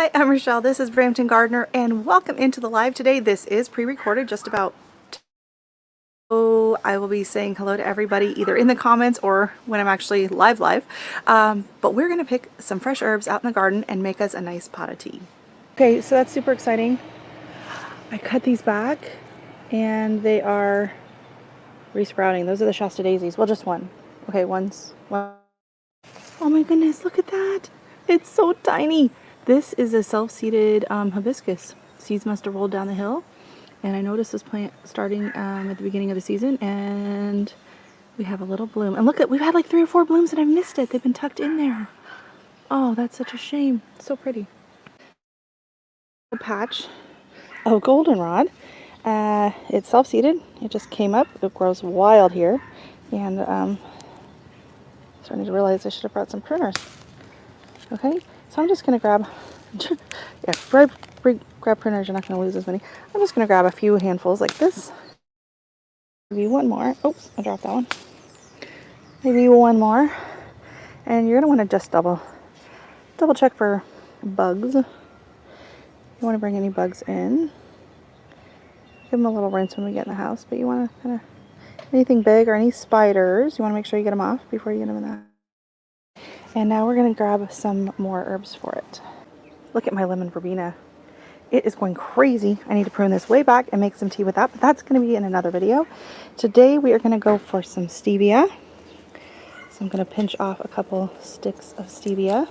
Hi, I'm Rochelle. This is Brampton Gardener, and welcome into the live today. This is pre-recorded just about. So I will be saying hello to everybody either in the comments or when I'm actually live. But we're going to pick some fresh herbs out in the garden and make us a nice pot of tea. Okay, so that's super exciting. I cut these back and they are resprouting. Those are the Shasta daisies. Well, just one. Okay, one. Oh my goodness, look at that. It's so tiny. This is a self-seeded hibiscus. Seeds must have rolled down the hill. And I noticed this plant starting at the beginning of the season, and we have a little bloom. And look at, we've had like 3 or 4 blooms and I've missed it. They've been tucked in there. Oh, that's such a shame. It's so pretty. A patch of goldenrod. It's self-seeded. It just came up. It grows wild here. And starting to realize I should have brought some pruners. Okay, so I'm just going to grab, grab pruners, you're not going to lose as many. I'm just going to grab a few handfuls like this. Maybe one more. Oops, I dropped that one. Maybe one more. And you're going to want to just double check for bugs. You want to bring any bugs in. Give them a little rinse when we get in the house, but you want to kind of, anything big or any spiders, you want to make sure you get them off before you get them in the. And now we're going to grab some more herbs for it. Look at my lemon verbena. It is going crazy. I need to prune this way back and make some tea with that, but that's going to be in another video. Today we are going to go for some stevia. So I'm going to pinch off a couple sticks of stevia.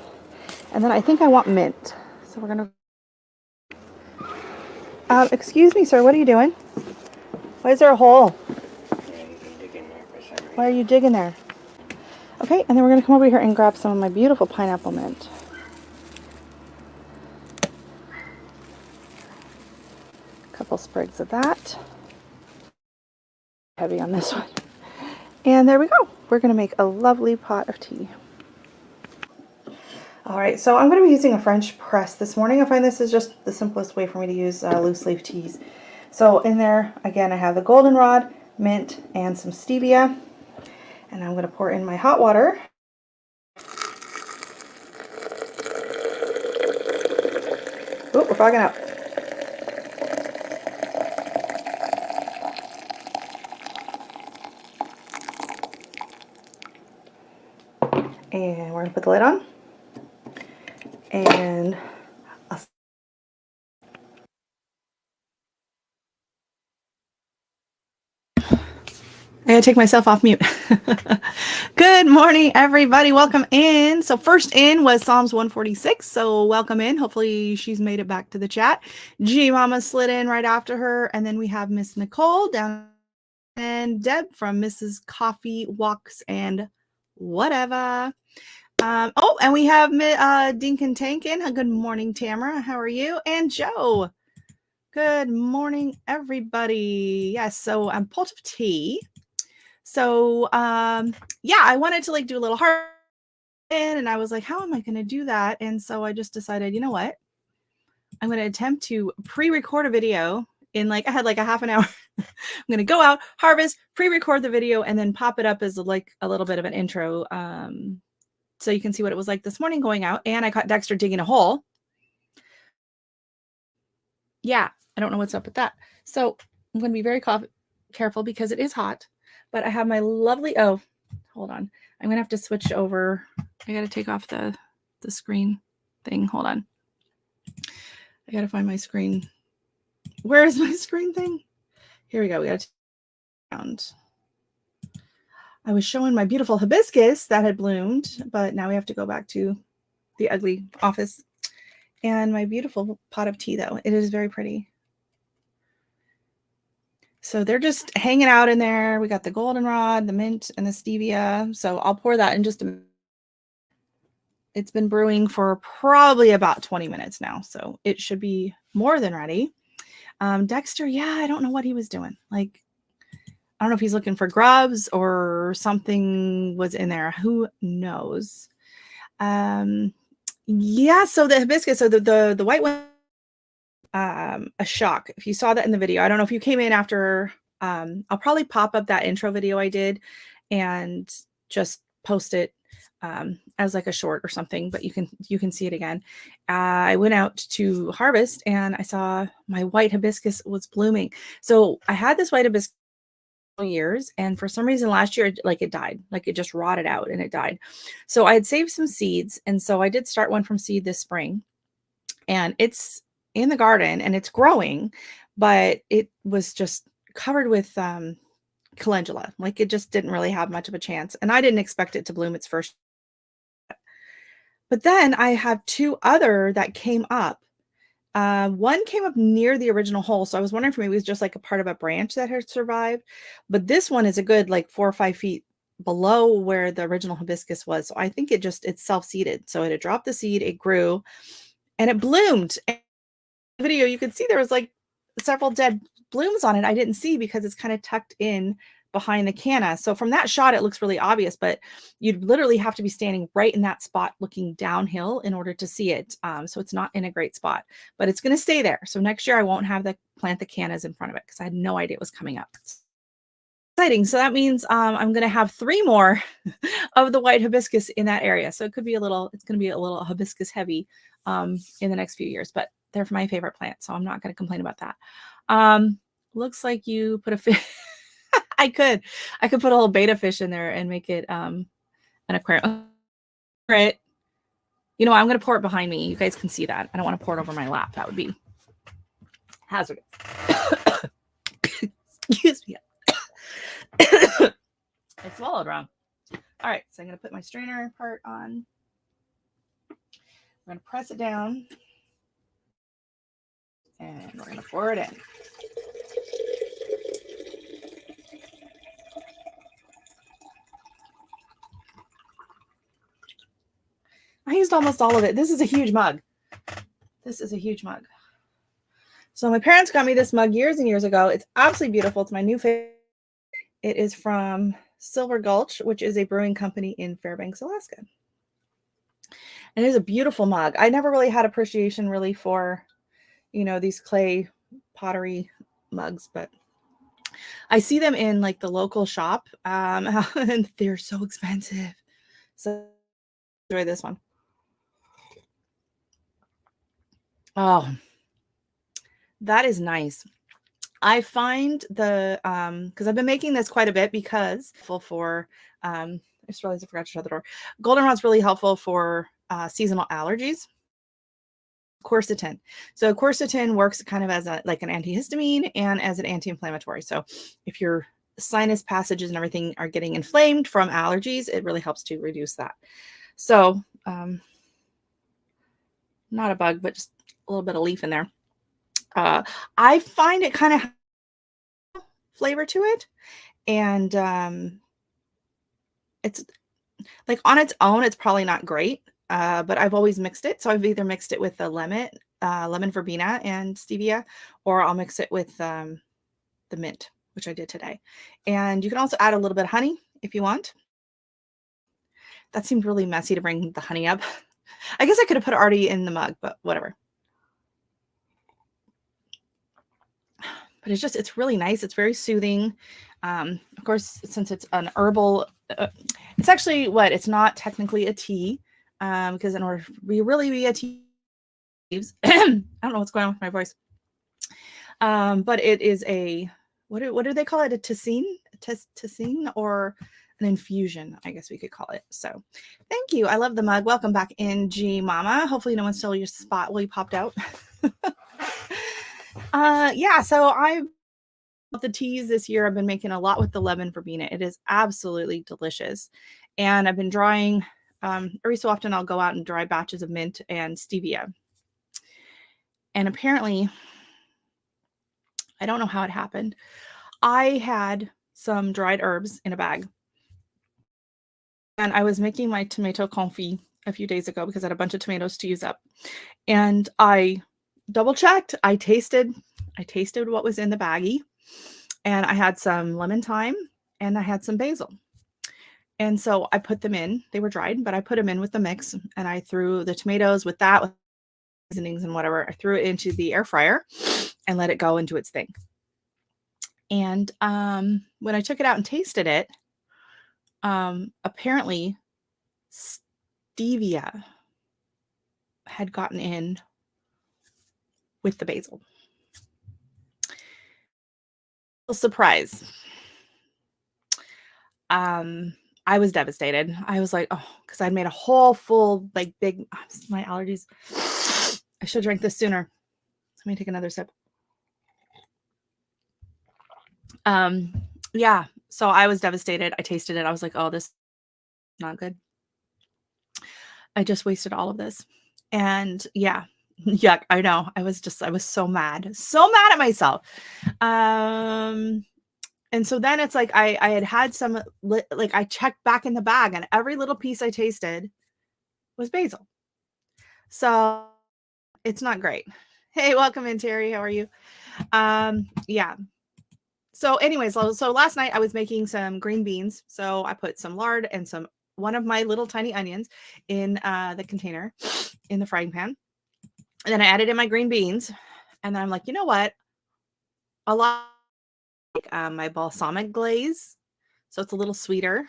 And then I think I want mint. So we're going to... excuse me, sir, what are you doing? Why is there a hole? Yeah, you can dig in there for some reason. Why are you digging there? Okay, and then we're going to come over here and grab some of my beautiful pineapple mint. A couple sprigs of that. Heavy on this one. And there we go. We're going to make a lovely pot of tea. Alright, so I'm going to be using a French press this morning. I find this is just the simplest way for me to use loose leaf teas. So in there, again, I have the goldenrod, mint, and some stevia. And I'm going to pour in my hot water. Oh, we're fogging up. And we're going to put the lid on. And I gotta take myself off mute. Good morning, everybody. Welcome in. So first in was Psalms 146. So welcome in. Hopefully she's made it back to the chat. G Mama slid in right after her. And then we have Miss Nicole down and Deb from Mrs. Coffee Walks and Whatever. Oh, and we have Dinkin Tankin. Good morning, Tamara. How are you? And Joe. Good morning, everybody. Yes, so I'm pot of tea. So, yeah, I wanted to like do a little heart and I was like, how am I going to do that? And so I just decided, you know what? I'm going to attempt to pre-record a video in like, I had like a half an hour. I'm going to go out, harvest, pre-record the video, and then pop it up as like a little bit of an intro. So you can see what it was like this morning going out. And I caught Dexter digging a hole. Yeah, I don't know what's up with that. So I'm going to be very careful because it is hot. But I have my lovely, oh, hold on. I'm going to have to switch over. I got to take off the screen thing. Hold on. I got to find my screen. Where is my screen thing? Here we go. We got to take it around. I was showing my beautiful hibiscus that had bloomed, but now we have to go back to the ugly office. And my beautiful pot of tea, though. It is very pretty. So they're just hanging out in there. We got the goldenrod, the mint, and the stevia. So I'll pour that in just a minute. It's been brewing for probably about 20 minutes now. So it should be more than ready. Dexter, yeah, I don't know what he was doing. Like, I don't know if he's looking for grubs or something was in there. Who knows? Yeah, so the hibiscus, so the white one, a shock. If you saw that in the video, I don't know if you came in after, I'll probably pop up that intro video I did and just post it as like a short or something, but you can see it again. I went out to harvest and I saw my white hibiscus was blooming. So I had this white hibiscus for years, and for some reason last year, like it died, like it just rotted out and it died. So I had saved some seeds, and so I did start one from seed this spring, and it's in the garden and it's growing, but it was just covered with calendula. Like it just didn't really have much of a chance, and I didn't expect it to bloom its first. But then I have two other that came up. One came up near the original hole, so I was wondering if maybe it was just like a part of a branch that had survived. But this one is a good like 4 or 5 feet below where the original hibiscus was. So I think it's self-seeded. So it had dropped the seed, it grew, and it bloomed. And in the video, you could see there was like several dead blooms on it. I didn't see because it's kind of tucked in behind the canna. So from that shot, it looks really obvious, but you'd literally have to be standing right in that spot looking downhill in order to see it. So it's not in a great spot, but it's going to stay there. So next year I won't have to plant the cannas in front of it because I had no idea it was coming up. Exciting. So that means I'm going to have 3 more of the white hibiscus in that area. So it's going to be a little hibiscus heavy in the next few years, but they're my favorite plant. So I'm not going to complain about that. Looks like you put a fish. I could put a little betta fish in there and make it an aquarium. Right. You know, I'm going to pour it behind me. You guys can see that. I don't want to pour it over my lap. That would be hazardous. Excuse me. I swallowed wrong. All right. So I'm going to put my strainer part on. I'm going to press it down. And we're going to pour it in. I used almost all of it. This is a huge mug. So my parents got me this mug years and years ago. It's absolutely beautiful. It's my new favorite. It is from Silver Gulch, which is a brewing company in Fairbanks, Alaska. And it is a beautiful mug. I never really had appreciation really for, you know, these clay pottery mugs, but I see them in like the local shop, and they're so expensive. So enjoy this one. Oh, that is nice. I find the because I've been making this quite a bit because for I just realized I forgot to shut the door. Goldenrod's really helpful for seasonal allergies. Quercetin. So quercetin works kind of as like an antihistamine and as an anti-inflammatory. So if your sinus passages and everything are getting inflamed from allergies, it really helps to reduce that. So not a bug, but just a little bit of leaf in there. I find it kind of flavor to it, and it's like on its own, it's probably not great. But I've always mixed it. So I've either mixed it with the lemon verbena and stevia, or I'll mix it with the mint, which I did today. And you can also add a little bit of honey if you want. That seemed really messy to bring the honey up. I guess I could have put it already in the mug, but whatever. But it's really nice. It's very soothing. Of course, since it's an herbal, it's actually it's not technically a tea, because in order to really be a tea, I don't know what's going on with my voice. But it is a, what do they call it? A tisane or an infusion, I guess we could call it. So thank you. I love the mug. Welcome back in, G Mama. Hopefully no one stole your spot while you popped out. Yeah, so the teas this year, I've been making a lot with the lemon verbena. It is absolutely delicious. And I've been drying, every so often I'll go out and dry batches of mint and stevia. And apparently, I don't know how it happened. I had some dried herbs in a bag. And I was making my tomato confit a few days ago because I had a bunch of tomatoes to use up. And I double checked. I tasted what was in the baggie. And I had some lemon thyme and I had some basil. And so I put them in. They were dried, but I put them in with the mix, and I threw the tomatoes with that, with seasonings and whatever. I threw it into the air fryer and let it go and do its thing. And when I took it out and tasted it, apparently stevia had gotten in with the basil. Surprise. I was devastated. I was like, oh, because I'd made a whole full, like big, my allergies. I should have drank this sooner. Let me take another sip. Yeah. So I was devastated. I tasted it. I was like, oh, this is not good. I just wasted all of this. And yeah, yuck. I know. I was so mad at myself. And so then it's like I had some, like I checked back in the bag and every little piece I tasted was basil. So it's not great. Hey, welcome in, Terry. How are you? Yeah. So anyways, so last night I was making some green beans. So I put some lard and one of my little tiny onions in the container in the frying pan. And then I added in my green beans. And then I'm like, you know what? A lot like my balsamic glaze. So it's a little sweeter.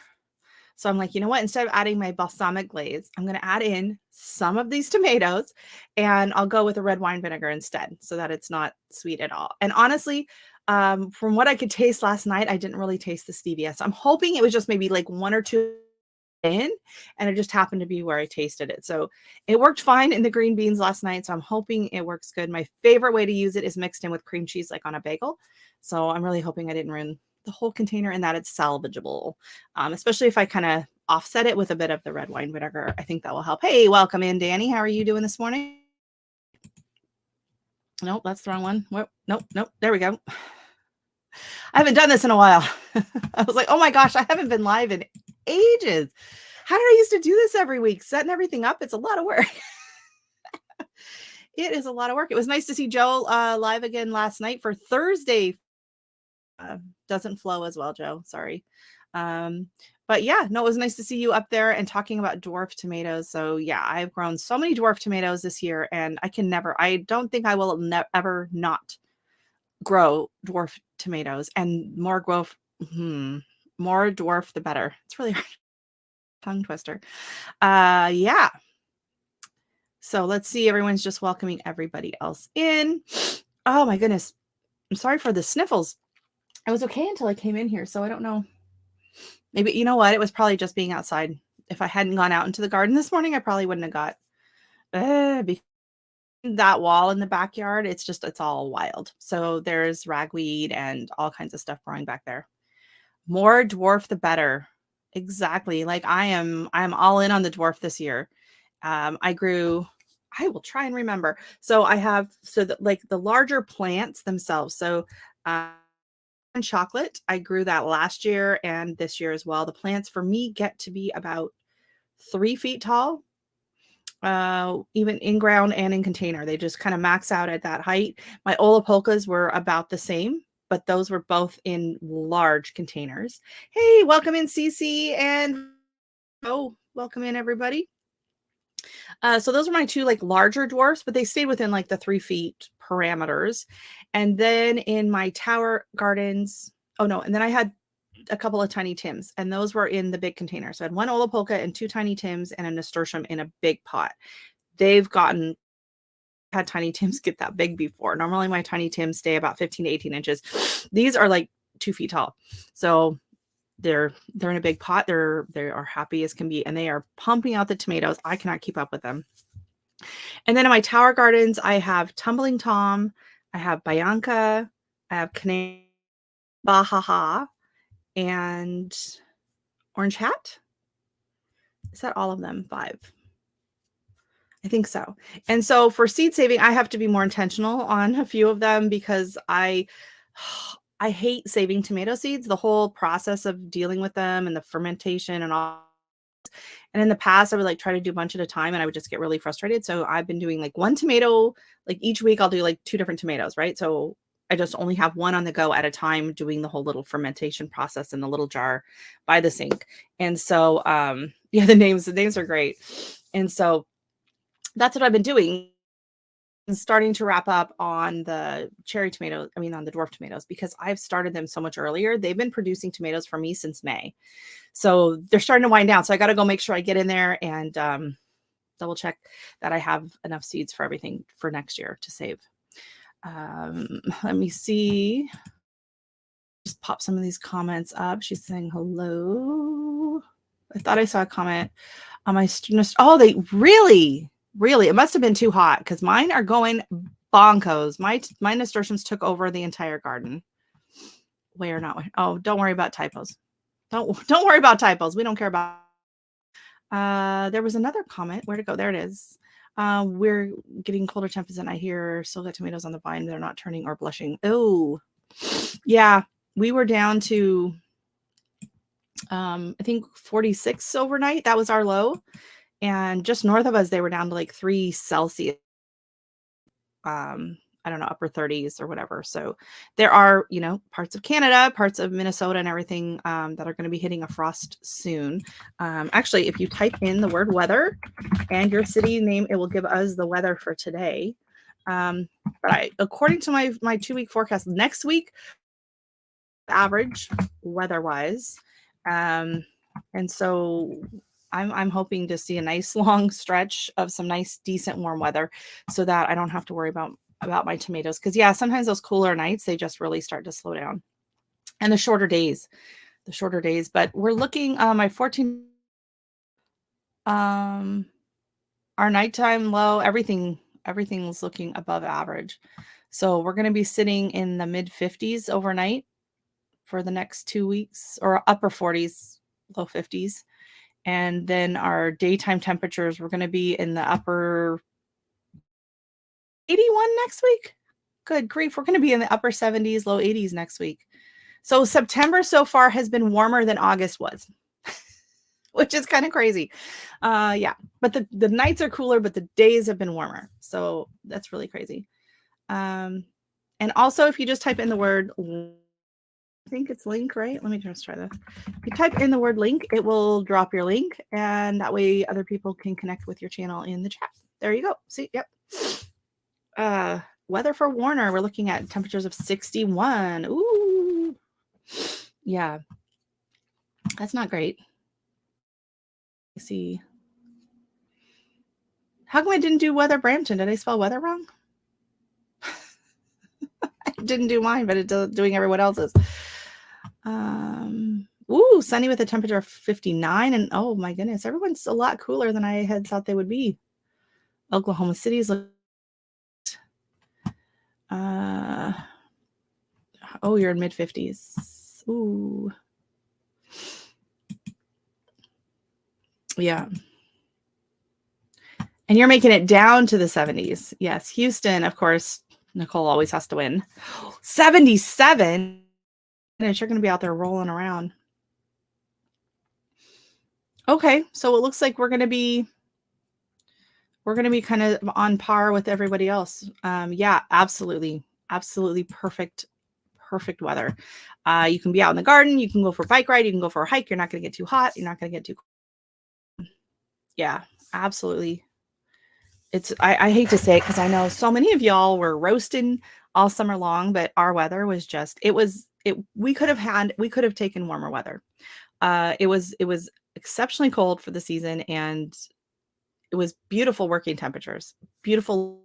So I'm like, you know what? Instead of adding my balsamic glaze, I'm going to add in some of these tomatoes and I'll go with a red wine vinegar instead so that it's not sweet at all. And honestly, from what I could taste last night, I didn't really taste the stevia. So I'm hoping it was just maybe like one or two in, and it just happened to be where I tasted it. So it worked fine in the green beans last night. So I'm hoping it works good. My favorite way to use it is mixed in with cream cheese, like on a bagel. So I'm really hoping I didn't ruin the whole container and that it's salvageable, especially if I kind of offset it with a bit of the red wine vinegar. I think that will help. Hey, welcome in, Danny. How are you doing this morning? Nope, that's the wrong one. Nope. There we go. I haven't done this in a while. I was like, oh my gosh, I haven't been live in ages. How did I used to do this every week? Setting everything up. It's a lot of work. It is a lot of work. It was nice to see Joe live again last night for Thursday. Doesn't flow as well, Joe. Sorry. But yeah, no, it was nice to see you up there and talking about dwarf tomatoes. So yeah, I've grown so many dwarf tomatoes this year and I don't think I will ever not grow dwarf tomatoes, and more dwarf, the better. It's really hard. Tongue twister. Yeah. So let's see. Everyone's just welcoming everybody else in. Oh my goodness. I'm sorry for the sniffles. I was okay until I came in here. So I don't know. Maybe, you know what? It was probably just being outside. If I hadn't gone out into the garden this morning, I probably wouldn't have got because that wall in the backyard. It's all wild. So there's ragweed and all kinds of stuff growing back there. More dwarf, the better. Exactly. Like I'm all in on the dwarf this year. I will try and remember. So I have, like the larger plants themselves. So, chocolate, I grew that last year and this year as well. The plants for me get to be about 3 feet tall, even in ground and in container. They just kind of max out at that height. My Olapolkas were about the same, but those were both in large containers. Hey, welcome in, Cece, and welcome in, everybody. So those are my two like larger dwarfs, but they stayed within like the 3 feet parameters. And then in my tower gardens, and then I had a couple of tiny Tims, and those were in the big container. So I had one Olapolka and 2 tiny Tims and a nasturtium in a big pot. They've had tiny Tims get that big before. Normally my tiny Tims stay about 15 to 18 inches. These are like 2 feet tall. So they're in a big pot. They are happy as can be, and they are pumping out the tomatoes. I cannot keep up with them. And then in my tower gardens, I have Tumbling Tom, I have Bianca, I have Canadian Bahaha, and Orange Hat. Is that all of them? 5. I think so. And so for seed saving, I have to be more intentional on a few of them because I hate saving tomato seeds, the whole process of dealing with them and the fermentation and all. And in the past, I would like try to do a bunch at a time and I would just get really frustrated. So I've been doing like one tomato, like each week I'll do like 2 different tomatoes, right? So I just only have one on the go at a time doing the whole little fermentation process in the little jar by the sink. And so, yeah, the names are great. And so that's what I've been doing. starting to wrap up on the cherry tomatoes, I mean on the dwarf tomatoes, because I've started them so much earlier. They've been producing tomatoes for me since May. So they're starting to wind down. So I got to go make sure I get in there and double check that I have enough seeds for everything for next year to save. Let me see. Just pop some of these comments up. She's saying hello. I thought I saw a comment on my students. Oh, they really, it must have been too hot because mine are going bonkos. My nasturtiums took over the entire garden. Way or not way. Oh, don't worry about typos. Don't worry about typos. We don't care about. There was another comment. Where'd it go? There it is. We're getting colder temps, and I hear still got tomatoes on the vine. They're not turning or blushing. Oh, yeah. We were down to, I think 46 overnight. That was our low. And just north of us, they were down to like 3 Celsius. I don't know, upper 30s or whatever. So there are, parts of Canada, parts of Minnesota and everything that are going to be hitting a frost soon. Actually, if you type in the word weather and your city name, it will give us the weather for today. But according to my 2-week forecast, next week, average weather-wise. And so I'm hoping to see a nice long stretch of some nice, decent, warm weather so that I don't have to worry about my tomatoes. Because, yeah, sometimes those cooler nights, they just really start to slow down. And the shorter days. But we're looking, my 14, our nighttime low, everything's looking above average. So we're going to be sitting in the mid 50s overnight for the next 2 weeks, or upper 40s, low 50s. And then our daytime temperatures, we're going to be in the upper 81 next week. Good grief. We're going to be in the upper 70s, low 80s next week. So September so far has been warmer than August was, which is kind of crazy. Yeah, but the nights are cooler, but the days have been warmer. So that's really crazy. And also, if you just type in the word, I think it's link, right? Let me just try this. If you type in the word link, it will drop your link, and that way other people can connect with your channel in the chat. There you go. See, yep. Weather for Warner, we're looking at temperatures of 61. Ooh. Yeah. That's not great. Let's see. How come I didn't do weather Brampton? Did I spell weather wrong? I didn't do mine, but it's doing everyone else's. Ooh, sunny with a temperature of 59. And oh my goodness, everyone's a lot cooler than I had thought they would be. Oklahoma City's oh, you're in mid 50s. Ooh. Yeah. And you're making it down to the 70s. Yes. Houston, of course, Nicole always has to win. 77. And you're going to be out there rolling around. Okay. So it looks like we're going to be kind of on par with everybody else. Yeah, absolutely. Absolutely perfect weather. You can be out in the garden. You can go for a bike ride. You can go for a hike. You're not going to get too hot. You're not going to get too cold. Yeah, absolutely. I hate to say it because I know so many of y'all were roasting all summer long, but our weather was just, we could have taken warmer weather. It was exceptionally cold for the season, and it was beautiful working temperatures. Beautiful.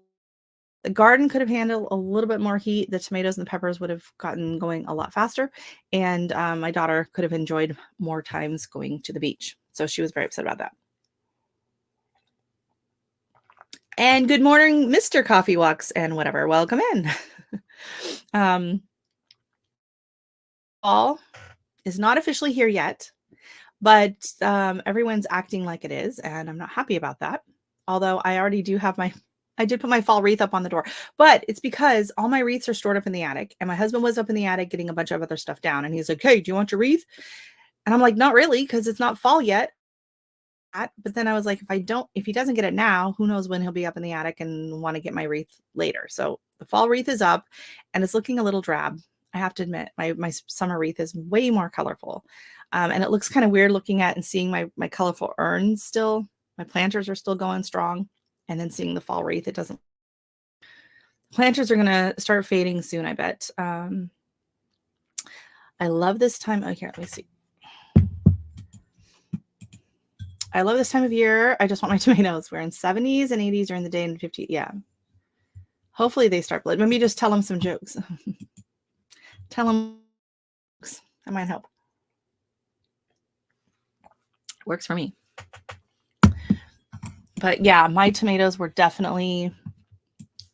The garden could have handled a little bit more heat. The tomatoes and the peppers would have gotten going a lot faster. And my daughter could have enjoyed more times going to the beach. So she was very upset about that. And good morning, Mr. Coffee Walks and whatever. Welcome in. Fall is not officially here yet, but everyone's acting like it is, and I'm not happy about that. Although I already do have I did put my fall wreath up on the door, but it's because all my wreaths are stored up in the attic, and my husband was up in the attic getting a bunch of other stuff down, and he's like, "Hey, do you want your wreath?" And I'm like, "Not really, because it's not fall yet." But then I was like, if he doesn't get it now, who knows when he'll be up in the attic and want to get my wreath later. So the fall wreath is up, and it's looking a little drab. I have to admit, my summer wreath is way more colorful. And it looks kind of weird looking at and seeing my colorful urns still. My planters are still going strong. And then seeing the fall wreath, it doesn't. Planters are going to start fading soon, I bet. I love this time. Oh, here, let me see. I love this time of year. I just want my tomatoes. We're in 70s and 80s during the day and 50s. Yeah. Hopefully they start blood. Maybe just tell them some jokes. Tell them. That might help. Works for me. But yeah, my tomatoes were definitely,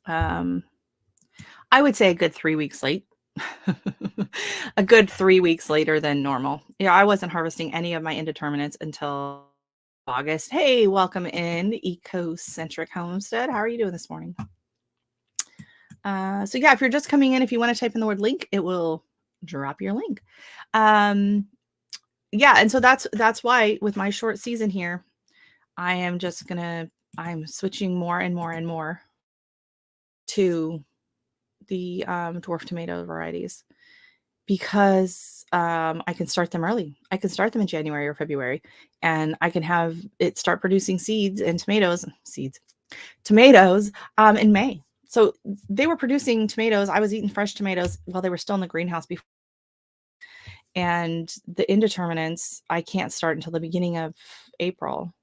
I would say a good 3 weeks late. A good 3 weeks later than normal. Yeah, I wasn't harvesting any of my indeterminates until August. Hey, welcome in Ecocentric Homestead. How are you doing this morning? So yeah, if you're just coming in, if you want to type in the word link, it will drop your link. Yeah, and so that's why with my short season here, I'm switching more and more and more to the dwarf tomato varieties because I can start them early. I can start them in January or February, and I can have it start producing seeds and tomatoes in May. So they were producing tomatoes. I was eating fresh tomatoes while they were still in the greenhouse before. And the indeterminates, I can't start until the beginning of April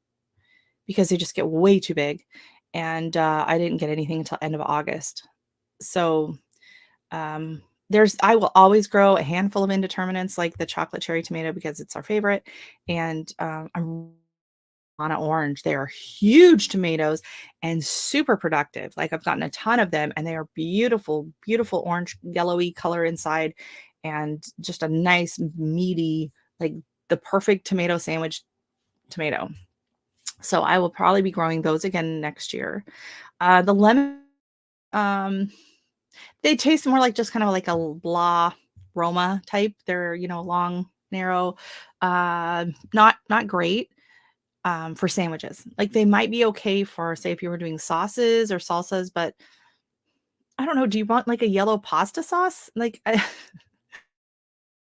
because they just get way too big. And I didn't get anything until end of August. So I will always grow a handful of indeterminates like the chocolate cherry tomato because it's our favorite. And I'm on an orange. They are huge tomatoes and super productive. Like I've gotten a ton of them and they are beautiful, beautiful orange, yellowy color inside and just a nice meaty, like the perfect tomato sandwich tomato. So I will probably be growing those again next year. The lemon, they taste more like just kind of like a blah Roma type. They're, long, narrow, not great for sandwiches. Like they might be okay for, say, if you were doing sauces or salsas, but I don't know. Do you want like a yellow pasta sauce? Like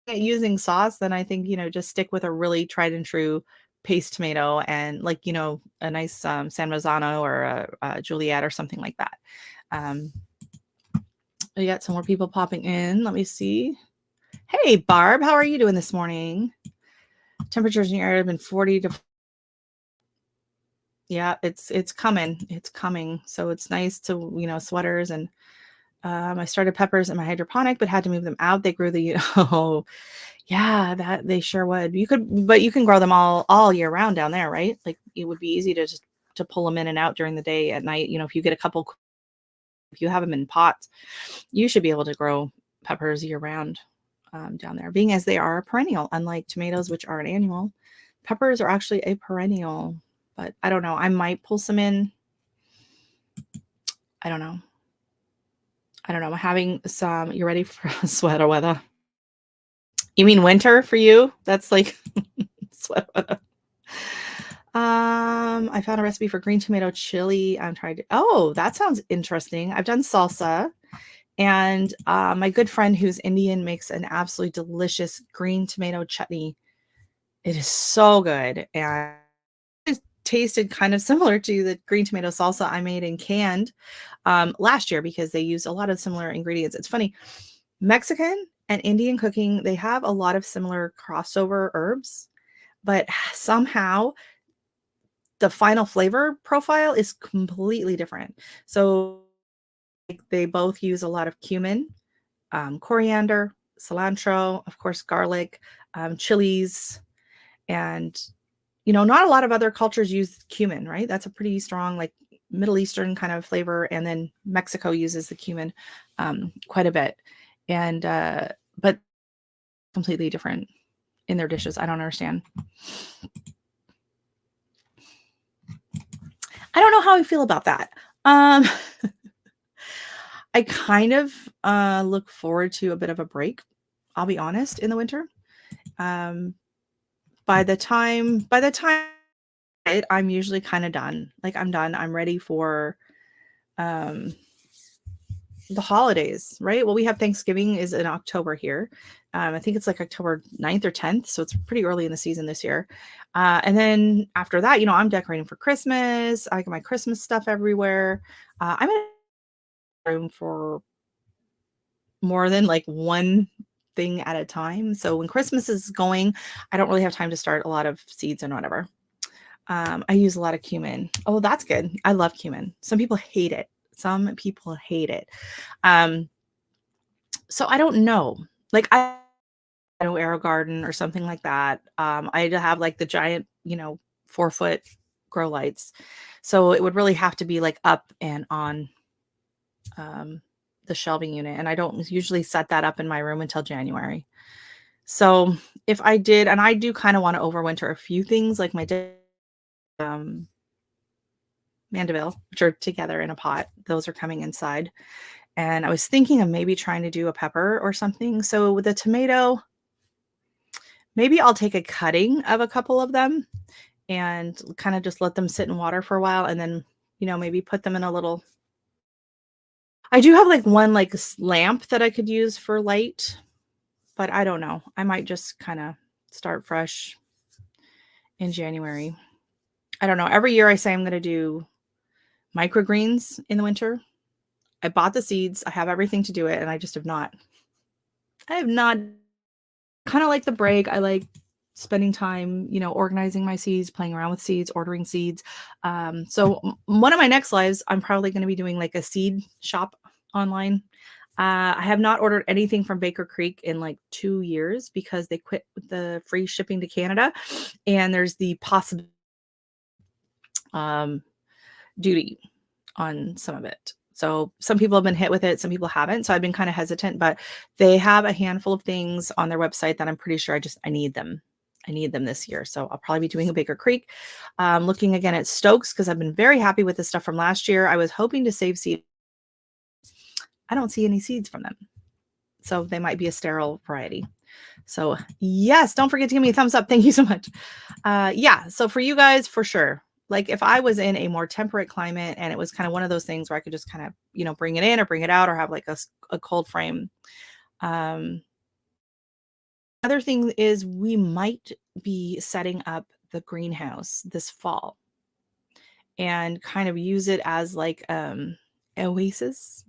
using sauce, then I think, just stick with a really tried and true paste tomato and like, a nice San Marzano or a Juliet or something like that. We got some more people popping in. Let me see. Hey, Barb, how are you doing this morning? Temperatures in your area have been 40 to. Yeah, it's coming. It's coming. So it's nice to, sweaters and I started peppers in my hydroponic, but had to move them out. They grew oh, yeah, that they sure would. But you can grow them all year round down there, right? Like it would be easy to just to pull them in and out during the day at night. If you get if you have them in pots, you should be able to grow peppers year round down there, being as they are a perennial, unlike tomatoes, which are an annual. Peppers are actually a perennial, but I don't know. I might pull some in. I don't know. I'm having some. You ready for sweater weather? You mean winter for you? That's like sweater weather. I found a recipe for green tomato chili. I'm trying to. Oh, that sounds interesting. I've done salsa, and my good friend who's Indian makes an absolutely delicious green tomato chutney. It is so good, and it tasted kind of similar to the green tomato salsa I made in canned last year because they use a lot of similar ingredients. It's funny, Mexican and Indian cooking, they have a lot of similar crossover herbs, but somehow the final flavor profile is completely different. So they both use a lot of cumin, coriander, cilantro, of course, garlic, chilies, and not a lot of other cultures use cumin, right? That's a pretty strong, like Middle Eastern kind of flavor. And then Mexico uses the cumin quite a bit. And, but completely different in their dishes. I don't understand. I don't know how I feel about that. I kind of look forward to a bit of a break. I'll be honest, in the winter. By the time I'm usually kind of done. Like I'm done. I'm ready for the holidays, right? Well, we have Thanksgiving is in October here. I think it's like October 9th or 10th. So it's pretty early in the season this year. And then after that, I'm decorating for Christmas. I got my Christmas stuff everywhere. I'm in room for more than like one thing at a time. So when Christmas is going, I don't really have time to start a lot of seeds and whatever. I use a lot of cumin. Oh, that's good. I love cumin. Some people hate it. Some people hate it. So I don't know. Like I know Arrow Garden or something like that. I have like the giant, 4-foot grow lights. So it would really have to be like up and on the shelving unit. And I don't usually set that up in my room until January. So if I did, and I do kind of want to overwinter a few things like my mandeville, which are together in a pot. Those are coming inside. And I was thinking of maybe trying to do a pepper or something. So with the tomato, maybe I'll take a cutting of a couple of them and kind of just let them sit in water for a while. And then, maybe put them in a little, I do have like one like lamp that I could use for light, but I don't know. I might just kind of start fresh in January. I don't know. Every year I say I'm going to do microgreens in the winter. I bought the seeds. I have everything to do it. And I just have not. I have not kind of like the break. I like spending time, organizing my seeds, playing around with seeds, ordering seeds. So one of my next lives, I'm probably going to be doing like a seed shop online. I have not ordered anything from Baker Creek in like 2 years because they quit with the free shipping to Canada. And there's the possible duty on some of it. So some people have been hit with it, some people haven't. So I've been kind of hesitant, but they have a handful of things on their website that I'm pretty sure I need them. I need them this year. So I'll probably be doing a Baker Creek. Looking again at Stokes because I've been very happy with the stuff from last year. I was hoping to save seed. I don't see any seeds from them. So they might be a sterile variety. So yes, don't forget to give me a thumbs up. Thank you so much. Yeah, so for you guys, for sure. Like if I was in a more temperate climate and it was kind of one of those things where I could just kind of, bring it in or bring it out or have like a cold frame. Other thing is we might be setting up the greenhouse this fall and kind of use it as like oasis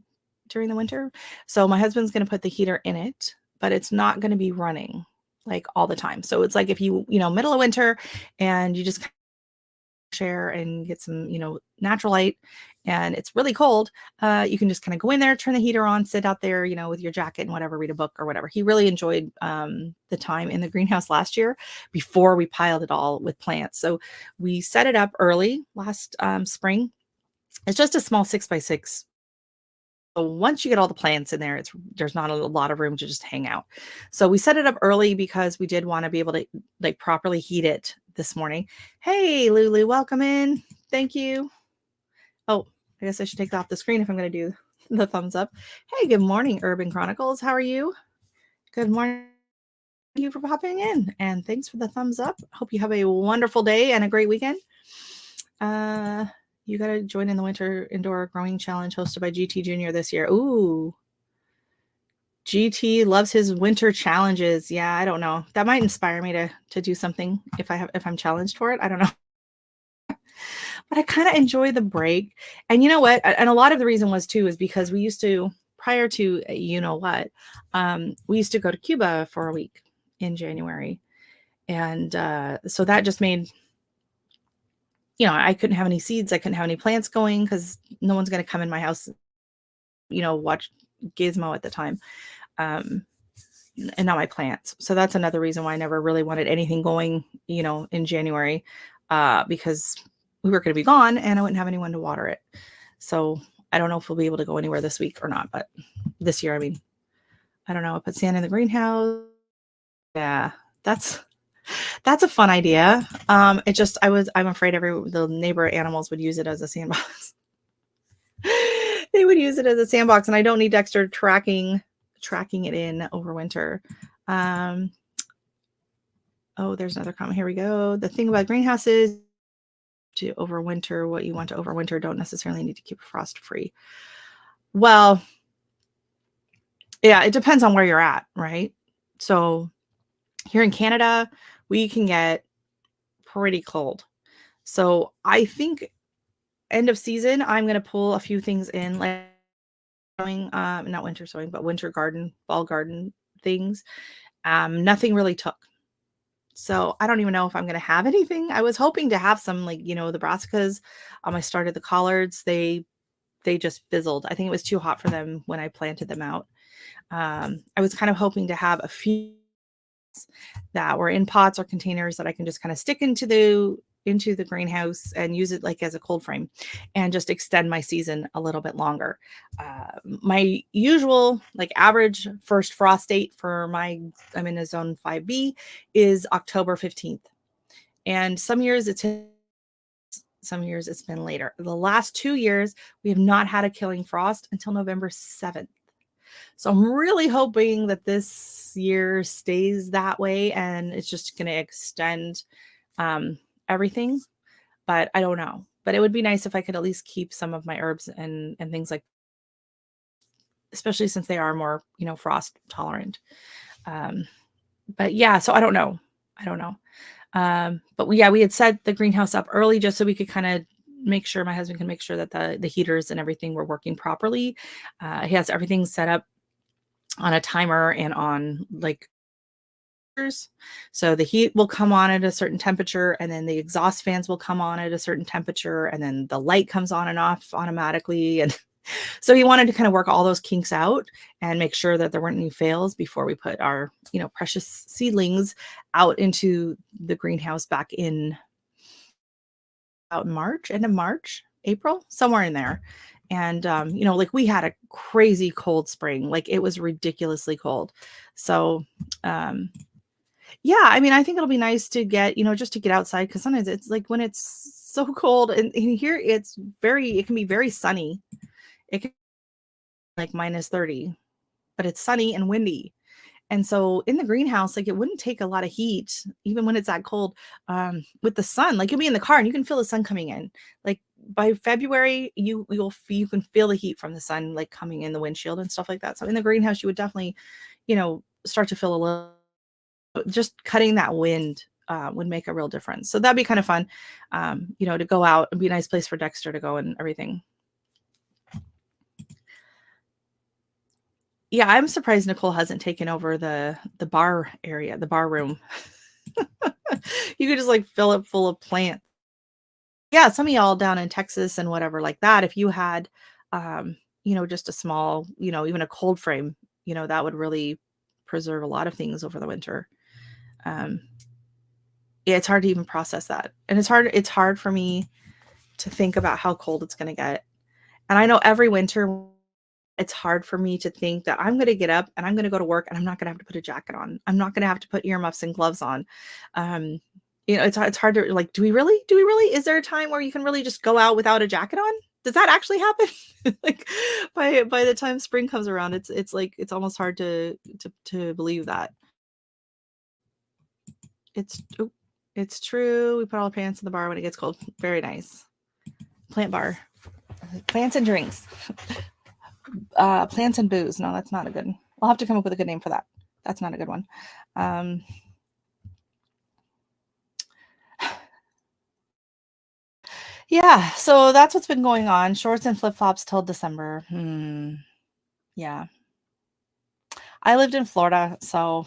during the winter. So my husband's going to put the heater in it, but it's not going to be running like all the time. So it's like if middle of winter and you just share and get some, natural light and it's really cold, you can just kind of go in there, turn the heater on, sit out there, with your jacket and whatever, read a book or whatever. He really enjoyed the time in the greenhouse last year before we piled it all with plants. So we set it up early last spring. It's just a small 6x6. So once you get all the plants in there, there's not a lot of room to just hang out. So we set it up early because we did want to be able to like properly heat it this morning. Hey, Lulu, welcome in. Thank you. Oh, I guess I should take that off the screen if I'm going to do the thumbs up. Hey, good morning, Urban Chronicles. How are you? Good morning. Thank you for popping in and thanks for the thumbs up. Hope you have a wonderful day and a great weekend. You got to join in the Winter Indoor Growing Challenge hosted by GT Junior this year. Ooh, GT loves his winter challenges. Yeah, I don't know. That might inspire me to do something if I'm challenged for it. I don't know. But I kind of enjoy the break. And you know what? And a lot of the reason was too is because we used to, prior to we used to go to Cuba for a week in January. And so that just made I couldn't have any seeds. I couldn't have any plants going because no one's going to come in my house, watch Gizmo at the time. And not my plants. So that's another reason why I never really wanted anything going, in January, because we were going to be gone and I wouldn't have anyone to water it. So I don't know if we'll be able to go anywhere this week or not, but this year, I don't know. I put sand in the greenhouse. Yeah, that's a fun idea. I'm afraid the neighbor animals would use it as a sandbox. They would use it as a sandbox and I don't need Dexter tracking it in over winter. Oh, there's another comment. Here we go. The thing about greenhouses to overwinter, what you want to overwinter don't necessarily need to keep frost free. Well, yeah, it depends on where you're at, right? So here in Canada, we can get pretty cold. So I think end of season, I'm going to pull a few things in like sowing, not winter sowing, but winter garden, fall garden things. Nothing really took. So I don't even know if I'm going to have anything. I was hoping to have some, like, the brassicas. I started the collards. They just fizzled. I think it was too hot for them when I planted them out. I was kind of hoping to have a few that were in pots or containers that I can just kind of stick into the greenhouse and use it like as a cold frame and just extend my season a little bit longer. My usual like average first frost date for I'm in a zone 5B is October 15th. And some years it's been later. The last 2 years, we have not had a killing frost until November 7th. So I'm really hoping that this year stays that way and it's just going to extend everything. But I don't know. But it would be nice if I could at least keep some of my herbs and things like, especially since they are more, frost tolerant. But yeah, so I don't know. But we had set the greenhouse up early just so we could kind of make sure my husband can make sure that the heaters and everything were working properly. He has everything set up on a timer and on like, so the heat will come on at a certain temperature and then the exhaust fans will come on at a certain temperature and then the light comes on and off automatically. And so he wanted to kind of work all those kinks out and make sure that there weren't any fails before we put our, precious seedlings out into the greenhouse back in out in March, end of March, April, somewhere in there. And, like we had a crazy cold spring, like it was ridiculously cold. So, yeah, I mean, I think it'll be nice to get, just to get outside because sometimes it's like when it's so cold and here it can be very sunny. It can be like -30, but it's sunny and windy. And so in the greenhouse, like it wouldn't take a lot of heat, even when it's that cold, with the sun. Like you'll be in the car and you can feel the sun coming in. Like by February, you can feel the heat from the sun, like coming in the windshield and stuff like that. So in the greenhouse, you would definitely, start to feel a little. Just cutting that wind would make a real difference. So that'd be kind of fun, to go out. It'd be a nice place for Dexter to go and everything. Yeah, I'm surprised Nicole hasn't taken over the bar area, the bar room. You could just like fill it full of plants. Yeah, some of y'all down in Texas and whatever like that, if you had, just a small, even a cold frame, that would really preserve a lot of things over the winter. Yeah, it's hard to even process that. And it's hard for me to think about how cold it's going to get. And I know every winter it's hard for me to think that I'm going to get up and I'm going to go to work and I'm not going to have to put a jacket on. I'm not going to have to put earmuffs and gloves on. It's hard to like, do we really, is there a time where you can really just go out without a jacket on? Does that actually happen? Like by the time spring comes around, it's like, it's almost hard to believe that. It's true. We put all the plants in the bar when it gets cold. Very nice. Plant bar. Plants and drinks. Plants and booze. No, that's not a good one. We'll have to come up with a good name for that. That's not a good one. Yeah, so that's what's been going on. Shorts and flip-flops till December. Yeah. I lived in Florida, so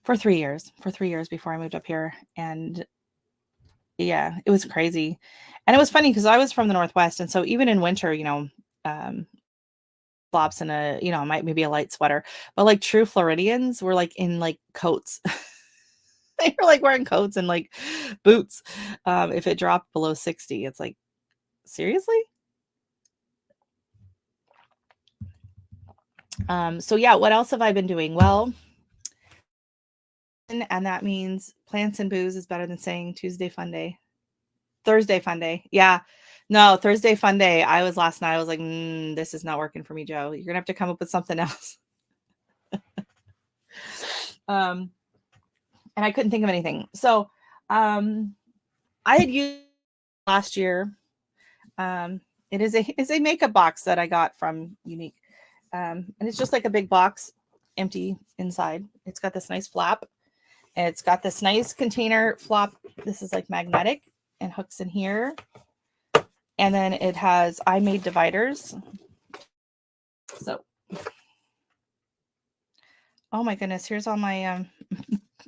for 3 years before I moved up here. And yeah, it was crazy. And it was funny because I was from the Northwest. And so even in winter, flops and maybe a light sweater, but like true Floridians were like in like coats. They were like wearing coats and like boots. If it dropped below 60, it's like, seriously? So yeah, what else have I been doing? Well, and that means plants and booze is better than saying Thursday fun day. Yeah. No, Thursday fun day. Last night, I was like, this is not working for me, Joe. You're gonna have to come up with something else. And I couldn't think of anything. So I had used last year. It is a makeup box that I got from Unique. And it's just like a big box, empty inside. It's got this nice flap. And it's got this nice container flap. This is like magnetic and hooks in here. And then it has I made dividers So, oh my goodness, here's all my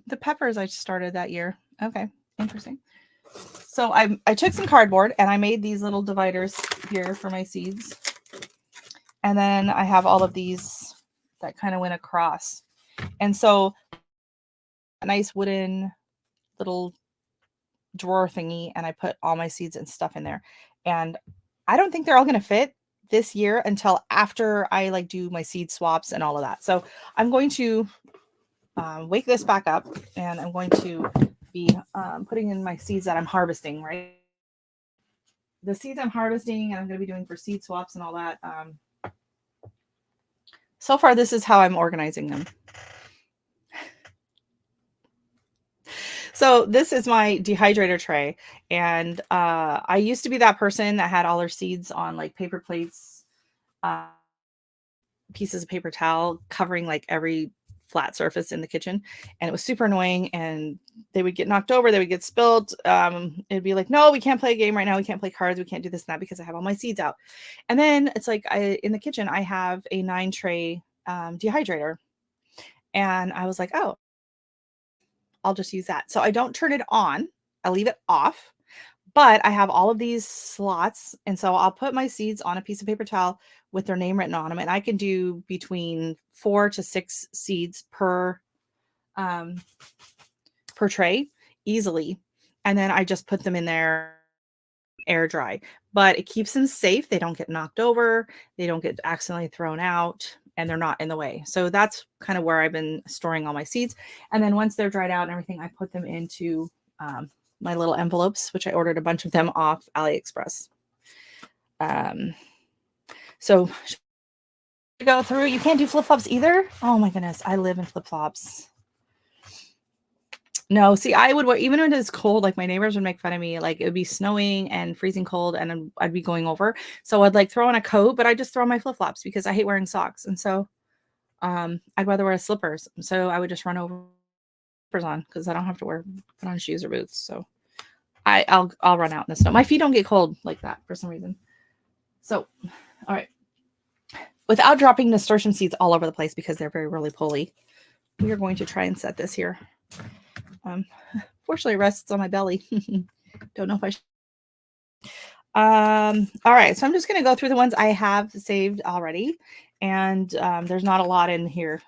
the peppers I started that year. Okay, interesting. So I took some cardboard and I made these little dividers here for my seeds. And then I have all of these that kind of went across. And so a nice wooden little drawer thingy, and I put all my seeds and stuff in there. And I don't think they're all going to fit this year until after I like do my seed swaps and all of that. So I'm going to wake this back up, and I'm going to be putting in my seeds that I'm harvesting, right? The seeds I'm harvesting and I'm going to be doing for seed swaps and all that. So far, this is how I'm organizing them. So this is my dehydrator tray. And I used to be that person that had all her seeds on like paper plates, pieces of paper towel covering like every flat surface in the kitchen. And it was super annoying. And they would get knocked over, they would get spilled. It'd be like, no, we can't play a game right now. We can't play cards. We can't do this and that because I have all my seeds out. And then it's like in the kitchen, I have a 9-tray dehydrator. And I was like, oh, I'll just use that. So I don't turn it on. I leave it off, but I have all of these slots. And so I'll put my seeds on a piece of paper towel with their name written on them. And I can do between 4 to 6 seeds per tray easily. And then I just put them in there air dry, but it keeps them safe. They don't get knocked over. They don't get accidentally thrown out, and they're not in the way. So that's kind of where I've been storing all my seeds. And then once they're dried out and everything, I put them into my little envelopes, which I ordered a bunch of them off AliExpress. So go through. You can't do flip-flops either. Oh my goodness. I live in flip-flops. No, see, I would wear, even when it's cold, like my neighbors would make fun of me. Like it would be snowing and freezing cold and I'd be going over. So I'd like throw on a coat, but I just throw on my flip-flops because I hate wearing socks. And so I'd rather wear slippers. So I would just run over slippers on because I don't have to put on shoes or boots. So I'll run out in the snow. My feet don't get cold like that for some reason. So, all right. Without dropping nasturtium seeds all over the place because they're very roly-poly, we are going to try and set this here. Fortunately, it rests on my belly. Don't know if I should. All right, so I'm just going to go through the ones I have saved already, and there's not a lot in here.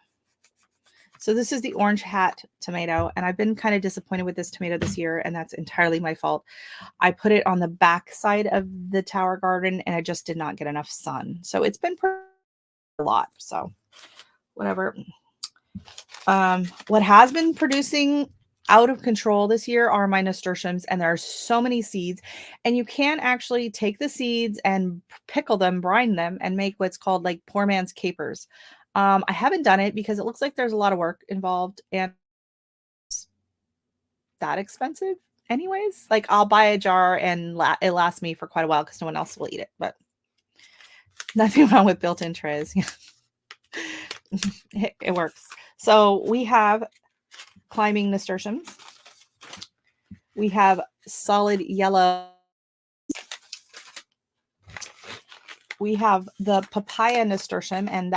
So this is the orange hat tomato, and I've been kind of disappointed with this tomato this year, and that's entirely my fault. I put it on the back side of the tower garden, and I just did not get enough sun. So it's been a lot, so whatever. What has been producing out of control this year are my nasturtiums, and there are so many seeds, and you can actually take the seeds and pickle them, brine them, and make what's called like poor man's capers. I haven't done it because it looks like there's a lot of work involved and it's that expensive anyways. Like I'll buy a jar and it lasts me for quite a while because no one else will eat it, but nothing wrong with built-in trays. It works. So we have climbing nasturtiums. We have solid yellow. We have the papaya nasturtium, and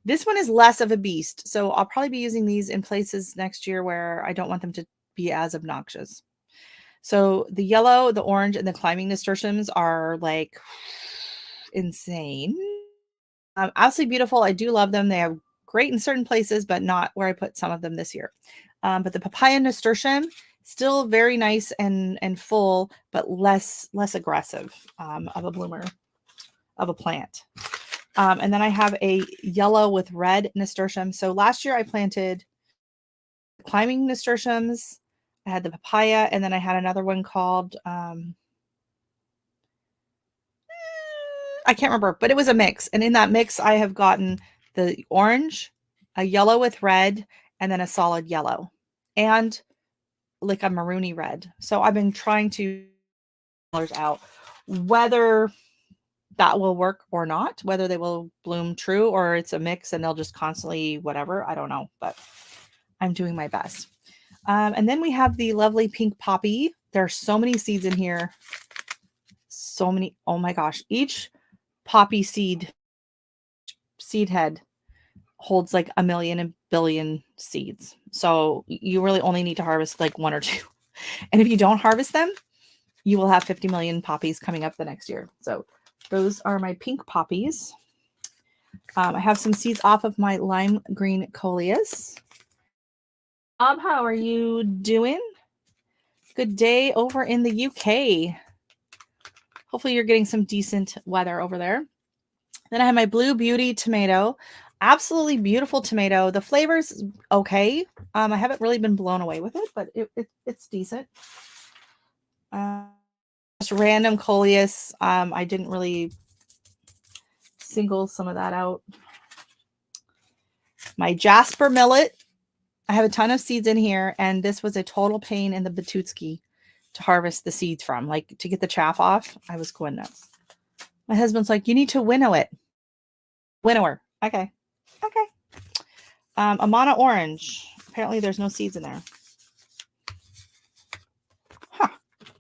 this one is less of a beast. So I'll probably be using these in places next year where I don't want them to be as obnoxious. So the yellow, the orange, and the climbing nasturtiums are like insane. Absolutely beautiful. I do love them. They are great in certain places, but not where I put some of them this year. But the papaya nasturtium, still very nice and full, but less aggressive of a bloomer of a plant. And then I have a yellow with red nasturtium. So last year I planted climbing nasturtiums. I had the papaya, and then I had another one called I can't remember, but it was a mix. And in that mix, I have gotten the orange, a yellow with red, and then a solid yellow, and like a maroony red. So I've been trying to colors out, whether that will work or not, whether they will bloom true or it's a mix and they'll just constantly whatever. I don't know, but I'm doing my best. And then we have the lovely pink poppy. There are so many seeds in here. So many. Oh my gosh. Each poppy seed seed head holds like a million and billion seeds. So you really only need to harvest like one or two. And if you don't harvest them, you will have 50 million poppies coming up the next year. So those are my pink poppies. I have some seeds off of my lime green coleus. Bob, how are you doing? Good day over in the UK. Hopefully you're getting some decent weather over there. Then I have my Blue Beauty tomato. Absolutely beautiful tomato. The flavor's okay. I haven't really been blown away with it, but it's decent. Just random coleus. I didn't really single some of that out. My Jasper millet. I have a ton of seeds in here, and this was a total pain in the Batutski to harvest the seeds from. Like, to get the chaff off, I was going nuts. My husband's like, you need to winnow it. Winnower. Okay. Okay. Amana orange. Apparently there's no seeds in there. Huh.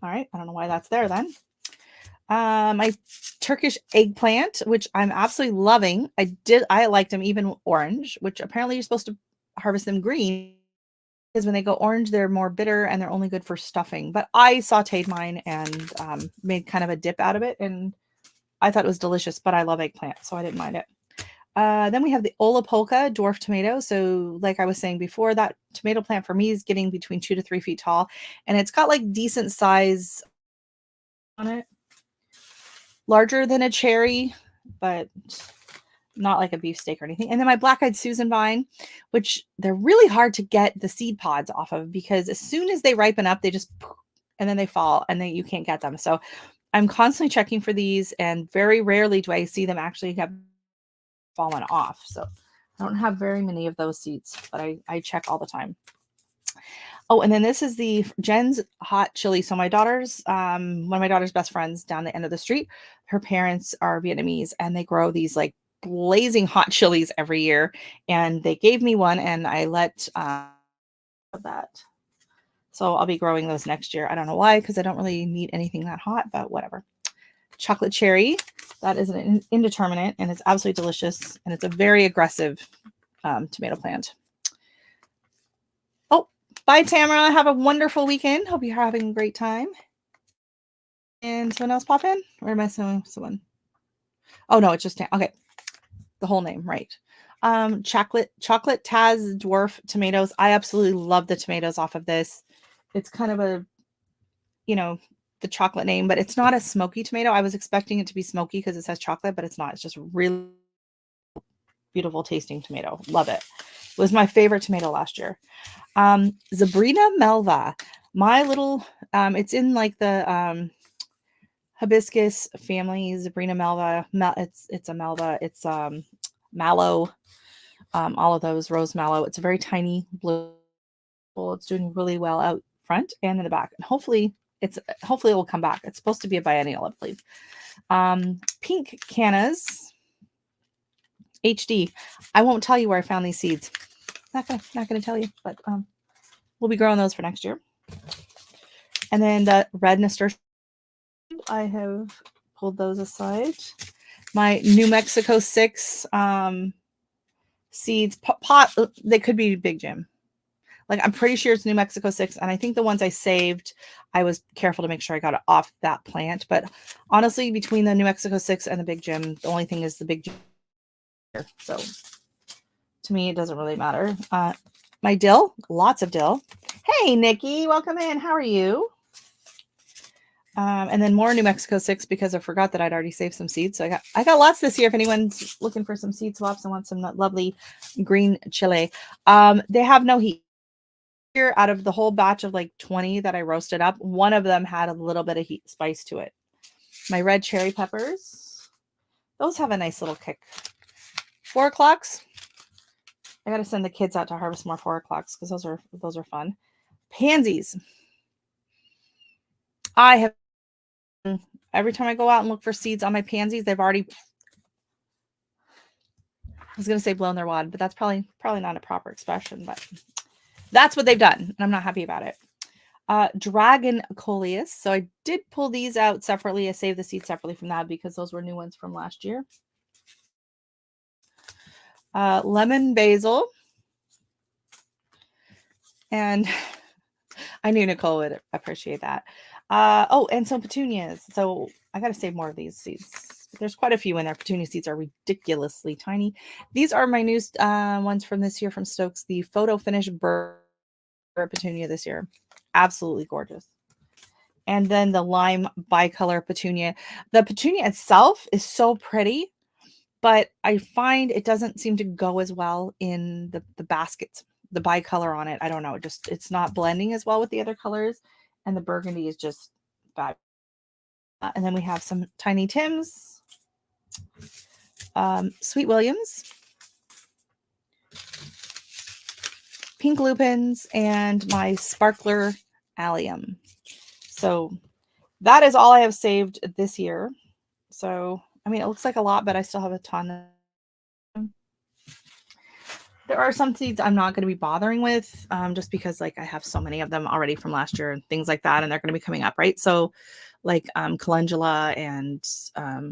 All right. I don't know why that's there then. My Turkish eggplant, which I'm absolutely loving. I liked them even orange, which apparently you're supposed to harvest them green, because when they go orange, they're more bitter and they're only good for stuffing. But I sauteed mine and made kind of a dip out of it, and I thought it was delicious, but I love eggplant, so I didn't mind it. Then we have the Olapolka dwarf tomato. So like I was saying before, that tomato plant for me is getting between 2 to 3 feet tall, and it's got like decent size on it. Larger than a cherry, but not like a beefsteak or anything. And then my black-eyed Susan vine, which they're really hard to get the seed pods off of, because as soon as they ripen up, they just, and then they fall, and then you can't get them. So I'm constantly checking for these, and very rarely do I see them actually have fallen off. So I don't have very many of those seeds, but I check all the time. Oh, and then this is the Jen's hot chili. So my daughter's, one of my daughter's best friends down the end of the street, her parents are Vietnamese, and they grow these like blazing hot chilies every year. And they gave me one, and I let that. So I'll be growing those next year. I don't know why, because I don't really need anything that hot, but whatever. Chocolate cherry. That is an indeterminate, and it's absolutely delicious. And it's a very aggressive tomato plant. Oh, bye, Tamara. Have a wonderful weekend. Hope you're having a great time. And someone else pop in? Or am I saying someone? Oh, no, it's just okay. The whole name, right. Chocolate Taz dwarf tomatoes. I absolutely love the tomatoes off of this. It's kind of a, the chocolate name, but it's not a smoky tomato. I was expecting it to be smoky because it says chocolate, but it's not. It's just really beautiful tasting tomato. Love it. It was my favorite tomato last year. Zabrina melva. My little, it's in like the hibiscus family. Zabrina melva. It's a melva. It's mallow. All of those, rose mallow. It's a very tiny blue. It's doing really well out front and in the back, and hopefully it will come back. It's supposed to be a biennial, I believe. Pink cannas HD. I won't tell you where I found these seeds. Not gonna tell you, but we'll be growing those for next year. And then the red nasturtium, I have pulled those aside. My New Mexico 6 seeds pot. They could be Big Jim. Like, I'm pretty sure it's New Mexico 6. And I think the ones I saved, I was careful to make sure I got it off that plant. But honestly, between the New Mexico 6 and the Big Jim, the only thing is the Big Jim. So to me, it doesn't really matter. My dill, lots of dill. Hey, Nikki, welcome in. How are you? And then more New Mexico 6, because I forgot that I'd already saved some seeds. So I got lots this year. If anyone's looking for some seed swaps and wants some lovely green chili, they have no heat. Here, out of the whole batch of like 20 that I roasted up, one of them had a little bit of heat spice to it. My red cherry peppers, those have a nice little kick. 4 o'clocks. I got to send the kids out to harvest more 4 o'clocks, because those are fun. Pansies. I have, every time I go out and look for seeds on my pansies, they've already, I was going to say blown their wad, but that's probably not a proper expression, but that's what they've done, and I'm not happy about it. Dragon coleus. So I did pull these out separately. I saved the seeds separately from that because those were new ones from last year. lemon basil, and I knew Nicole would appreciate that. Oh, and some petunias. So I got to save more of these seeds. There's quite a few in there. Petunia seeds are ridiculously tiny. These are my new ones from this year from Stokes. The photo finish bird petunia this year. Absolutely gorgeous. And then the lime bicolor petunia. The petunia itself is so pretty, but I find it doesn't seem to go as well in the baskets. The bicolor on it, I don't know, it's not blending as well with the other colors, and the burgundy is just fabulous. And then we have some Tiny Tims, Sweet Williams, Pink Lupins, and my Sparkler Allium. So that is all I have saved this year. So, I mean, it looks like a lot, but I still have a ton. There are some seeds I'm not going to be bothering with, just because like I have so many of them already from last year and things like that, and they're going to be coming up, right? So like calendula, and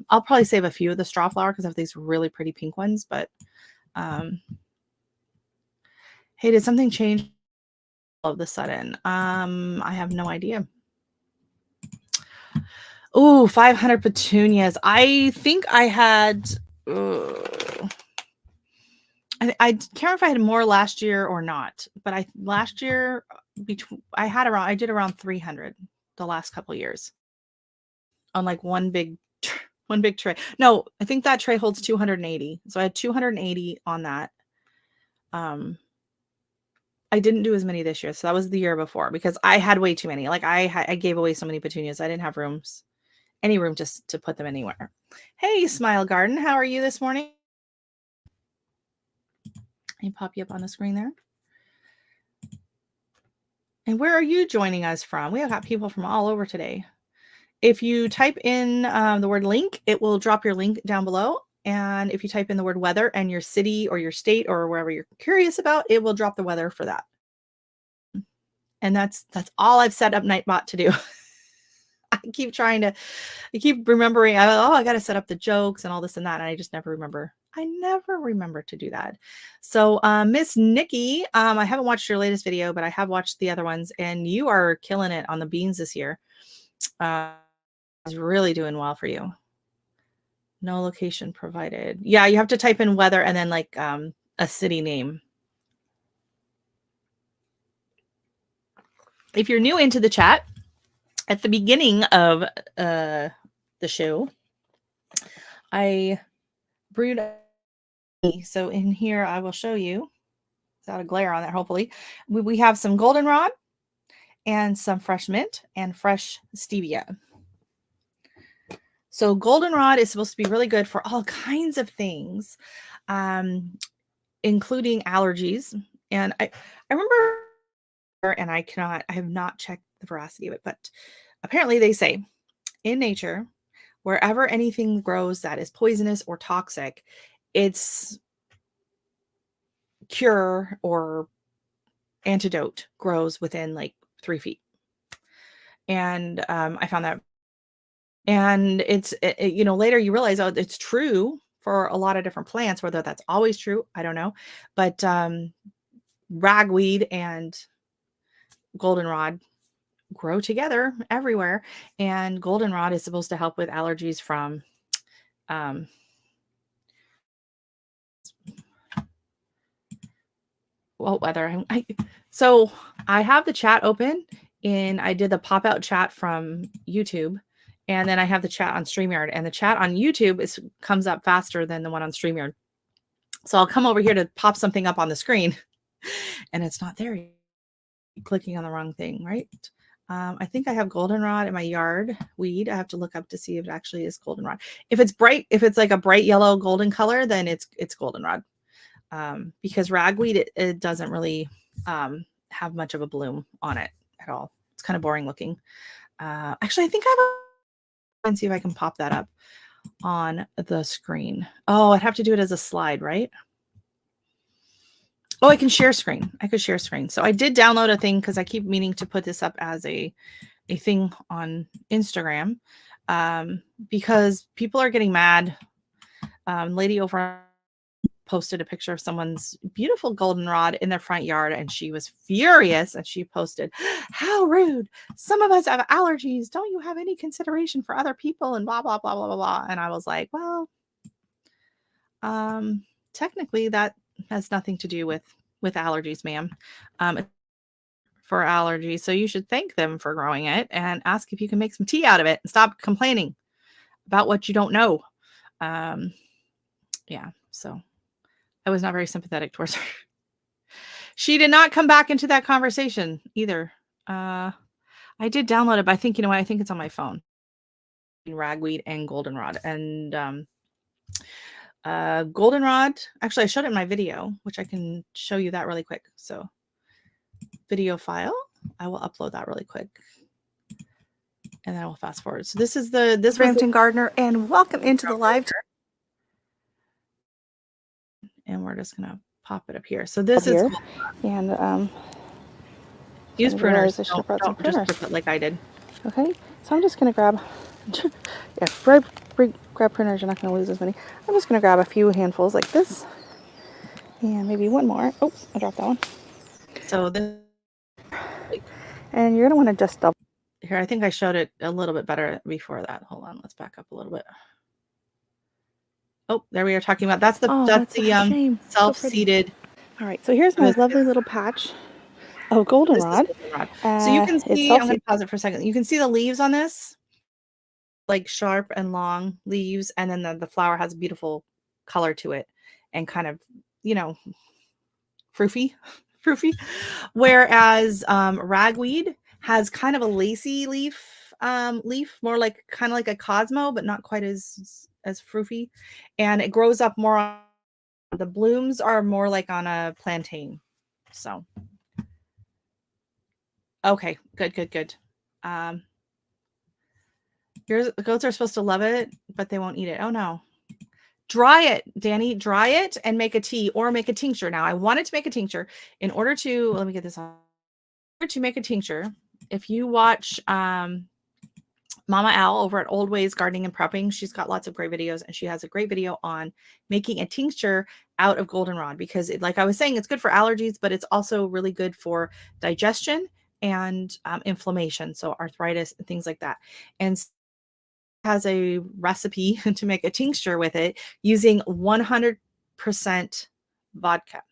I'll probably save a few of the straw flower because I have these really pretty pink ones. But hey, did something change all of a sudden? I have no idea. Oh, 500 petunias. I think I had I can't remember if I had more last year or not, but last year I did around 300 the last couple years on like one big tray. No, I think that tray holds 280. So I had 280 on that. I didn't do as many this year. So that was the year before because I had way too many. Like I gave away so many petunias. I didn't have any room just to put them anywhere. Hey, Smile Garden, how are you this morning? Let me pop you up on the screen there. And where are you joining us from? We have got people from all over today. If you type in the word link, it will drop your link down below. And if you type in the word weather and your city or your state or wherever you're curious about, it will drop the weather for that. And that's all I've set up Nightbot to do. I keep remembering, I got to set up the jokes and all this and that. And I just never remember. I never remember to do that. So Miss Nikki, I haven't watched your latest video, but I have watched the other ones, and you are killing it on the beans this year. It's really doing well for you. No location provided. Yeah, you have to type in weather and then like a city name. If you're new into the chat, at the beginning of the show, I brewed. So in here, I will show you without a glare on it. Hopefully, we have some goldenrod and some fresh mint and fresh stevia. So goldenrod is supposed to be really good for all kinds of things, including allergies. And I remember, and I have not checked the veracity of it, but apparently they say in nature, wherever anything grows that is poisonous or toxic, its cure or antidote grows within like 3 feet. And I found that, and it's later you realize, oh, it's true for a lot of different plants. Whether that's always true, I don't know. But ragweed and goldenrod grow together everywhere, and goldenrod is supposed to help with allergies from weather. So I have the chat open, and I did the pop out chat from YouTube, and then I have the chat on StreamYard, and the chat on YouTube comes up faster than the one on StreamYard. So I'll come over here to pop something up on the screen and it's not there. Clicking on the wrong thing, right? I think I have goldenrod in my yard weed. I have to look up to see if it actually is goldenrod. If it's like a bright yellow golden color, then it's goldenrod. Because ragweed, it doesn't really have much of a bloom on it at all. It's kind of boring looking. Actually, I think I have and see if I can pop that up on the screen. Oh, I'd have to do it as a slide, right? Oh, I can share screen. I could share screen. So I did download a thing because I keep meaning to put this up as a thing on Instagram, because people are getting mad. Lady over posted a picture of someone's beautiful goldenrod in their front yard, and she was furious, and she posted, "How rude. Some of us have allergies. Don't you have any consideration for other people?" And blah, blah, blah, blah, blah, blah. And I was like, well, technically that has nothing to do with allergies, ma'am. It's for allergies. So you should thank them for growing it and ask if you can make some tea out of it and stop complaining about what you don't know. Yeah. So I was not very sympathetic towards her. She did not come back into that conversation either. I did download it, but I think, you know what? I think it's on my phone. Ragweed and goldenrod. And goldenrod, actually I showed it in my video, which I can show you that really quick. So video file, I will upload that really quick. And then I will fast forward. So this is this Brampton Gardener, and welcome into the live. And we're just gonna pop it up here. So this is cool. And use pruners. Don't Just rip it like I did. Okay, so I'm just gonna grab grab pruners. You're not gonna lose as many. I'm just gonna grab a few handfuls like this, and maybe one more. Oh, I dropped that one. So this, and you're gonna want to just double. Here, I think I showed it a little bit better before that. Hold on, let's back up a little bit. Oh, there we are talking about. That's the self-seeded. All right, so here's my lovely little patch of goldenrod. So you can see, I'm going to pause it for a second. You can see the leaves on this, like sharp and long leaves, and then the flower has a beautiful color to it and kind of, you know, froofy. Whereas ragweed has kind of a lacy leaf, more like kind of like a Cosmo, but not quite as froofy, and it grows up more on the blooms are more like on a plantain. So okay, good. The goats are supposed to love it, but they won't eat it. Oh no. Dry it, Danny. Dry it and make a tea or make a tincture. Now, I wanted to make a tincture in order to, let me get this on. In order to make a tincture, if you watch Mama Al over at Old Ways Gardening and Prepping, she's got lots of great videos, and she has a great video on making a tincture out of goldenrod because, like I was saying, it's good for allergies, but it's also really good for digestion and inflammation, so arthritis and things like that. And has a recipe to make a tincture with it using 100% vodka.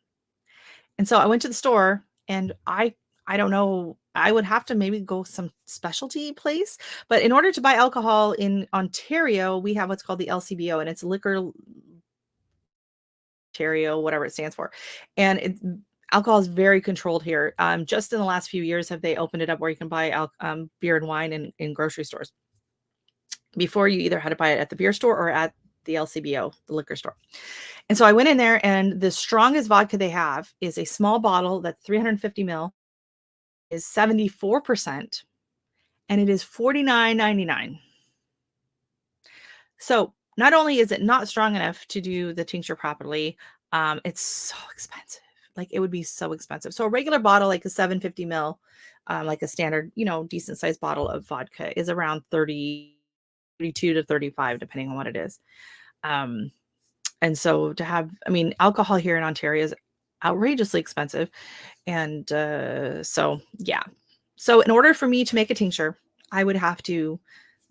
And so I went to the store, and I don't know, I would have to maybe go some specialty place, but in order to buy alcohol in Ontario, we have what's called the LCBO, and it's Liquor Ontario, whatever it stands for. And alcohol is very controlled here. Just in the last few years have they opened it up where you can buy beer and wine in grocery stores. Before, you either had to buy it at the beer store or at the LCBO, the liquor store. And so I went in there, and the strongest vodka they have is a small bottle that's 350 ml, is 74%, and it is $49.99. So not only is it not strong enough to do the tincture properly, it's so expensive. Like, it would be so expensive. So a regular bottle, like a 750 ml, like a standard, decent sized bottle of vodka, is around 32 to 35, depending on what it is. And so to have, alcohol here in Ontario is outrageously expensive. And so, yeah. So in order for me to make a tincture, I would have to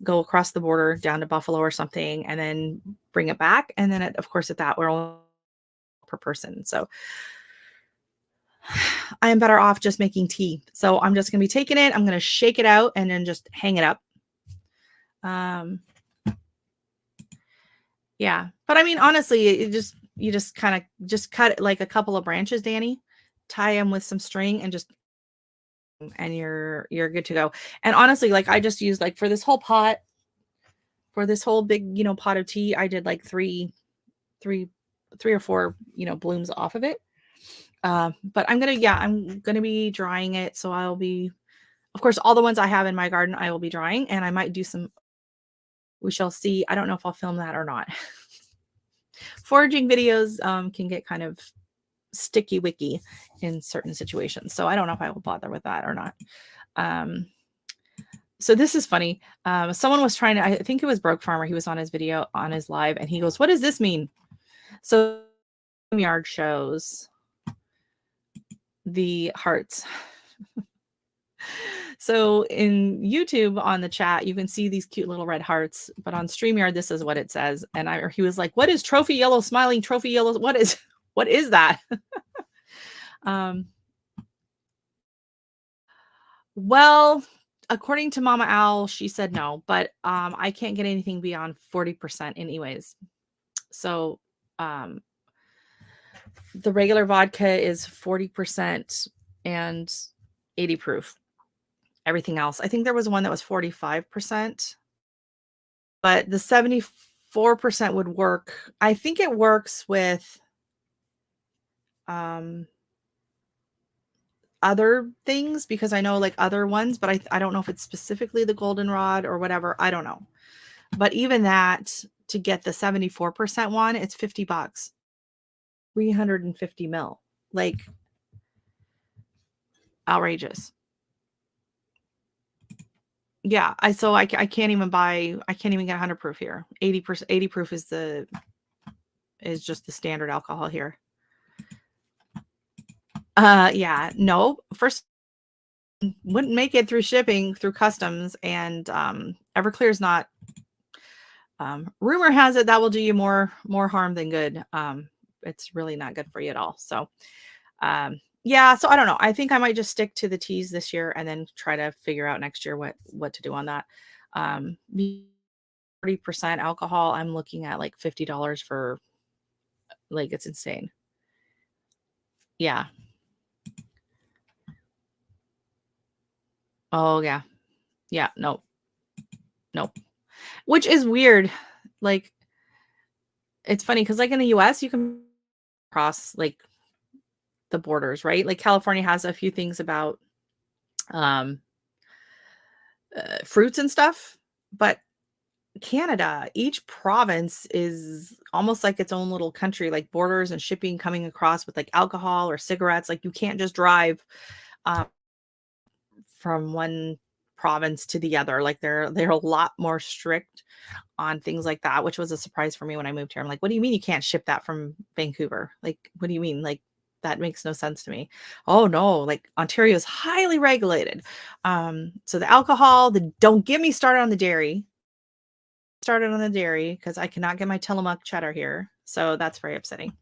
go across the border down to Buffalo or something, and then bring it back. And then, of course, at that, we're only per person. So I am better off just making tea. So I'm just going to be taking it. I'm going to shake it out and then just hang it up. Yeah, but honestly, you just kind of just cut like a couple of branches, Danny, tie them with some string, and you're good to go. And honestly, like, I just used, like, for this whole pot, for this whole big, pot of tea, I did like three or four, blooms off of it. But I'm gonna be drying it. So I'll be, of course, all the ones I have in my garden, I will be drying, and I might do some, we shall see. I don't know if I'll film that or not. Foraging videos can get kind of sticky wicky in certain situations. So I don't know if I will bother with that or not. So this is funny. Someone was trying to, I think it was Broke Farmer. He was on his video, on his live, and he goes, "What does this mean?" So StreamYard shows the hearts. So in YouTube on the chat, you can see these cute little red hearts, but on StreamYard, this is what it says. And he was like, "What is trophy yellow smiling trophy yellow? What is that?" um, well, according to Mama Owl, she said no, but I can't get anything beyond 40% anyways. So the regular vodka is 40% and 80 proof. Everything else, I think there was one that was 45%, but the 74% would work. I think it works with other things because I know like other ones, but I don't know if it's specifically the goldenrod or whatever. I don't know. But even that, to get the 74% one, it's $50. 350 mil. Like outrageous. Yeah, I can't even get 100 proof here. 80 proof is just the standard alcohol here. Yeah, no. First, wouldn't make it through shipping through customs, and Everclear's not. Rumor has it that will do you more harm than good. It's really not good for you at all. So yeah, so I don't know. I think I might just stick to the teas this year and then try to figure out next year what to do on that. 40% alcohol, I'm looking at like $50 for, like, it's insane. Yeah. Oh yeah. Yeah, nope. Which is weird. Like, it's funny because like in the US you can cross like the borders, right? Like California has a few things about um fruits and stuff, but Canada, each province is almost like its own little country, like borders and shipping coming across with like alcohol or cigarettes. Like you can't just drive um, from one province to the other. Like they're a lot more strict on things like that, which was a surprise for me when I moved here. I'm like, what do you mean you can't ship that from Vancouver? Like, what do you mean? Like, that makes no sense to me. Oh no, like Ontario is highly regulated. So the alcohol, don't get me started on the dairy. Started on the dairy because I cannot get my Tillamook cheddar here. So that's very upsetting.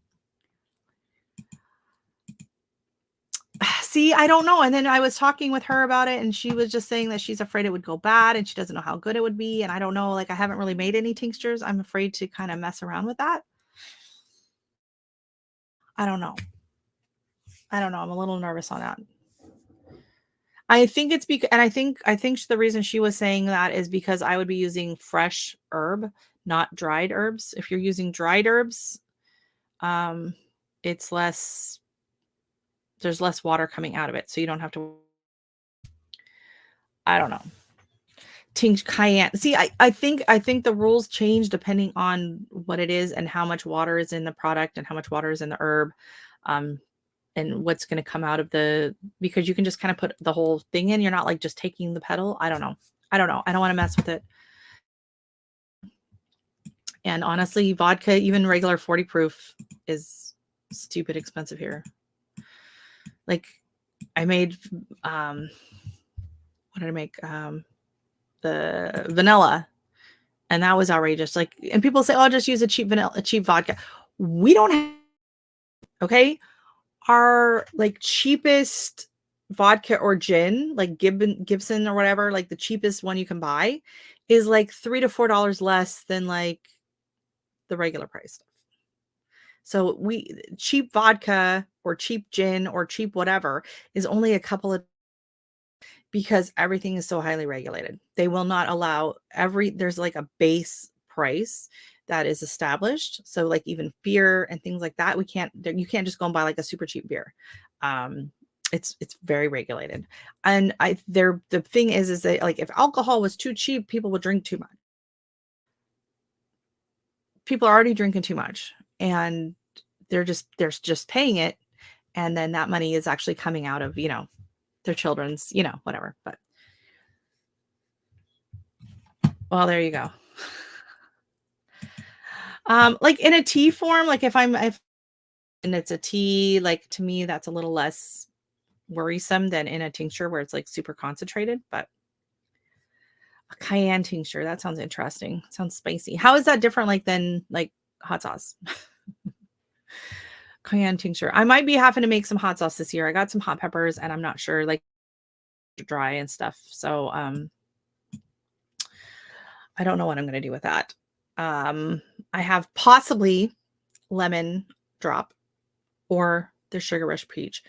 See, I don't know. And then I was talking with her about it and she was just saying that she's afraid it would go bad and she doesn't know how good it would be. And I don't know, like I haven't really made any tinctures. I'm afraid to kind of mess around with that. I don't know. I'm a little nervous on that. I think it's because, and I think the reason she was saying that is because I would be using fresh herb, not dried herbs. If you're using dried herbs, it's less, there's less water coming out of it. So you don't have to, I don't know. Cayenne. See, I think the rules change depending on what it is and how much water is in the product and how much water is in the herb. And what's going to come out of because you can just kind of put the whole thing in. You're not like just taking the petal. I don't know. I don't want to mess with it. And honestly, vodka, even regular 40 proof, is stupid expensive here. Like I made, what did I make? The vanilla, and that was outrageous. Like, and people say, "Oh, just use a cheap vodka." We don't have, okay? Our like cheapest vodka or gin, like Gibson or whatever, like the cheapest one you can buy is like $3 to $4 less than like the regular price stuff. So cheap vodka or cheap gin or cheap whatever is only a couple of, because everything is so highly regulated. They will not allow there's like a base price that is established. So like even beer and things like that, you can't just go and buy like a super cheap beer. It's very regulated. And the thing is that like if alcohol was too cheap, people would drink too much. People are already drinking too much and they're just paying it. And then that money is actually coming out of, their children's, whatever. But well, there you go. Like in a tea form, like if and it's a tea, like to me, that's a little less worrisome than in a tincture where it's like super concentrated. But a cayenne tincture, that sounds interesting. Sounds spicy. How is that different like than like hot sauce? Cayenne tincture. I might be having to make some hot sauce this year. I got some hot peppers and I'm not sure, like dry and stuff. So I don't know what I'm going to do with that. I have possibly lemon drop or the sugar rush peach.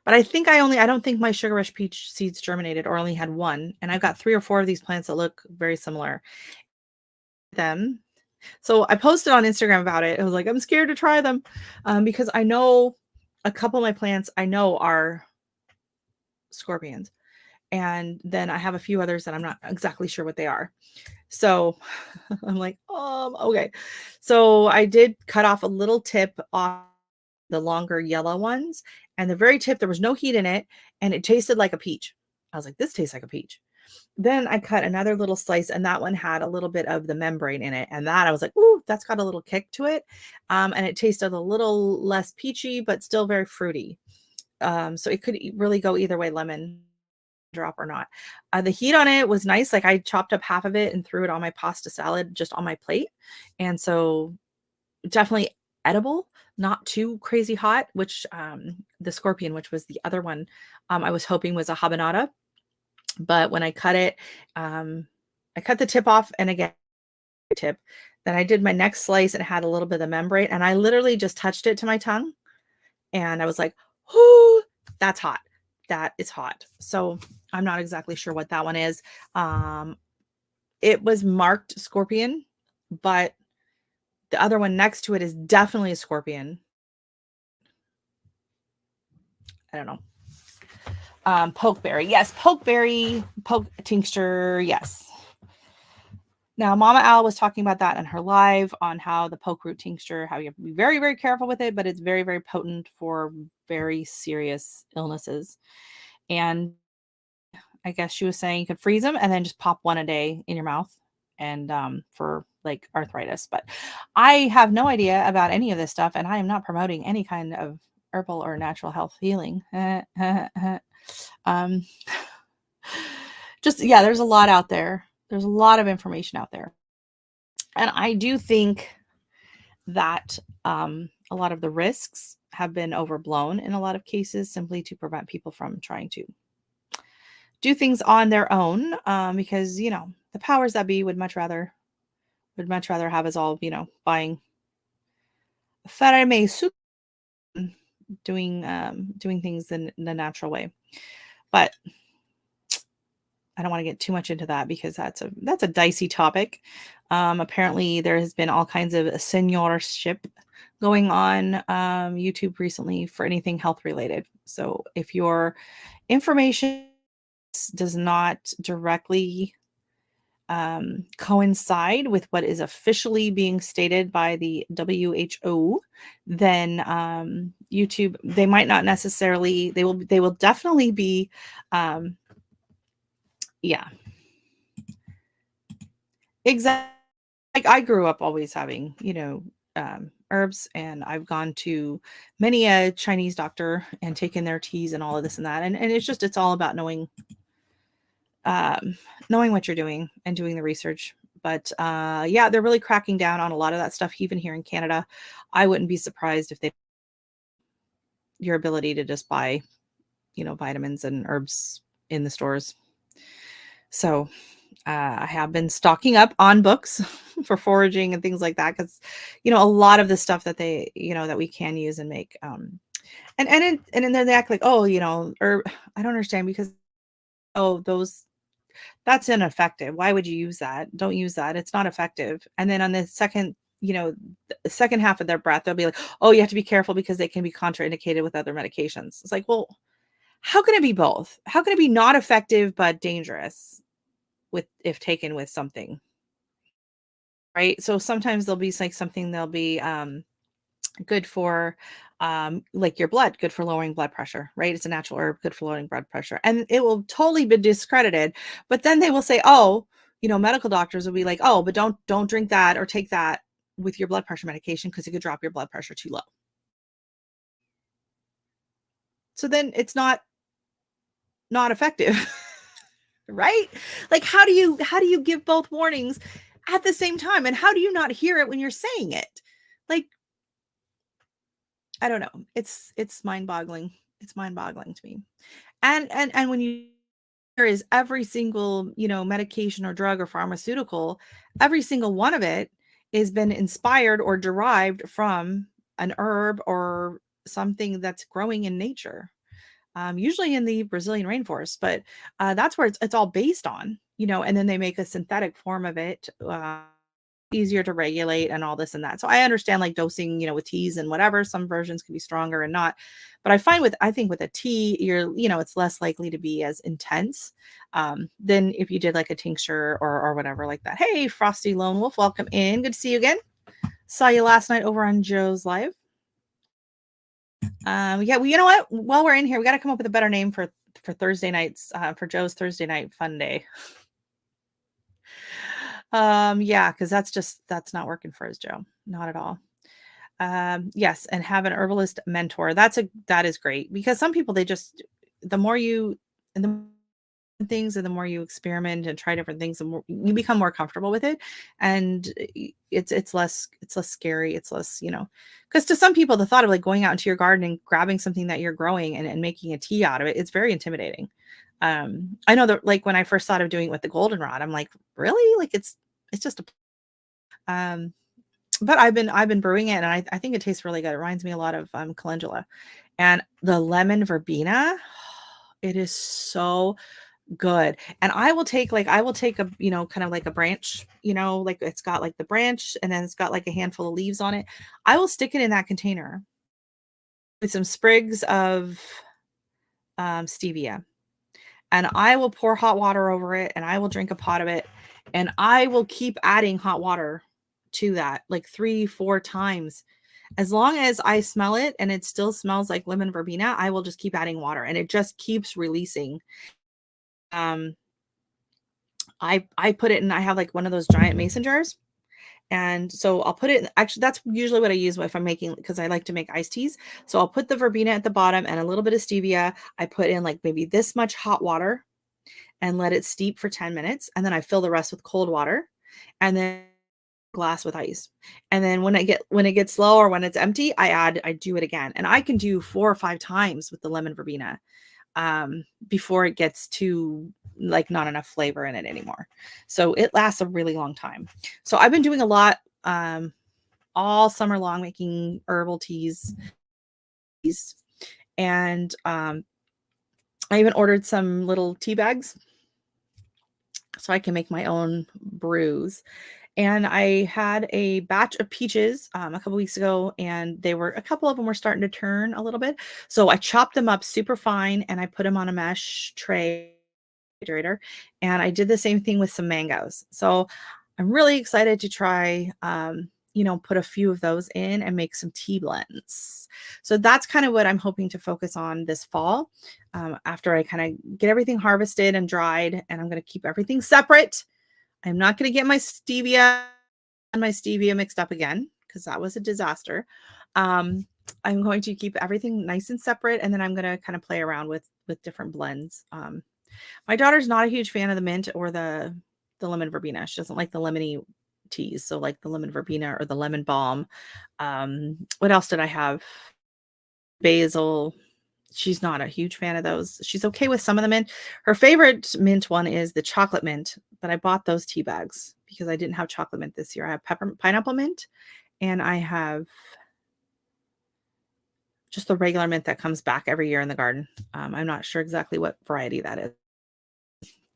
But I don't think my sugar rush peach seeds germinated or only had one. And I've got 3 or 4 of these plants that look very similar. Them. So I posted on Instagram about it. I was like, I'm scared to try them because I know a couple of my plants I know are scorpions. And then I have a few others that I'm not exactly sure what they are. So I'm like, okay. So I did cut off a little tip off the longer yellow ones. And the very tip, there was no heat in it. And it tasted like a peach. I was like, this tastes like a peach. Then I cut another little slice, and that one had a little bit of the membrane in it. And that I was like, ooh, that's got a little kick to it. And it tasted a little less peachy, but still very fruity. So it could really go either way, lemon drop or not. The heat on it was nice. Like I chopped up half of it and threw it on my pasta salad just on my plate. And so definitely edible, not too crazy hot, which the scorpion, which was the other one, I was hoping was a habanada. But when I cut it, I cut the tip off and again, tip. Then I did my next slice and it had a little bit of membrane and I literally just touched it to my tongue and I was like, "Ooh, that's hot. That is hot." So I'm not exactly sure what that one is. It was marked scorpion, but the other one next to it is definitely a scorpion. I don't know. Pokeberry. Yes, pokeberry, poke tincture. Yes. Now, Mama Al was talking about that in her live on how the poke root tincture, how you have to be very, very careful with it, but it's very, very potent for very serious illnesses. And I guess she was saying you could freeze them and then just pop one a day in your mouth and for like arthritis. But I have no idea about any of this stuff, and I am not promoting any kind of herbal or natural health healing. um, just yeah, there's a lot out there. There's a lot of information out there, and I do think that a lot of the risks have been overblown in a lot of cases simply to prevent people from trying to do things on their own because the powers that be would much rather have us all buying farme soup, doing things in the natural way. But I don't want to get too much into that because that's a dicey topic. Apparently there has been all kinds of seniorship going on YouTube recently for anything health related. So if your information does not directly coincide with what is officially being stated by the WHO, then YouTube, they might not necessarily, they will definitely be yeah, exactly. Like I grew up always having herbs, and I've gone to many a Chinese doctor and taken their teas and all of this and that, and it's all about knowing what you're doing and doing the research. But yeah, they're really cracking down on a lot of that stuff, even here in Canada. I wouldn't be surprised if your ability to just buy, vitamins and herbs in the stores. So I have been stocking up on books for foraging and things like that because, a lot of the stuff that they, that we can use and make. And then they act like, oh, herb. I don't understand because, oh, that's ineffective. Why would you use that? Don't use that. It's not effective. And then on the second, the second half of their breath, they'll be like, oh, you have to be careful because they can be contraindicated with other medications. It's like, well, how can it be both? How can it be not effective but dangerous if taken with something? Right? So sometimes there'll be like something they'll be good for like your blood, good for lowering blood pressure, right? It's a natural herb, good for lowering blood pressure. And it will totally be discredited, but then they will say, oh, medical doctors will be like, oh, but don't drink that or take that with your blood pressure medication because it could drop your blood pressure too low. So then it's not effective. Right? Like how do you give both warnings at the same time, and how do you not hear it when you're saying it? Like, I don't know. It's mind-boggling. It's mind-boggling to me. And when you there is every single, medication or drug or pharmaceutical, every single one of it has been inspired or derived from an herb or something that's growing in nature, usually in the Brazilian rainforest. But that's where it's all based on, and then they make a synthetic form of it, easier to regulate and all this and that. So I understand like dosing, with teas and whatever, some versions can be stronger and not. But I think with a tea, it's less likely to be as intense than if you did like a tincture or whatever like that. Hey, Frosty Lone Wolf, welcome in. Good to see you again. Saw you last night over on Joe's Live. Yeah, well, you know what? While we're in here, we got to come up with a better name for Thursday nights, for Joe's Thursday night fun day. Yeah, because that's not working for us, Joe. Not at all. Yes, and have an herbalist mentor. That is great, because some people, the more you and the things and the more you experiment and try different things, the more you become more comfortable with it, and it's less scary. It's less, because to some people the thought of like going out into your garden and grabbing something that you're growing and making a tea out of it, it's very intimidating. I know that like when I first thought of doing it with the goldenrod, I'm like, really? Like it's just a um but I've been brewing it, and I think it tastes really good. It reminds me a lot of calendula, and the lemon verbena. It is so good. And I will take a, kind of like a branch, like it's got like the branch and then it's got like a handful of leaves on it. I will stick it in that container with some sprigs of stevia, and I will pour hot water over it, and I will drink a pot of it, and I will keep adding hot water to that like 3-4 times. As long as I smell it and it still smells like lemon verbena, I will just keep adding water, and it just keeps releasing. Um, I put it in, I have like one of those giant mason jars. And so I'll put it in, actually, that's usually what I use if I'm making, because I like to make iced teas. So I'll put the verbena at the bottom and a little bit of stevia. I put in like maybe this much hot water and let it steep for 10 minutes. And then I fill the rest with cold water, and then glass with ice. And then when it gets low or when it's empty, I do it again. And I can do 4 or 5 times with the lemon verbena before it gets to like not enough flavor in it anymore. So it lasts a really long time. So I've been doing a lot all summer long, making herbal teas, and I even ordered some little tea bags so I can make my own brews. And I had a batch of peaches a couple weeks ago, and a couple of them were starting to turn a little bit. So I chopped them up super fine and I put them on a mesh tray refrigerator. And I did the same thing with some mangoes. So I'm really excited to try, put a few of those in and make some tea blends. So that's kind of what I'm hoping to focus on this fall, after I kind of get everything harvested and dried, and I'm going to keep everything separate. I'm not going to get my stevia mixed up again, because that was a disaster. I'm going to keep everything nice and separate, and then I'm going to kind of play around with different blends. My daughter's not a huge fan of the mint or the lemon verbena. She doesn't like the lemony teas, so like the lemon verbena or the lemon balm. What else did I have? Basil. She's not a huge fan of those. She's okay with some of the mint. Her favorite mint one is the chocolate mint, but I bought those tea bags because I didn't have chocolate mint this year. I have pineapple mint, and I have just the regular mint that comes back every year in the garden. I'm not sure exactly what variety that is.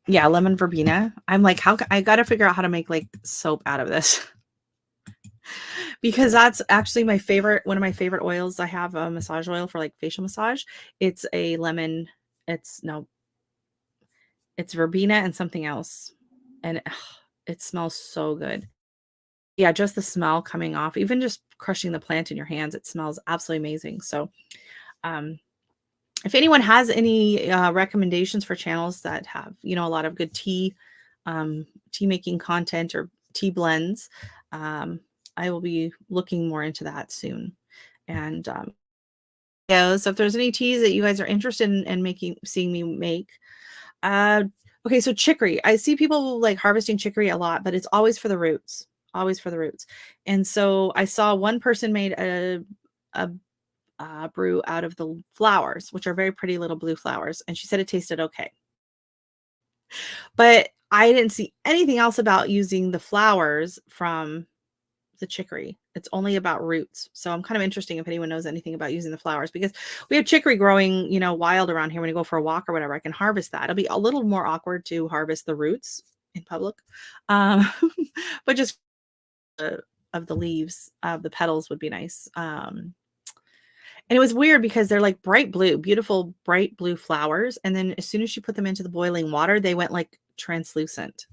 Yeah, lemon verbena. I'm like, I got to figure out how to make like soap out of this. Because that's actually one of my favorite oils. I have a massage oil for like facial massage. It's a lemon. It's verbena and something else. And it smells so good. Yeah, just the smell coming off, even just crushing the plant in your hands, it smells absolutely amazing. So, if anyone has any recommendations for channels that have, a lot of good tea making content or tea blends, I will be looking more into that soon. And So if there's any teas that you guys are interested in seeing me make, uh, okay, so chicory. I see people like harvesting chicory a lot, but it's always for the roots, always for the roots. And so I saw one person made a brew out of the flowers, which are very pretty little blue flowers, and she said it tasted okay. But I didn't see anything else about using the flowers from the chicory. It's only about roots. So I'm kind of interesting if anyone knows anything about using the flowers, because we have chicory growing, wild around here. When you go for a walk or whatever, I can harvest that. It'll be a little more awkward to harvest the roots in public. Um, but just of the leaves, of the petals would be nice. And it was weird because they're like bright blue, beautiful, bright blue flowers. And then as soon as you put them into the boiling water, they went like translucent.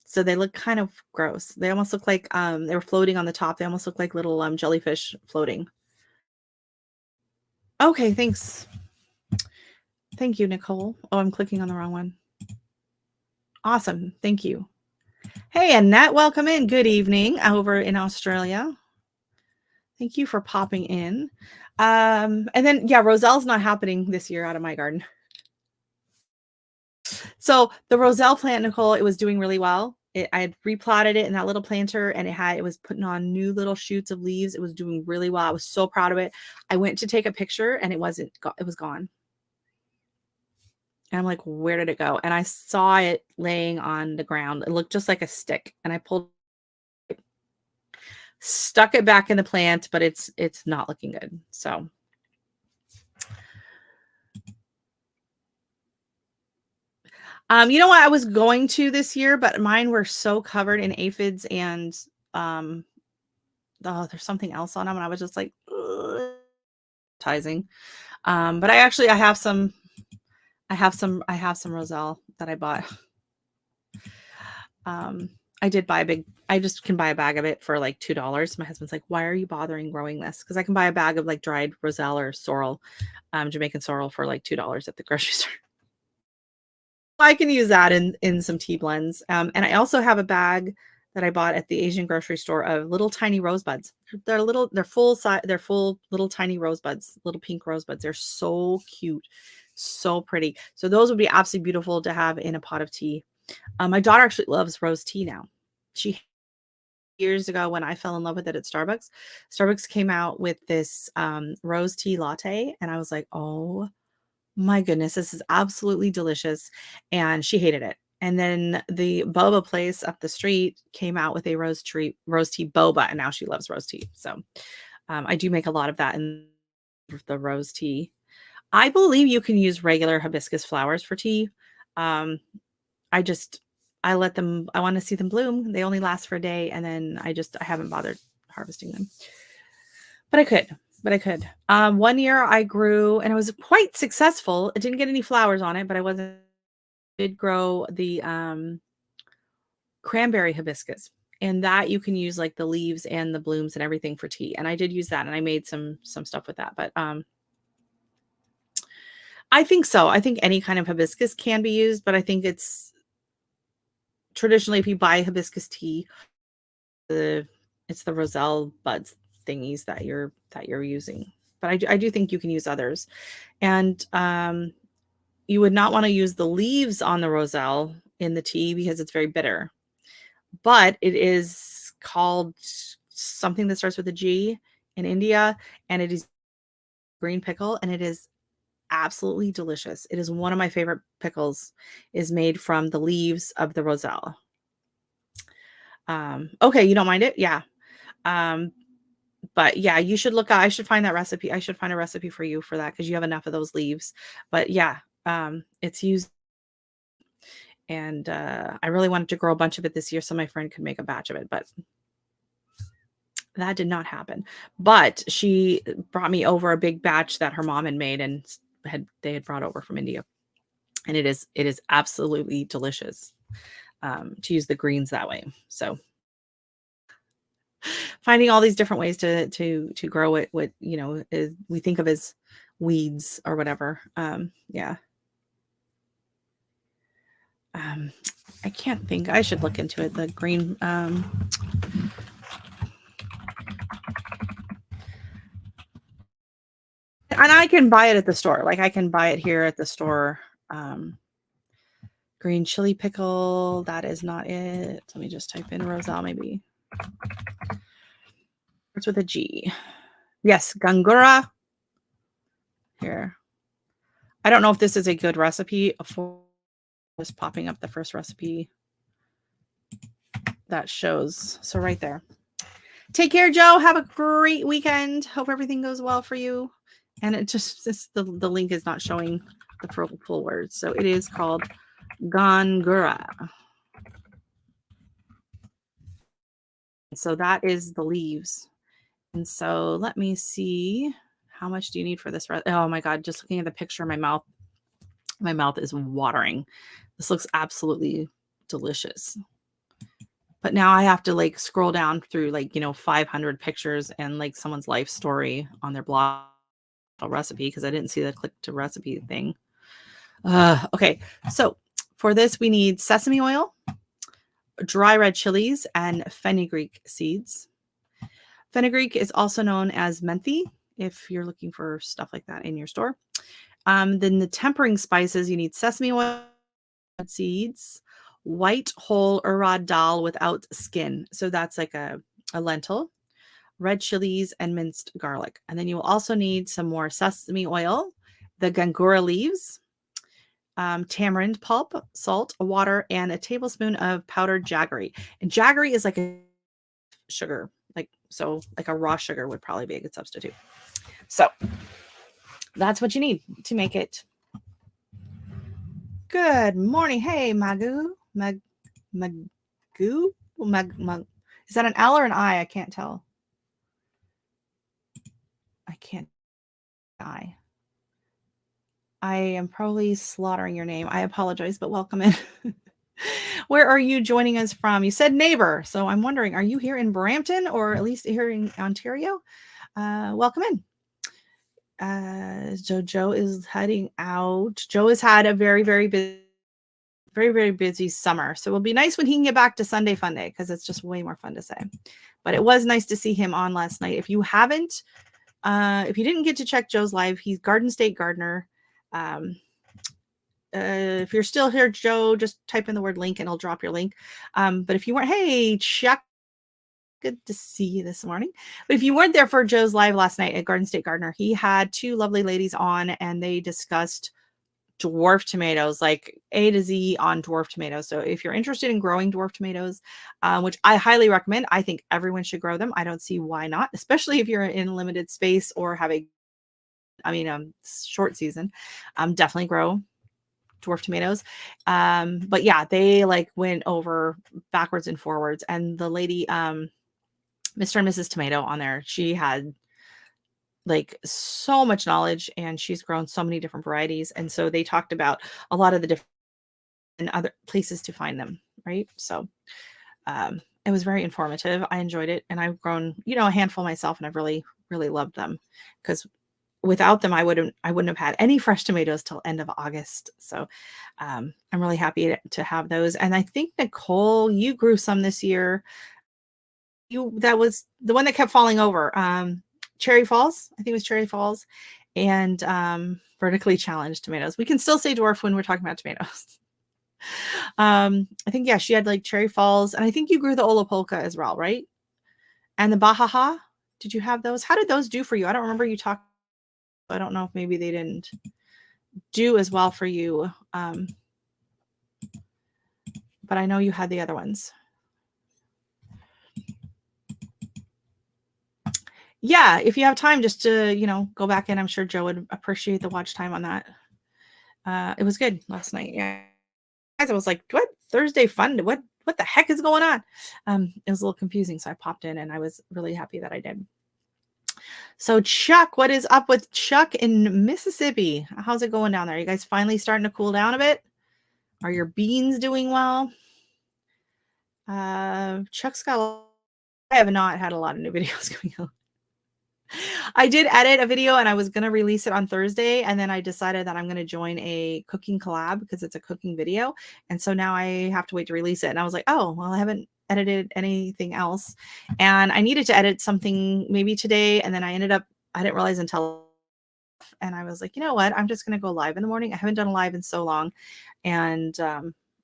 So they look kind of gross. They almost look like they were floating on the top. They almost look like little jellyfish floating. Okay, thanks. Thank you, Nicole. Oh, I'm clicking on the wrong one. Awesome. Thank you. Hey, Annette, welcome in. Good evening over in Australia. Thank you for popping in. And then, yeah, Roselle's not happening this year out of my garden. So the Roselle plant, Nicole, it was doing really well. I had repotted it in that little planter, and it was putting on new little shoots of leaves. It was doing really well. I was so proud of it. I went to take a picture, and it was gone. And I'm like, where did it go? And I saw it laying on the ground. It looked just like a stick. And I stuck it back in the plant, but it's not looking good. So you know what? I was going to this year, but mine were so covered in aphids and there's something else on them, and I was just like, advertising. But I have some Roselle that I bought. I did buy I just can buy a bag of it for like $2. My husband's like, why are you bothering growing this? Because I can buy a bag of like dried Roselle or sorrel, Jamaican sorrel for like $2 at the grocery store. I can use that in some tea blends. And I also have a bag that I bought at the Asian grocery store of little tiny rosebuds. They're full size, they're full little tiny rosebuds, little pink rosebuds. They're so cute, so pretty. So those would be absolutely beautiful to have in a pot of tea. My daughter actually loves rose tea now. She years ago, when I fell in love with it at Starbucks came out with this rose tea latte, and I was like, oh my goodness, this is absolutely delicious. And she hated it. And then the boba place up the street came out with a rose tea boba, and now she loves rose tea. So I do make a lot of that in the rose tea. I believe you can use regular hibiscus flowers for tea. I let them, I want to see them bloom. They only last for a day, and then I haven't bothered harvesting them. But I could. One year I grew, and it was quite successful. It didn't get any flowers on it, but did grow the cranberry hibiscus. And that you can use like the leaves and the blooms and everything for tea. And I did use that, and I made some stuff with that. But I think so. I think any kind of hibiscus can be used, but I think it's traditionally, if you buy hibiscus tea, it's the Roselle buds thingies that you're using. But I do think you can use others. And you would not want to use the leaves on the Roselle in the tea because it's very bitter. But it is called something that starts with a G in India, and it is green pickle, and it is absolutely delicious. It is one of my favorite pickles, is made from the leaves of the Roselle. Okay, you don't mind it? Yeah. But yeah, you should look. I should find that recipe. I should find a recipe for you for that, because you have enough of those leaves. But yeah, it's used. And I really wanted to grow a bunch of it this year so my friend could make a batch of it, but that did not happen. But she brought me over a big batch that her mom had made, and they had brought over from India. And it is absolutely delicious to use the greens that way. So finding all these different ways to grow it, what we think of as weeds or whatever. Yeah. I can't think. I should look into it. The green. And I can buy it at the store. Like I can buy it here at the store. Green chili pickle. That is not it. Let me just type in Roselle maybe. Starts with a G. Yes, Gangura. Here. I don't know if this is a good recipe for just popping up the first recipe that shows. So right there. Take care, Joe. Have a great weekend. Hope everything goes well for you. And it just the link is not showing the full words. So it is called Gangura. So that is the leaves. And so let me see. How much do you need for this? Oh my God, just looking at the picture, my mouth is watering. This looks absolutely delicious. But now I have to like scroll down through like, 500 pictures and like someone's life story on their blog recipe because I didn't see the click to recipe thing. Okay, so for this we need sesame oil, dry red chilies, and fenugreek seeds. Fenugreek is also known as menthe if you're looking for stuff like that in your store. Then the tempering spices, you need sesame oil, seeds, white whole urad dal without skin. So that's like a lentil, red chilies, and minced garlic. And then you will also need some more sesame oil, the gangura leaves, tamarind pulp, salt, water, and a tablespoon of powdered jaggery. And jaggery is like a sugar, like a raw sugar would probably be a good substitute. So that's what you need to make it. Good morning. Hey, Magu. Magu? Is that an L or an I? I can't tell. I can't. I am probably slaughtering your name. I apologize, but welcome in. Where are you joining us from? You said neighbor. So I'm wondering, are you here in Brampton or at least here in Ontario? Welcome in. Joe is heading out. Joe has had a very, very busy summer. So it'll be nice when he can get back to Sunday Fun Day because it's just way more fun to say. But it was nice to see him on last night. If you didn't get to check Joe's live, he's Garden State Gardener. If you're still here, Joe, just type in the word link and I'll drop your link. But if you weren't, hey, Chuck, good to see you this morning. But if you weren't there for Joe's live last night at Garden State Gardener, he had two lovely ladies on and they discussed dwarf tomatoes, like A to Z on dwarf tomatoes. So if you're interested in growing dwarf tomatoes, which I highly recommend, I think everyone should grow them. I don't see why not, especially if you're in limited space or have short season. Definitely grow dwarf tomatoes. But yeah, they like went over backwards and forwards. And the lady, Mr. and Mrs. Tomato on there, she had like so much knowledge and she's grown so many different varieties. And so they talked about a lot of the different and other places to find them. Right. So it was very informative. I enjoyed it. And I've grown, a handful myself and I've really, really loved them because without them, I wouldn't have had any fresh tomatoes till end of August. So I'm really happy to have those. And I think Nicole, you grew some this year. That was the one that kept falling over. Cherry Falls. I think it was Cherry Falls and vertically challenged tomatoes. We can still say dwarf when we're talking about tomatoes. I think, yeah, she had like Cherry Falls and I think you grew the Olapolka as well, right? And the Bahaha. Did you have those? How did those do for you? I don't remember you talking. I don't know if maybe they didn't do as well for you. But I know you had the other ones. Yeah, if you have time just to, go back in, I'm sure Joe would appreciate the watch time on that. It was good last night. Yeah. I was like, what? Thursday fun? What the heck is going on? It was a little confusing. So I popped in and I was really happy that I did. So Chuck, what is up with Chuck in Mississippi? How's it going down there? Are you guys finally starting to cool down a bit? Are your beans doing well? Chuck's got, I have not had a lot of new videos coming out. I did edit a video and I was going to release it on Thursday. And then I decided that I'm going to join a cooking collab because it's a cooking video. And so now I have to wait to release it. And I was like, oh, well, I haven't edited anything else. And I needed to edit something maybe today. And then I didn't realize until and I was like, you know what? I'm just going to go live in the morning. I haven't done a live in so long, and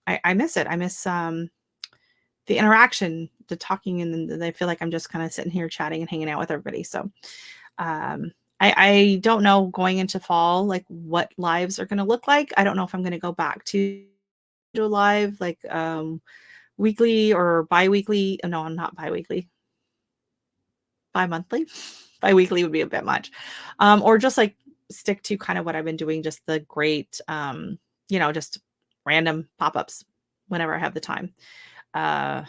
I miss it. I miss the interaction, the talking, and then I feel like I'm just kind of sitting here chatting and hanging out with everybody. So I don't know going into fall, like what lives are going to look like. I don't know if I'm going to go back to do a live like weekly or bi-weekly. No, not bi-weekly, bi-monthly. Bi-weekly would be a bit much. Or just like stick to kind of what I've been doing, just the great, just random pop-ups whenever I have the time. Uh,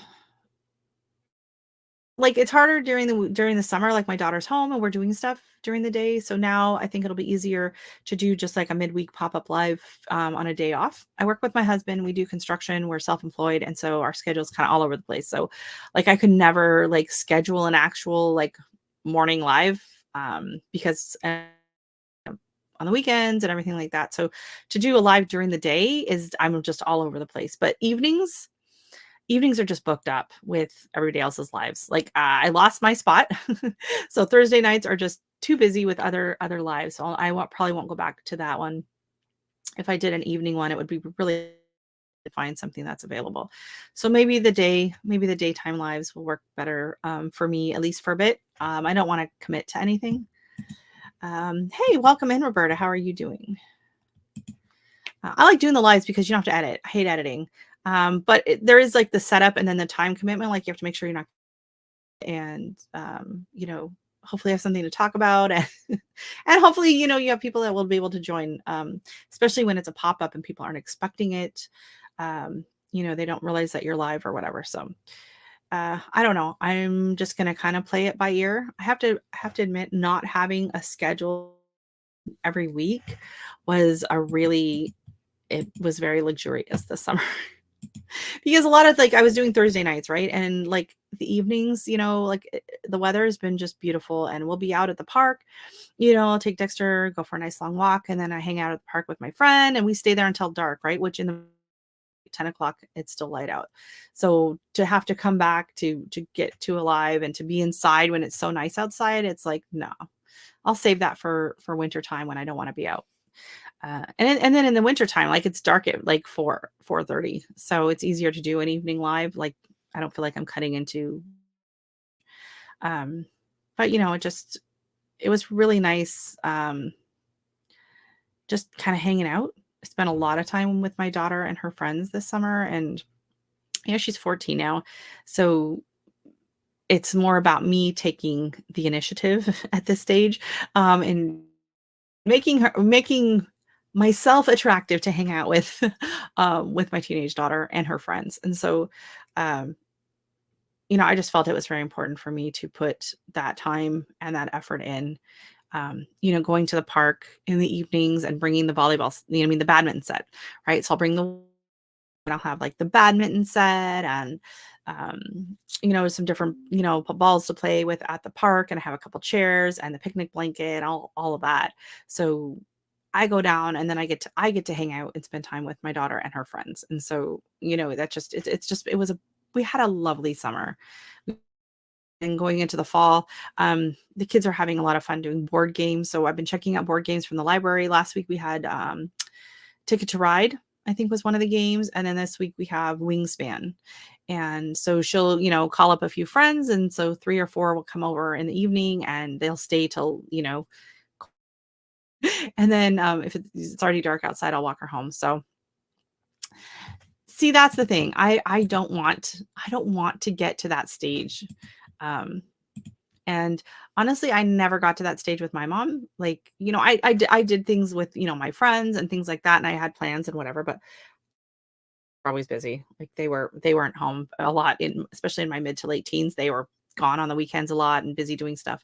like it's harder during the summer, like my daughter's home and we're doing stuff during the day. So now I think it'll be easier to do just like a midweek pop-up live on a day off. I work with my husband, we do construction, we're self-employed, and so our schedule's kind of all over the place. So like I could never like schedule an actual like morning live because on the weekends and everything like that. So to do a live during the day is I'm just all over the place. But evenings are just booked up with everybody else's lives. Like I lost my spot. So Thursday nights are just too busy with other lives. So probably won't go back to that one. If I did an evening one, it would be really to find something that's available. So maybe the daytime lives will work better for me, at least for a bit. I don't want to commit to anything. Hey, welcome in, Roberta. How are you doing? I like doing the lives because you don't have to edit. I hate editing. But there is like the setup and then the time commitment. Like you have to make sure you're not, and hopefully have something to talk about, and and hopefully you have people that will be able to join, especially when it's a pop-up and people aren't expecting it. They don't realize that you're live or whatever. So I don't know. I'm just gonna kind of play it by ear. I have to admit, not having a schedule every week it was very luxurious this summer. Because a lot of like I was doing Thursday nights, right? And like the evenings, the weather has been just beautiful, and we'll be out at the park. I'll take Dexter, go for a nice long walk, and then I hang out at the park with my friend, and we stay there until dark, right? Which in the 10 o'clock, it's still light out. So to have to come back to get to alive and to be inside when it's so nice outside, it's like, no, I'll save that for winter time when I don't want to be out. And then in the wintertime, like it's dark at like 4:30. So it's easier to do an evening live. Like I don't feel like I'm cutting into, um, but it was really nice. Just kind of hanging out. I spent a lot of time with my daughter and her friends this summer, and she's 14 now. So it's more about me taking the initiative at this stage, and making myself attractive to hang out with my teenage daughter and her friends. And so, um, I just felt it was very important for me to put that time and that effort in, going to the park in the evenings and bringing the the badminton set, right? So I'll have like the badminton set and, some different, balls to play with at the park, and I have a couple chairs and the picnic blanket, all of that. So I go down and then I get to hang out and spend time with my daughter and her friends. And so, that just, it's just, we had a lovely summer. And going into the fall, the kids are having a lot of fun doing board games. So I've been checking out board games from the library. Last week we had, Ticket to Ride, I think was one of the games. And then this week we have Wingspan. And so she'll, call up a few friends. And so 3 or 4 will come over in the evening and they'll stay till, and then if it's already dark outside, I'll walk her home. So see, that's the thing. I don't want to get to that stage. And honestly, I never got to that stage with my mom. Like, I did things with, my friends and things like that. And I had plans and whatever, but always busy. Like they weren't home a lot, especially in my mid to late teens. They were gone on the weekends a lot and busy doing stuff.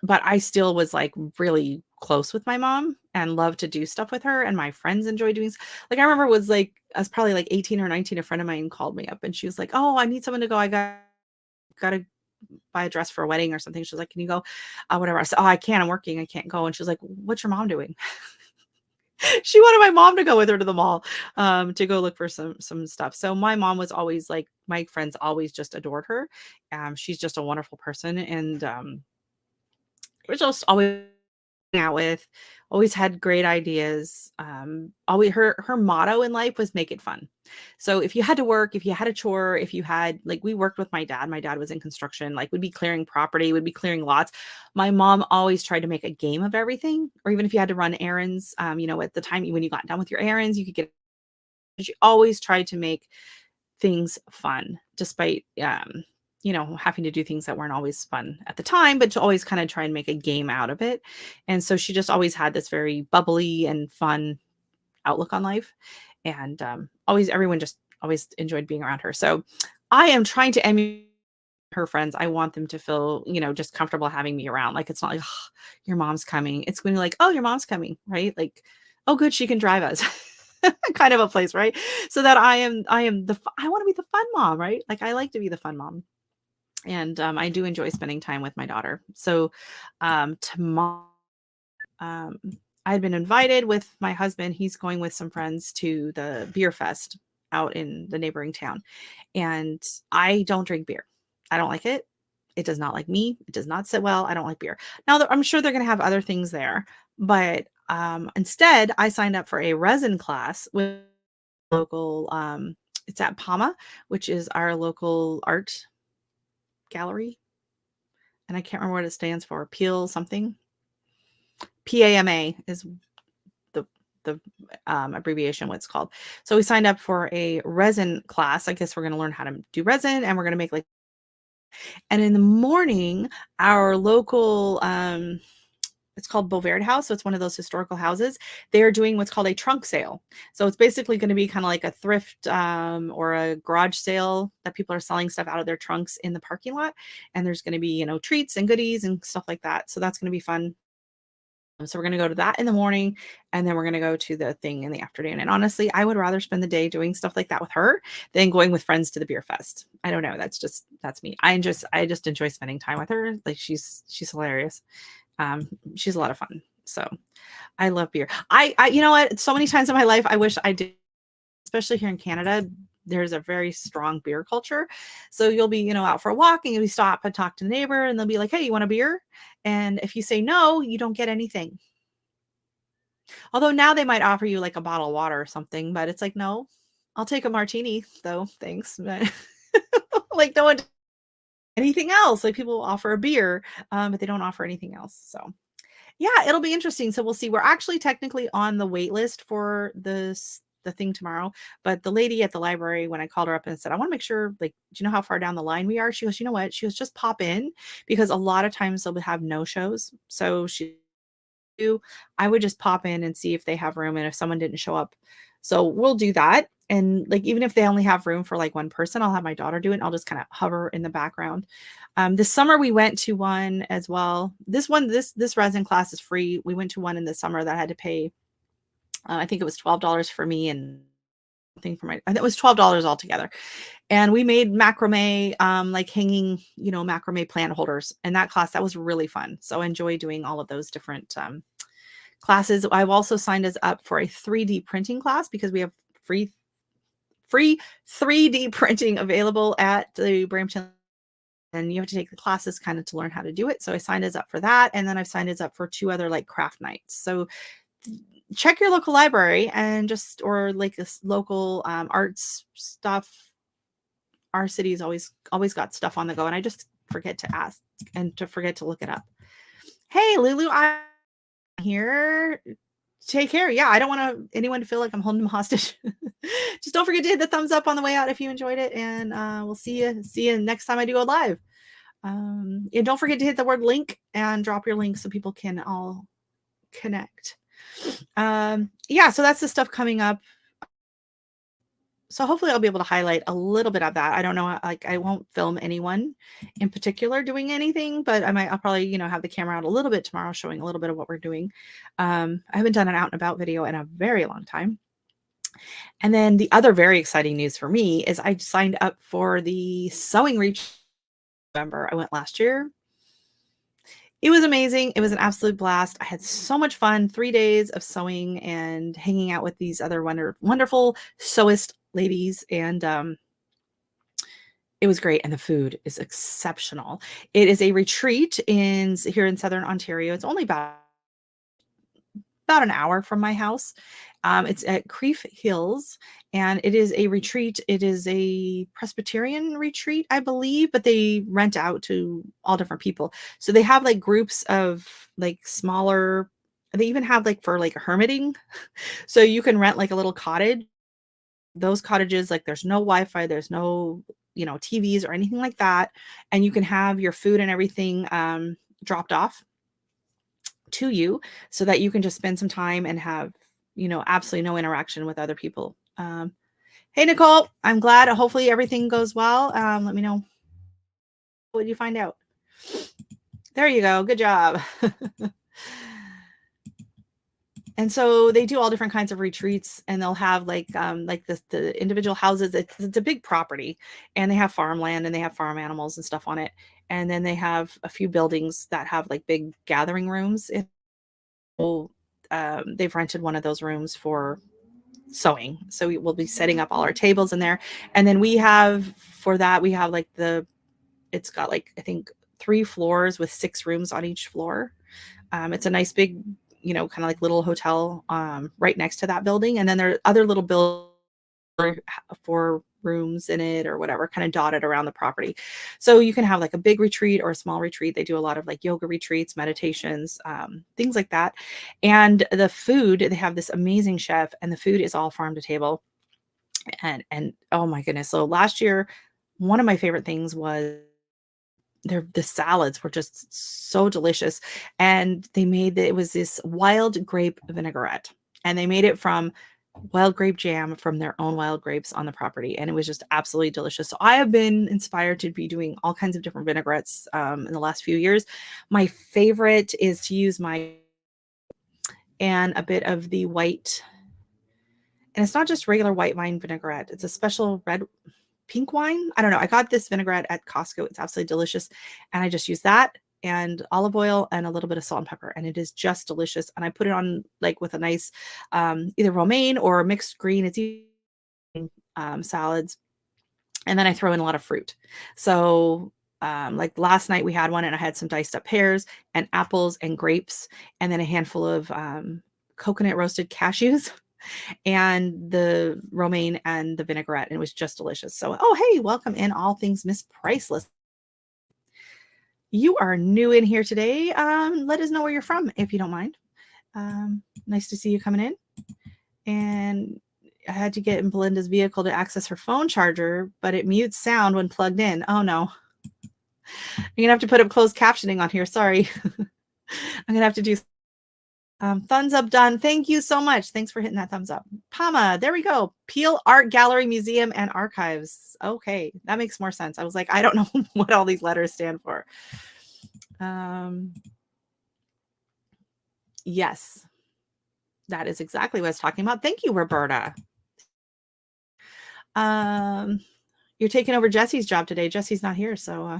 But I still was like really close with my mom and loved to do stuff with her, and my friends enjoy doing like I remember I was probably like 18 or 19, a friend of mine called me up and she was like, "Oh, I need someone to go. I gotta buy a dress for a wedding or something." She's like, "Can you go?" Whatever. I said, "Oh, I can't. I'm working. I can't go." And she's like, "What's your mom doing?" She wanted my mom to go with her to the mall, to go look for some stuff. So my mom was always like, my friends always just adored her. She's just a wonderful person, and we're just always out with, always had great ideas. Always her motto in life was make it fun. So if you had to work, if you had a chore, if you had like we worked with my dad. My dad was in construction, like would be clearing property, would be clearing lots. My mom always tried to make a game of everything, or even if you had to run errands, at the time when you got done with your errands, you could get she always tried to make things fun despite having to do things that weren't always fun at the time, but to always kind of try and make a game out of it. And so she just always had this very bubbly and fun outlook on life. And always everyone just always enjoyed being around her. So I am trying to emulate her friends. I want them to feel, just comfortable having me around. Like it's not like, "Oh, your mom's coming." It's when you're like, "Oh, your mom's coming," right? Like, "Oh, good, she can drive us." Kind of a place, right? So that I want to be the fun mom, right? Like I like to be the fun mom. And I do enjoy spending time with my daughter. So tomorrow, um, I'd been invited with my husband. He's going with some friends to the beer fest out in the neighboring town. And I don't drink beer. I don't like it. It does not like me. It does not sit well. I don't like beer. Now, I'm sure they're going to have other things there, but instead, I signed up for a resin class with local. It's at PAMA, which is our local art gallery, and I can't remember what it stands for. Peel something. PAMA is the abbreviation, what it's called. So we signed up for a resin class. I guess we're going to learn how to do resin, and we're going to make like. And in the morning, our local it's called Bovaird House. So it's one of those historical houses. They are doing what's called a trunk sale. So it's basically going to be kind of like a thrift or a garage sale that people are selling stuff out of their trunks in the parking lot. And there's going to be, treats and goodies and stuff like that. So that's going to be fun. So we're going to go to that in the morning, and then we're going to go to the thing in the afternoon. And honestly, I would rather spend the day doing stuff like that with her than going with friends to the beer fest. I don't know. That's me. I just enjoy spending time with her. Like she's hilarious. She's a lot of fun. So I love beer. You know what? So many times in my life, I wish I did, especially here in Canada. There's a very strong beer culture. So you'll be, out for a walk and you'll stop and talk to the neighbor and they'll be like, "Hey, you want a beer?" And if you say no, you don't get anything. Although now they might offer you like a bottle of water or something, but it's like, no, I'll take a martini though. Thanks. Like no one anything else. Like people offer a beer, but they don't offer anything else. So yeah, it'll be interesting. So we'll see. We're actually technically on the wait list for the thing tomorrow. But the lady at the library, when I called her up and said, "I want to make sure, like, do you know how far down the line we are?" She goes, "You know what?" She goes, "Just pop in," because a lot of times they'll have no shows. So I would just pop in and see if they have room and if someone didn't show up. So we'll do that. And like even if they only have room for like one person, I'll have my daughter do it. And I'll just kind of hover in the background. This summer we went to one as well. This resin class is free. We went to one in the summer that I had to pay. I think it was $12 for me and thing for my. I think it was $12 altogether. And we made macrame, like hanging, macrame plant holders. And that was really fun. So I enjoy doing all of those different classes. I've also signed us up for a 3D printing class because we have free 3D printing available at the Brampton. And you have to take the classes kind of to learn how to do it. So I signed us up for that. And then I've signed us up for 2 other like craft nights. So check your local library and or like this local arts stuff. Our city's always got stuff on the go. And I just forget to ask and to forget to look it up. Hey, Lulu, I'm here. Take care. Yeah, I don't want anyone to feel like I'm holding them hostage. Just don't forget to hit the thumbs up on the way out if you enjoyed it, and we'll see you next time I do a live. And don't forget to hit the word link and drop your link so people can all connect. Yeah, so that's the stuff coming up. So hopefully I'll be able to highlight a little bit of that. I don't know, like I won't film anyone in particular doing anything, but I'll probably, have the camera out a little bit tomorrow showing a little bit of what we're doing. I haven't done an out and about video in a very long time. And then the other very exciting news for me is I signed up for the sewing reach November. I went last year. It was amazing. It was an absolute blast. I had so much fun, 3 days of sewing and hanging out with these other wonderful sewist ladies. And it was great. And the food is exceptional. It is a retreat here in Southern Ontario. It's only about about an hour from my house. It's at Creef Hills, and it is a retreat. It is a Presbyterian retreat, I believe, but they rent out to all different people. So they have like groups of like smaller, they even have like for like hermiting. So you can rent like a little cottage. Those cottages, like there's no Wi-Fi, there's no, TVs or anything like that. And you can have your food and everything dropped off to you so that you can just spend some time and have, absolutely no interaction with other people. Hey, Nicole, I'm glad. Hopefully everything goes well. Let me know what you find out. There you go. Good job. And so they do all different kinds of retreats, and they'll have like the individual houses. It's a big property, and they have farmland and they have farm animals and stuff on it. And then they have a few buildings that have like big gathering rooms. They've rented one of those rooms for sewing. So we'll be setting up all our tables in there. And then we have like it's got like, I think 3 floors with 6 rooms on each floor. It's a nice big, kind of like little hotel right next to that building. And then there are other little buildings for rooms in it or whatever, kind of dotted around the property. So you can have like a big retreat or a small retreat. They do a lot of like yoga retreats, meditations, things like that. And the food, they have this amazing chef, and the food is all farm to table. And oh my goodness. So last year, one of my favorite things was the salads were just so delicious. And it was this wild grape vinaigrette, and they made it from wild grape jam from their own wild grapes on the property. And it was just absolutely delicious. So I have been inspired to be doing all kinds of different vinaigrettes in the last few years. My favorite is to use and a bit of the white, and it's not just regular white wine vinaigrette. It's a special pink wine. I don't know. I got this vinaigrette at Costco. It's absolutely delicious. And I just use that and olive oil and a little bit of salt and pepper. And it is just delicious. And I put it on like with a nice, either romaine or mixed green. It's salads. And then I throw in a lot of fruit. So like last night we had one, and I had some diced up pears and apples and grapes, and then a handful of coconut roasted cashews and the romaine and the vinaigrette. And it was just delicious. So, oh, hey, welcome in All Things Miss Priceless. You are new in here today. Let us know where you're from, if you don't mind. Nice to see you coming in. And I had to get in Belinda's vehicle to access her phone charger, but it mutes sound when plugged in. Oh, no. You're going to have to put up closed captioning on here. Sorry. I'm going to have to do thumbs up done. Thank you so much. Thanks for hitting that thumbs up. Pama, there we go. Peel Art Gallery Museum and Archives. Okay, that makes more sense. I was like, I don't know what all these letters stand for. Yes, that is exactly what I was talking about. Thank you, Roberta. You're taking over Jesse's job today. Jesse's not here, so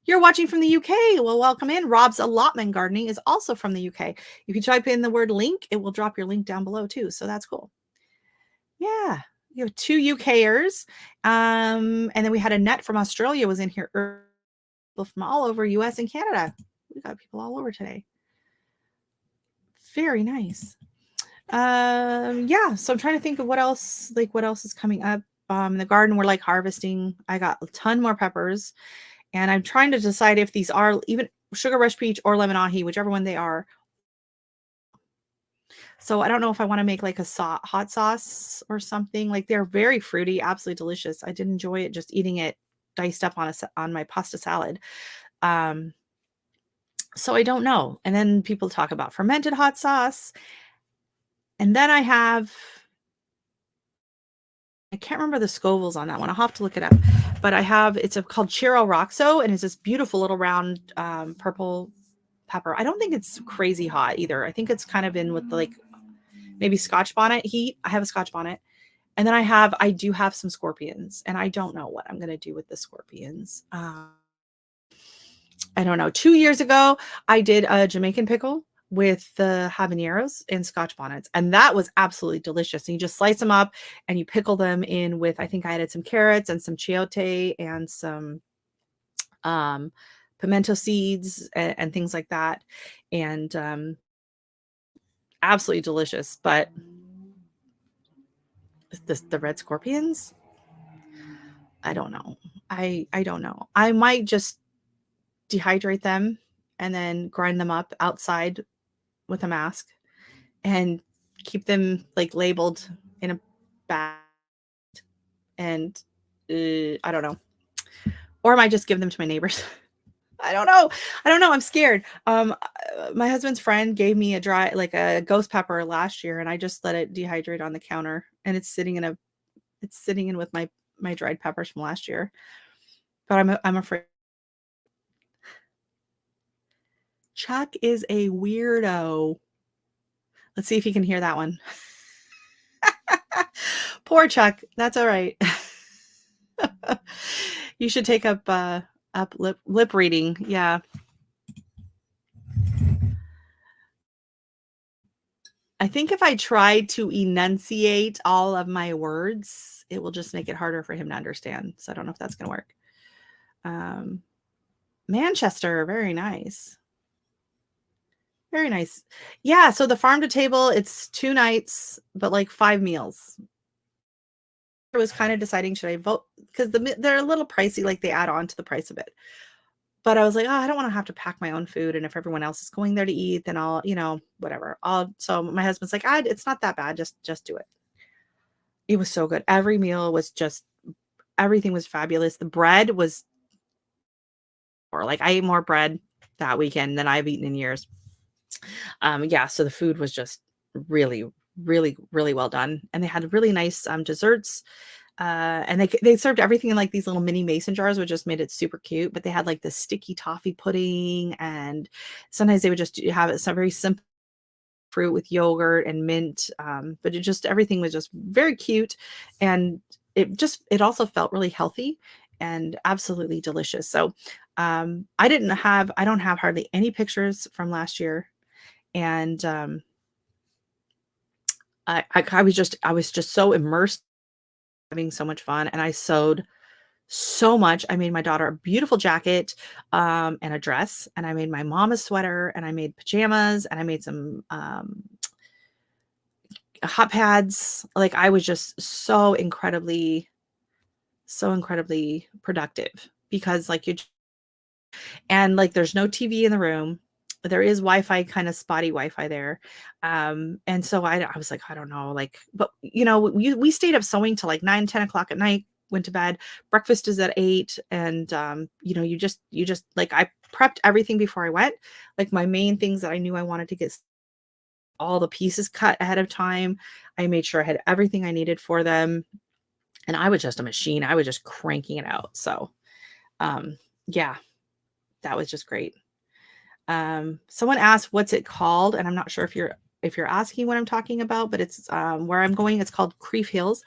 you're watching from the UK. Well, welcome in. Rob's Allotment Gardening is also from the UK. If you type in the word link, it will drop your link down below too. So that's cool. Yeah. You have 2 UKers. And then we had Annette from Australia was in here earlier, from all over US and Canada. We got people all over today. Very nice. Yeah. So I'm trying to think of what else is coming up. In the garden, we're like harvesting. I got a ton more peppers. And I'm trying to decide if these are even sugar rush peach or lemon ahi, whichever one they are. So I don't know if I want to make like a hot sauce or something. Like they're very fruity, absolutely delicious. I did enjoy it just eating it diced up on my pasta salad. So I don't know. And then people talk about fermented hot sauce. And then I can't remember the Scovilles on that one. I'll have to look it up. But it's called Chiro Roxo, and it's this beautiful little round purple pepper. I don't think it's crazy hot either. I think it's kind of in with the, like maybe Scotch bonnet heat. I have a Scotch bonnet. And then I do have some scorpions, and I don't know what I'm going to do with the scorpions. I don't know. 2 years ago, I did a Jamaican pickle with the habaneros and Scotch bonnets, and that was absolutely delicious. And you just slice them up and you pickle them in with, I think I added some carrots and some chayote and some pimento seeds and things like that. And absolutely delicious. But the red scorpions, I don't know. I don't know. I might just dehydrate them and then grind them up outside with a mask and keep them like labeled in a bag. And I don't know. Or I might just give them to my neighbors. I don't know. I don't know. I'm scared. My husband's friend gave me like a ghost pepper last year, and I just let it dehydrate on the counter, and it's sitting in with my dried peppers from last year. But I'm afraid. Chuck is a weirdo. Let's see if you can hear that one. Poor Chuck. That's all right. You should take up lip reading. Yeah. I think if I try to enunciate all of my words, it will just make it harder for him to understand. So I don't know if that's going to work. Manchester, very nice. Very nice. Yeah, so the farm to table, it's 2 nights, but like 5 meals. I was kind of deciding, should I vote? Because they're a little pricey, like they add on to the price of it. But I was like, oh, I don't want to have to pack my own food. And if everyone else is going there to eat, then I'll, whatever. So my husband's like, it's not that bad. Just do it. It was so good. Every meal was everything was fabulous. The bread was, or like I ate more bread that weekend than I've eaten in years. Yeah. So the food was just really, really, really well done. And they had really nice desserts. And they served everything in like these little mini mason jars, which just made it super cute. But they had like the sticky toffee pudding, and sometimes they would just have it some very simple fruit with yogurt and mint. But everything was just very cute, and it also felt really healthy and absolutely delicious. So I don't have hardly any pictures from last year, and I was just so immersed, having so much fun, and I sewed so much. I made my daughter a beautiful jacket and a dress, and I made my mom a sweater, and I made pajamas, and I made some hot pads. Like I was just so incredibly productive because there's no TV in the room. There is Wi-Fi, kind of spotty Wi-Fi there. And so I was like, I don't know, but we stayed up sewing till like 9, 10 o'clock at night, went to bed. Breakfast is at 8. And, you just like, I prepped everything before I went, like my main things that I knew I wanted to get all the pieces cut ahead of time. I made sure I had everything I needed for them. And I was just a machine. I was just cranking it out. So, yeah, that was just great. Someone asked, what's it called? And I'm not sure if you're asking what I'm talking about, but it's where I'm going. It's called Creef Hills.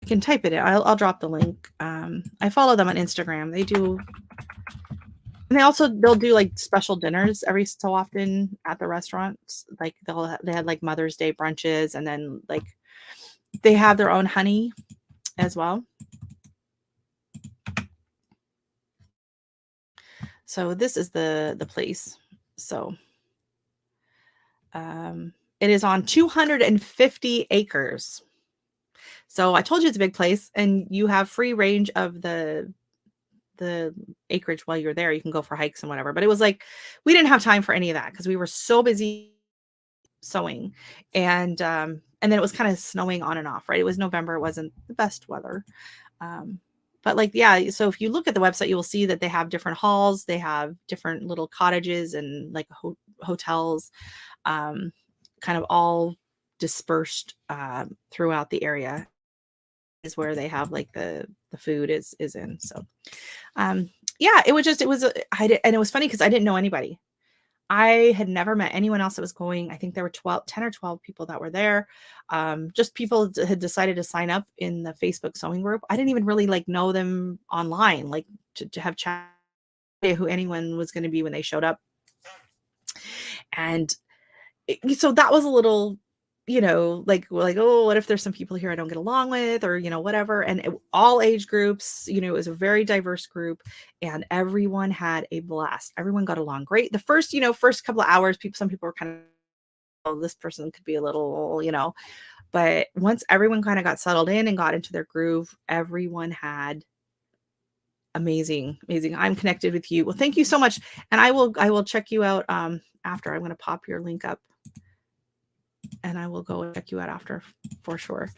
You can type it in. I'll drop the link. I follow them on Instagram. They'll do like special dinners every so often at the restaurants. Like they had like Mother's Day brunches, and then like they have their own honey as well. So this is the place. So it is on 250 acres. So I told you it's a big place, and you have free range of the acreage while you're there. You can go for hikes and whatever. But it was like we didn't have time for any of that because we were so busy sewing, and then it was kind of snowing on and off. Right? It was November. It wasn't the best weather. But like, yeah, so if you look at the website, you will see that they have different halls. They have different little cottages and like hotels, kind of all dispersed throughout the area is where they have like the food is in. So yeah, it was and it was funny because I didn't know anybody. I had never met anyone else that was going. I think there were 10 or 12 people that were there. Just people had decided to sign up in the Facebook sewing group. I didn't even really like know them online, like to have chat who anyone was going to be when they showed up. And so that was a little, like, oh, what if there's some people here I don't get along with, or, whatever. And all age groups, it was a very diverse group, and everyone had a blast. Everyone got along great. The first couple of hours, some people were kind of oh, this person could be a little, but once everyone kind of got settled in and got into their groove, everyone had amazing. I'm connected with you. Well, thank you so much. And I will check you out after. I'm going to pop your link up and I will go check you out after for sure.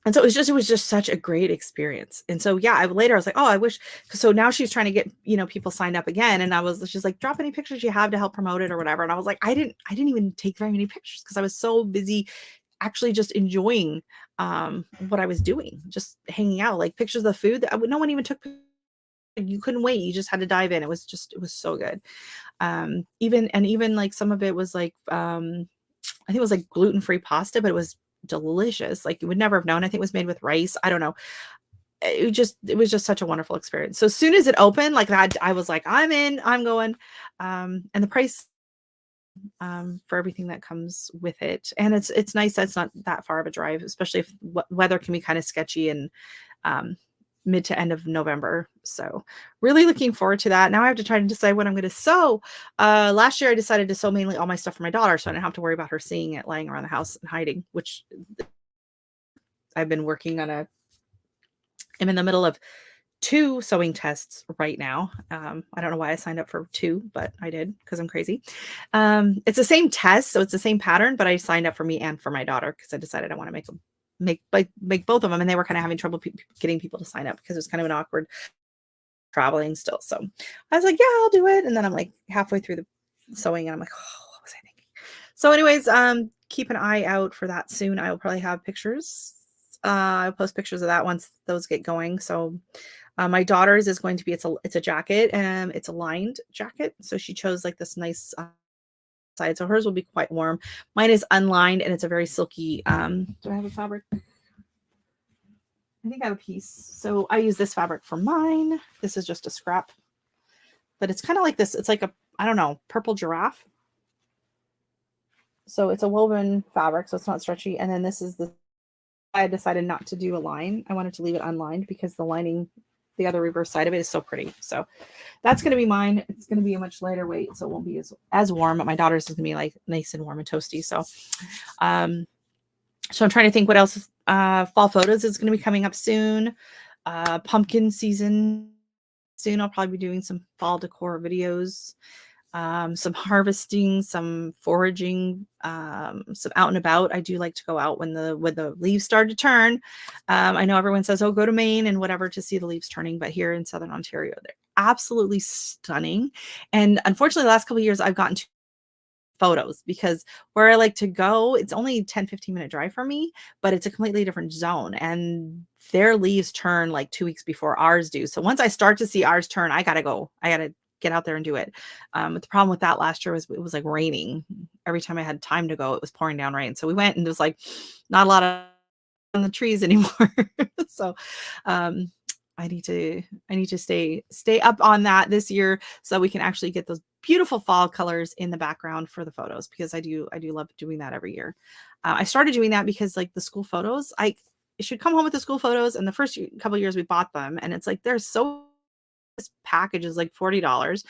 And so it was just such a great experience. And so, yeah, later I was like, oh, I wish. So now she's trying to get, people signed up again. And she's like, drop any pictures you have to help promote it or whatever. And I was like, I didn't even take very many pictures because I was so busy actually just enjoying what I was doing, just hanging out, like pictures of the food that no one even took. You couldn't wait. You just had to dive in. It was so good. Even like some of it was like, I think it was like gluten-free pasta, but it was delicious. Like you would never have known. I think it was made with rice. I don't know. It was just such a wonderful experience. So as soon as it opened, like that, I was like, I'm in, I'm going. And the price for everything that comes with it. And it's nice that it's not that far of a drive, especially if weather can be kind of sketchy and mid to end of November. So really looking forward to that. Now I have to try to decide what I'm going to sew. Last year I decided to sew mainly all my stuff for my daughter, so I didn't have to worry about her seeing it lying around the house and hiding, which I've been working on I'm in the middle of 2 sewing tests right now. I don't know why I signed up for 2, but I did because I'm crazy. It's the same test, so it's the same pattern, but I signed up for me and for my daughter because I decided I want to make both of them, and they were kind of having trouble getting people to sign up because it was kind of an awkward traveling still. So I was like, yeah, I'll do it. And then I'm like halfway through the sewing and I'm like, oh, what was I thinking? So anyways, keep an eye out for that soon. I will probably have pictures. I'll post pictures of that once those get going. So my daughter's is going to be, it's a jacket and it's a lined jacket. So she chose like this nice side. So hers will be quite warm. Mine is unlined and it's a very silky, do I have a fabric? I think I have a piece. So I use this fabric for mine. This is just a scrap, but it's kind of like this. It's like I don't know, purple giraffe. So it's a woven fabric, so it's not stretchy. And then this is I decided not to do a line. I wanted to leave it unlined because the lining, the other reverse side of it is so pretty. So that's going to be mine. It's going to be a much lighter weight, so it won't be as warm, but my daughter's is going to be like nice and warm and toasty. So, so I'm trying to think what else. Fall photos is going to be coming up soon. Pumpkin season soon. I'll probably be doing some fall decor videos, some harvesting, some foraging, some out and about. I do like to go out when the leaves start to turn. I know everyone says, oh, go to Maine and whatever to see the leaves turning, but here in Southern Ontario, they're absolutely stunning. And unfortunately, the last couple of years, I've gotten to photos because where I like to go, it's only 10-15 minute drive for me, but it's a completely different zone and their leaves turn like 2 weeks before ours do. So once I start to see ours turn, I gotta get out there and do it. But the problem with that last year was it was like raining. Every time I had time to go, it was pouring down rain. So we went and it was like not a lot of on the trees anymore. So I need to stay up on that this year so we can actually get those beautiful fall colors in the background for the photos, because I do love doing that every year. I started doing that because like the school photos, I should come home with the school photos, and the first couple of years we bought them, and it's like this package is like $40.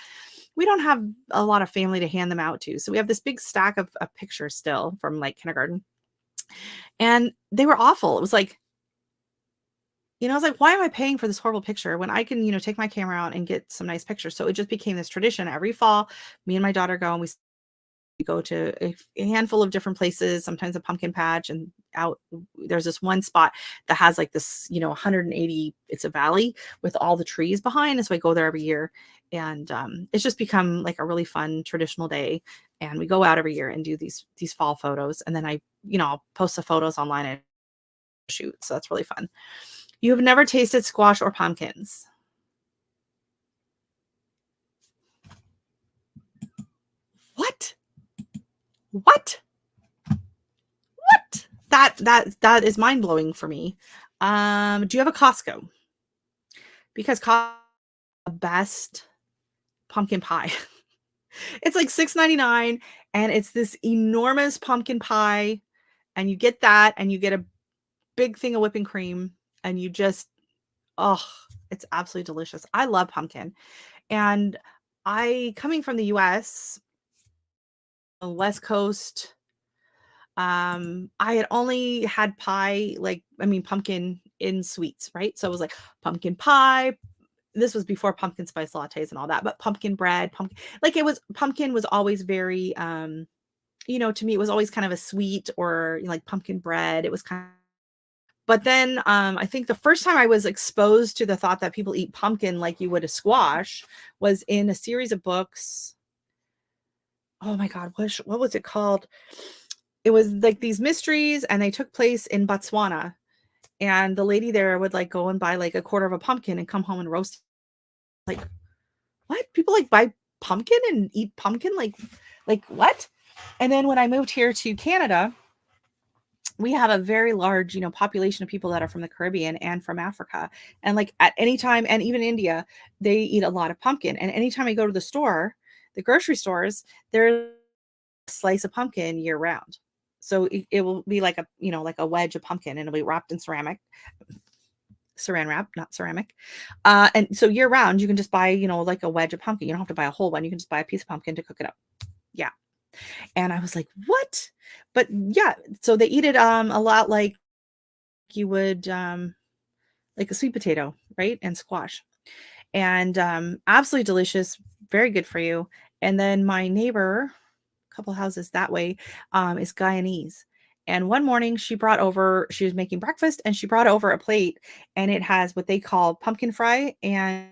We don't have a lot of family to hand them out to, so we have this big stack of pictures still from like kindergarten, and they were awful. It was like, I was like, why am I paying for this horrible picture when I can, take my camera out and get some nice pictures? So it just became this tradition. Every fall, me and my daughter go and we go to a handful of different places, sometimes a pumpkin patch, and out there's this one spot that has like this, 180, it's a valley with all the trees behind. And so I go there every year, and it's just become like a really fun traditional day. And we go out every year and do these fall photos. And then I'll post the photos online and shoot. So that's really fun. You have never tasted squash or pumpkins. What? What? What? That is mind blowing for me. Do you have a Costco? Because Costco the best pumpkin pie. It's like $6.99, and it's this enormous pumpkin pie, and you get that, and you get a big thing of whipping cream, and you just, oh, it's absolutely delicious. I love pumpkin, and coming from the US, West Coast. I had only had pie, pumpkin in sweets, right? So it was like pumpkin pie. This was before pumpkin spice lattes and all that, but pumpkin bread, pumpkin was always very, to me, it was always kind of a sweet, or like pumpkin bread. It was kind of, but then I think the first time I was exposed to the thought that people eat pumpkin like you would a squash was in a series of books. Oh my God, what was it called? It was like these mysteries, and they took place in Botswana. And the lady there would like go and buy like a quarter of a pumpkin and come home and roast it. Like, what? People like buy pumpkin and eat pumpkin? Like what? And then when I moved here to Canada, we have a very large, population of people that are from the Caribbean and from Africa. And like at any time, and even India, they eat a lot of pumpkin. And anytime I go to the store, the grocery stores, there's a slice of pumpkin year round. So it will be like a wedge of pumpkin, and it'll be wrapped in saran wrap, not ceramic. And so year round, you can just buy, like a wedge of pumpkin. You don't have to buy a whole one. You can just buy a piece of pumpkin to cook it up. Yeah. And I was like, what? But yeah, so they eat it a lot like you would like a sweet potato, right? And squash. And absolutely delicious, very good for you. And then my neighbor, a couple houses that way, is Guyanese. And one morning she was making breakfast, and she brought over a plate, and it has what they call pumpkin fry and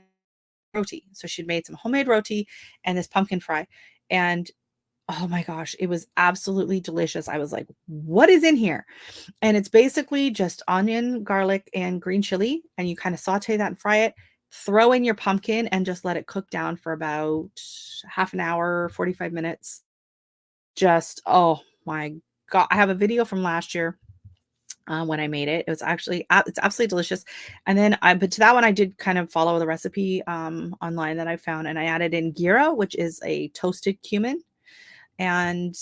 roti. So she'd made some homemade roti and this pumpkin fry. And oh my gosh, it was absolutely delicious. I was like, what is in here? And it's basically just onion, garlic, and green chili. And you kind of saute that and fry it. Throw in your pumpkin and just let it cook down for about half an hour, 45 minutes. Just, oh my God. I have a video from last year when I made it. It was actually, it's absolutely delicious. And then but to that one, I did kind of follow the recipe online that I found, and I added in gira, which is a toasted cumin. And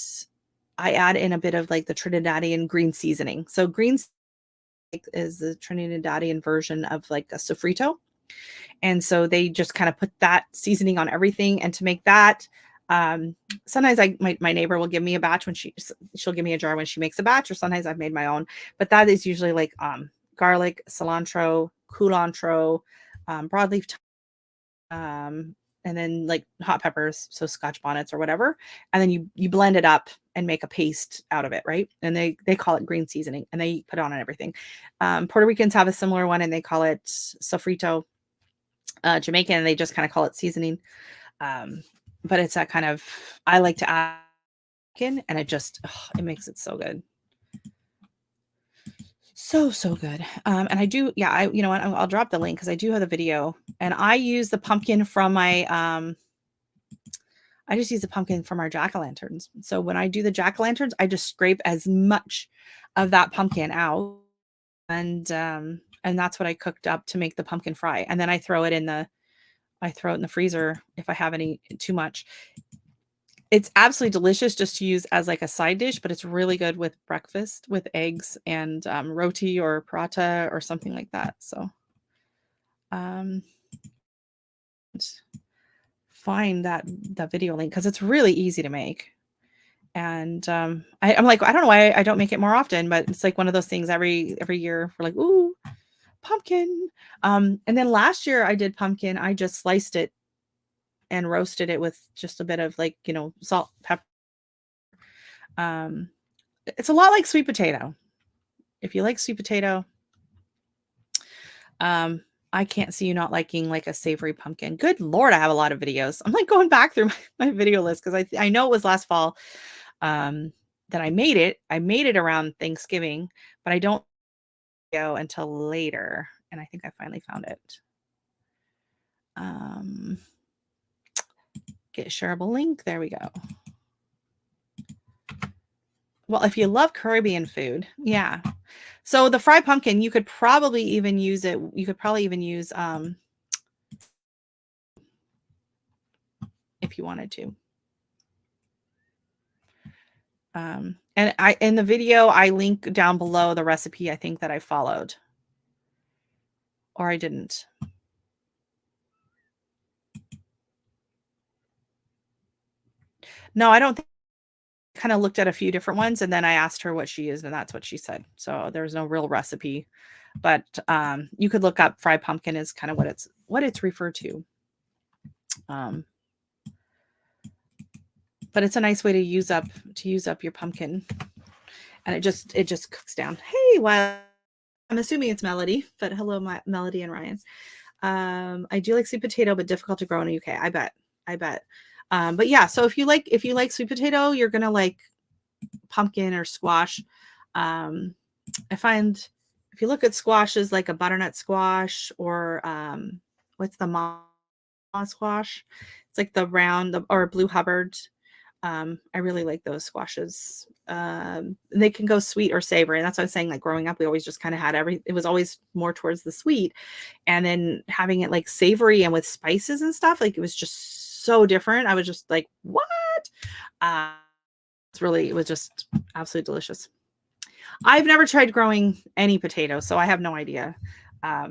I add in a bit of like the Trinidadian green seasoning. So is the Trinidadian version of like a sofrito. And so they just kind of put that seasoning on everything. And to make that, sometimes my neighbor will give me a batch when she'll give me a jar when she makes a batch, or sometimes I've made my own. But that is usually like garlic, cilantro, culantro, broadleaf and then like hot peppers, so Scotch bonnets or whatever, and then you blend it up and make a paste out of it, right? And they call it green seasoning, and they put it on everything. Puerto Ricans have a similar one, and they call it sofrito. Jamaican, and they just kind of call it seasoning. But it's that kind of, I like to add in, and it makes it so good. So good. And I do, yeah, you know what, I'll drop the link because I do have the video, and I use the pumpkin from I just use the pumpkin from our jack-o'-lanterns. So when I do the jack-o'-lanterns, I just scrape as much of that pumpkin out, and that's what I cooked up to make the pumpkin fry. And then I throw it in the freezer if I have any too much. It's absolutely delicious just to use as like a side dish, but it's really good with breakfast with eggs and roti or paratha or something like that. So find that video link because it's really easy to make. And I'm like, I don't know why I don't make it more often, but it's like one of those things every year we're like, ooh, pumpkin. And then last year I did pumpkin. I just sliced it and roasted it with just a bit of like, salt, pepper. It's a lot like sweet potato. If you like sweet potato, I can't see you not liking like a savory pumpkin. Good Lord, I have a lot of videos. I'm like going back through my video list because I know it was last fall that I made it. I made it around Thanksgiving, but I don't go until later. And I think I finally found it. Get shareable link. There we go. Well, if you love Caribbean food, yeah. So the fried pumpkin, you could probably even use it. You could probably even use if you wanted to. And in the video, I link down below the recipe I think that I followed. Or I didn't. No, I don't think kind of looked at a few different ones, and then I asked her what she used, and that's what she said. So there's no real recipe, but you could look up fried pumpkin is kind of what it's referred to. Um, but it's a nice way to use up your pumpkin, and it just cooks down. Hey, well, I'm assuming it's Melody, but hello, Melody and Ryan. I do like sweet potato, but difficult to grow in the UK. I bet. But yeah, so if you like sweet potato, you're gonna like pumpkin or squash. I find if you look at squashes like a butternut squash or what's the mom squash? It's like the round or blue Hubbard. I really like those squashes. They can go sweet or savory. And that's what I was saying. Like growing up, we always just kind of had it was always more towards the sweet. And then having it like savory and with spices and stuff, like it was just so different. I was just like, what? It was just absolutely delicious. I've never tried growing any potatoes, so I have no idea. I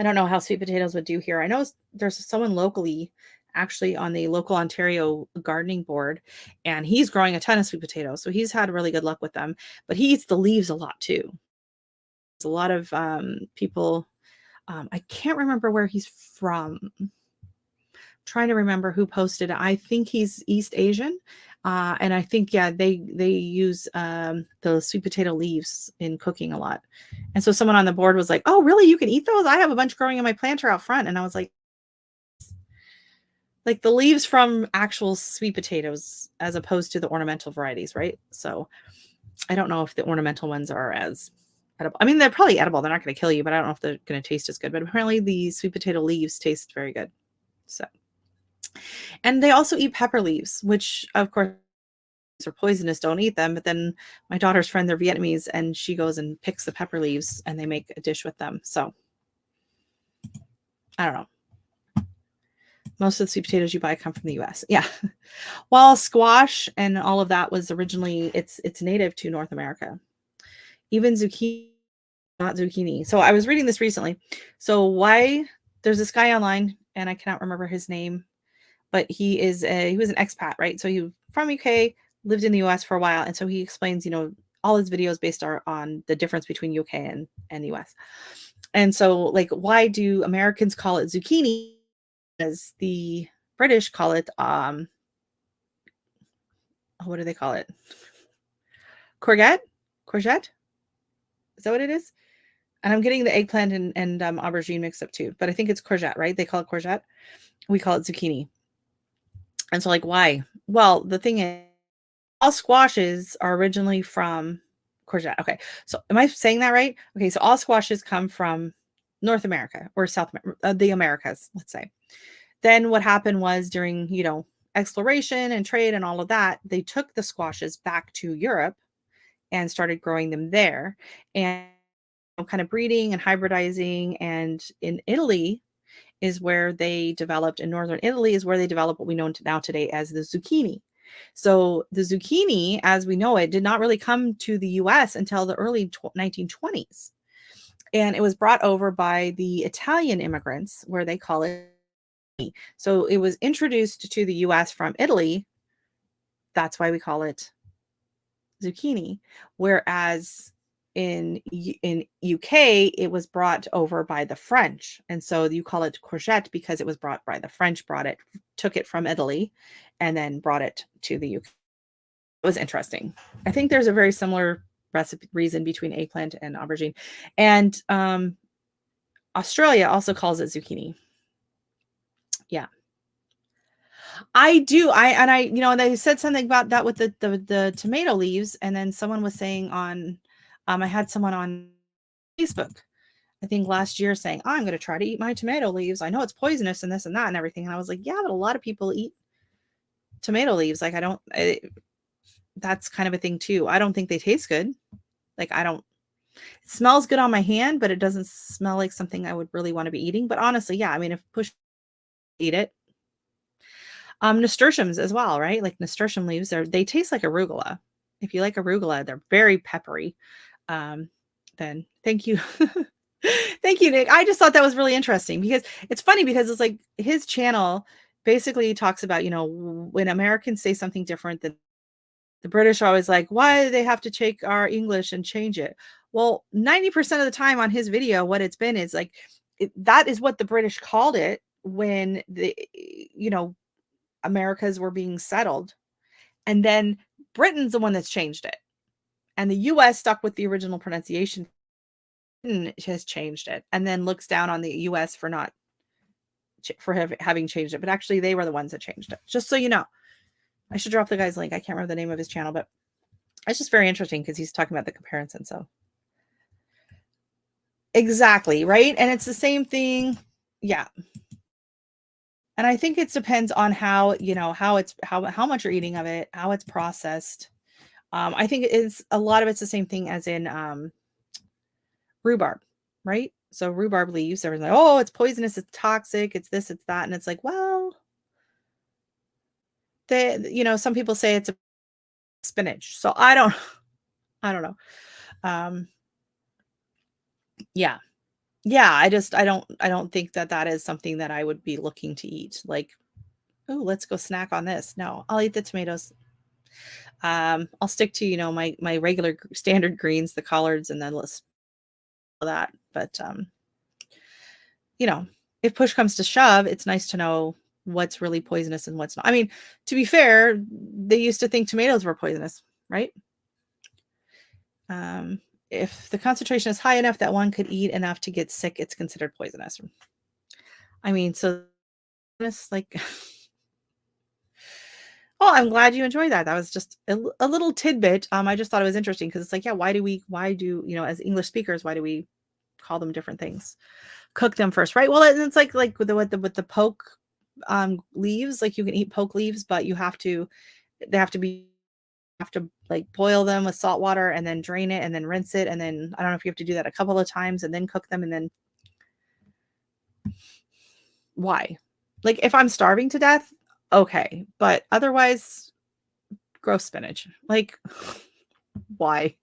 don't know how sweet potatoes would do here. I know there's someone locally, actually on the local Ontario gardening board, and he's growing a ton of sweet potatoes. So he's had really good luck with them, but he eats the leaves a lot too. There's a lot of people. I can't remember where he's from. Trying to remember who posted it. I think he's East Asian. And I think, yeah, they use the sweet potato leaves in cooking a lot. And so someone on the board was like, oh, really? You can eat those? I have a bunch growing in my planter out front. And I was like the leaves from actual sweet potatoes as opposed to the ornamental varieties, right? So I don't know if the ornamental ones are as edible. I mean, they're probably edible. They're not going to kill you, but I don't know if they're going to taste as good. But apparently the sweet potato leaves taste very good. So, and they also eat pepper leaves, which of course are poisonous, don't eat them. But then my daughter's friend, they're Vietnamese, and she goes and picks the pepper leaves and they make a dish with them. So I don't know. Most of the sweet potatoes you buy come from the US. Yeah. While squash and all of that was originally, it's native to North America. Even zucchini, not zucchini. So I was reading this recently. So why there's this guy online, and I cannot remember his name, but he was an expat, right? So he from UK, lived in the US for a while. And so he explains, all his videos based on the difference between UK and the US. And so like, why do Americans call it zucchini? As the British call it, what do they call it? Courgette? Is that what it is? And I'm getting the eggplant and aubergine mixed up too, but I think it's courgette, right? They call it courgette. We call it zucchini. And so like, why? Well, the thing is, all squashes are originally from courgette. Okay. So am I saying that right? Okay. So all squashes come from North America or South America, the Americas, let's say. Then what happened was during, exploration and trade and all of that, they took the squashes back to Europe and started growing them there and kind of breeding and hybridizing. And in Italy is where they developed, in northern Italy is where they developed what we know now today as the zucchini. So the zucchini, as we know it, did not really come to the US until the early 1920s. And it was brought over by the Italian immigrants, where they call it. So it was introduced to the US from Italy. That's why we call it zucchini. Whereas in UK, it was brought over by the French. And so you call it courgette because it was brought by the French, took it from Italy, and then brought it to the UK. It was interesting. I think there's a very similar reason between eggplant and aubergine. And Australia also calls it zucchini. Yeah. I do. They said something about that with the tomato leaves. And then someone was saying I had someone on Facebook, I think last year, saying, I'm going to try to eat my tomato leaves. I know it's poisonous and this and that and everything. And I was like, yeah, but a lot of people eat tomato leaves. Like, that's kind of a thing too. I don't think they taste good. Like, it smells good on my hand, but it doesn't smell like something I would really want to be eating. But honestly, yeah, I mean, if push, eat it. Nasturtiums as well, right? Like nasturtium leaves, they taste like arugula. If you like arugula, they're very peppery. Then thank you. Thank you, Nick. I just thought that was really interesting because it's funny because it's like his channel basically talks about, when Americans say something different than The British are always like, why do they have to take our English and change it? Well, 90% of the time on his video, what it's been is like, that is what the British called it when Americas were being settled. And then Britain's the one that's changed it. And the US stuck with the original pronunciation. Britain has changed it and then looks down on the US for not having changed it. But actually, they were the ones that changed it. Just so you know. I should drop the guy's link. I can't remember the name of his channel, but it's just very interesting because he's talking about the comparison. So exactly, right? And it's the same thing. Yeah. And I think it depends on how much you're eating of it, how it's processed. I think it's a lot of it's the same thing as in rhubarb, right? So rhubarb leaves, everyone's like, oh, it's poisonous, it's toxic, it's this, it's that. And it's like, well, some people say it's a spinach. So I don't know. Yeah. Yeah, I don't think that is something that I would be looking to eat. Like, oh, let's go snack on this. No, I'll eat the tomatoes. I'll stick to, my regular standard greens, the collards, and then let's that. But if push comes to shove, it's nice to know what's really poisonous and what's not. I mean, to be fair, they used to think tomatoes were poisonous, right? If the concentration is high enough that one could eat enough to get sick, it's considered poisonous. I mean, so it's like, oh, I'm glad you enjoyed that. That was just a little tidbit. I just thought it was interesting because it's like, yeah, why do, as English speakers, why do we call them different things? Cook them first, right? Well, it's like with the poke leaves, like you can eat poke leaves, but they have to like boil them with salt water and then drain it and then rinse it. And then I don't know if you have to do that a couple of times and then cook them. And then why? Like if I'm starving to death, okay. But otherwise, gross spinach. Like why?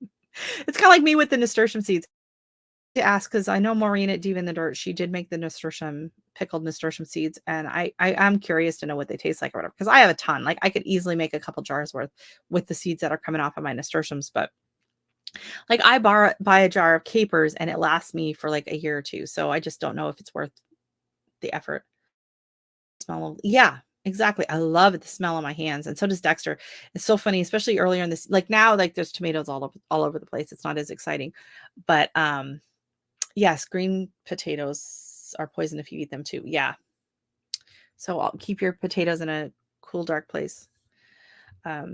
It's kind of like me with the nasturtium seeds. To ask because I know Maureen at Diva in the Dirt, she did make the pickled nasturtium seeds, and I'm curious to know what they taste like or whatever. Because I have a ton. Like I could easily make a couple jars worth with the seeds that are coming off of my nasturtiums, but like I buy a jar of capers and it lasts me for like a year or two. So I just don't know if it's worth the effort. Yeah, exactly. I love the smell on my hands, and so does Dexter. It's so funny, especially earlier in this. Like now, like there's tomatoes all over the place. It's not as exciting, but yes, green potatoes are poison if you eat them too. Yeah. So I'll keep your potatoes in a cool, dark place. As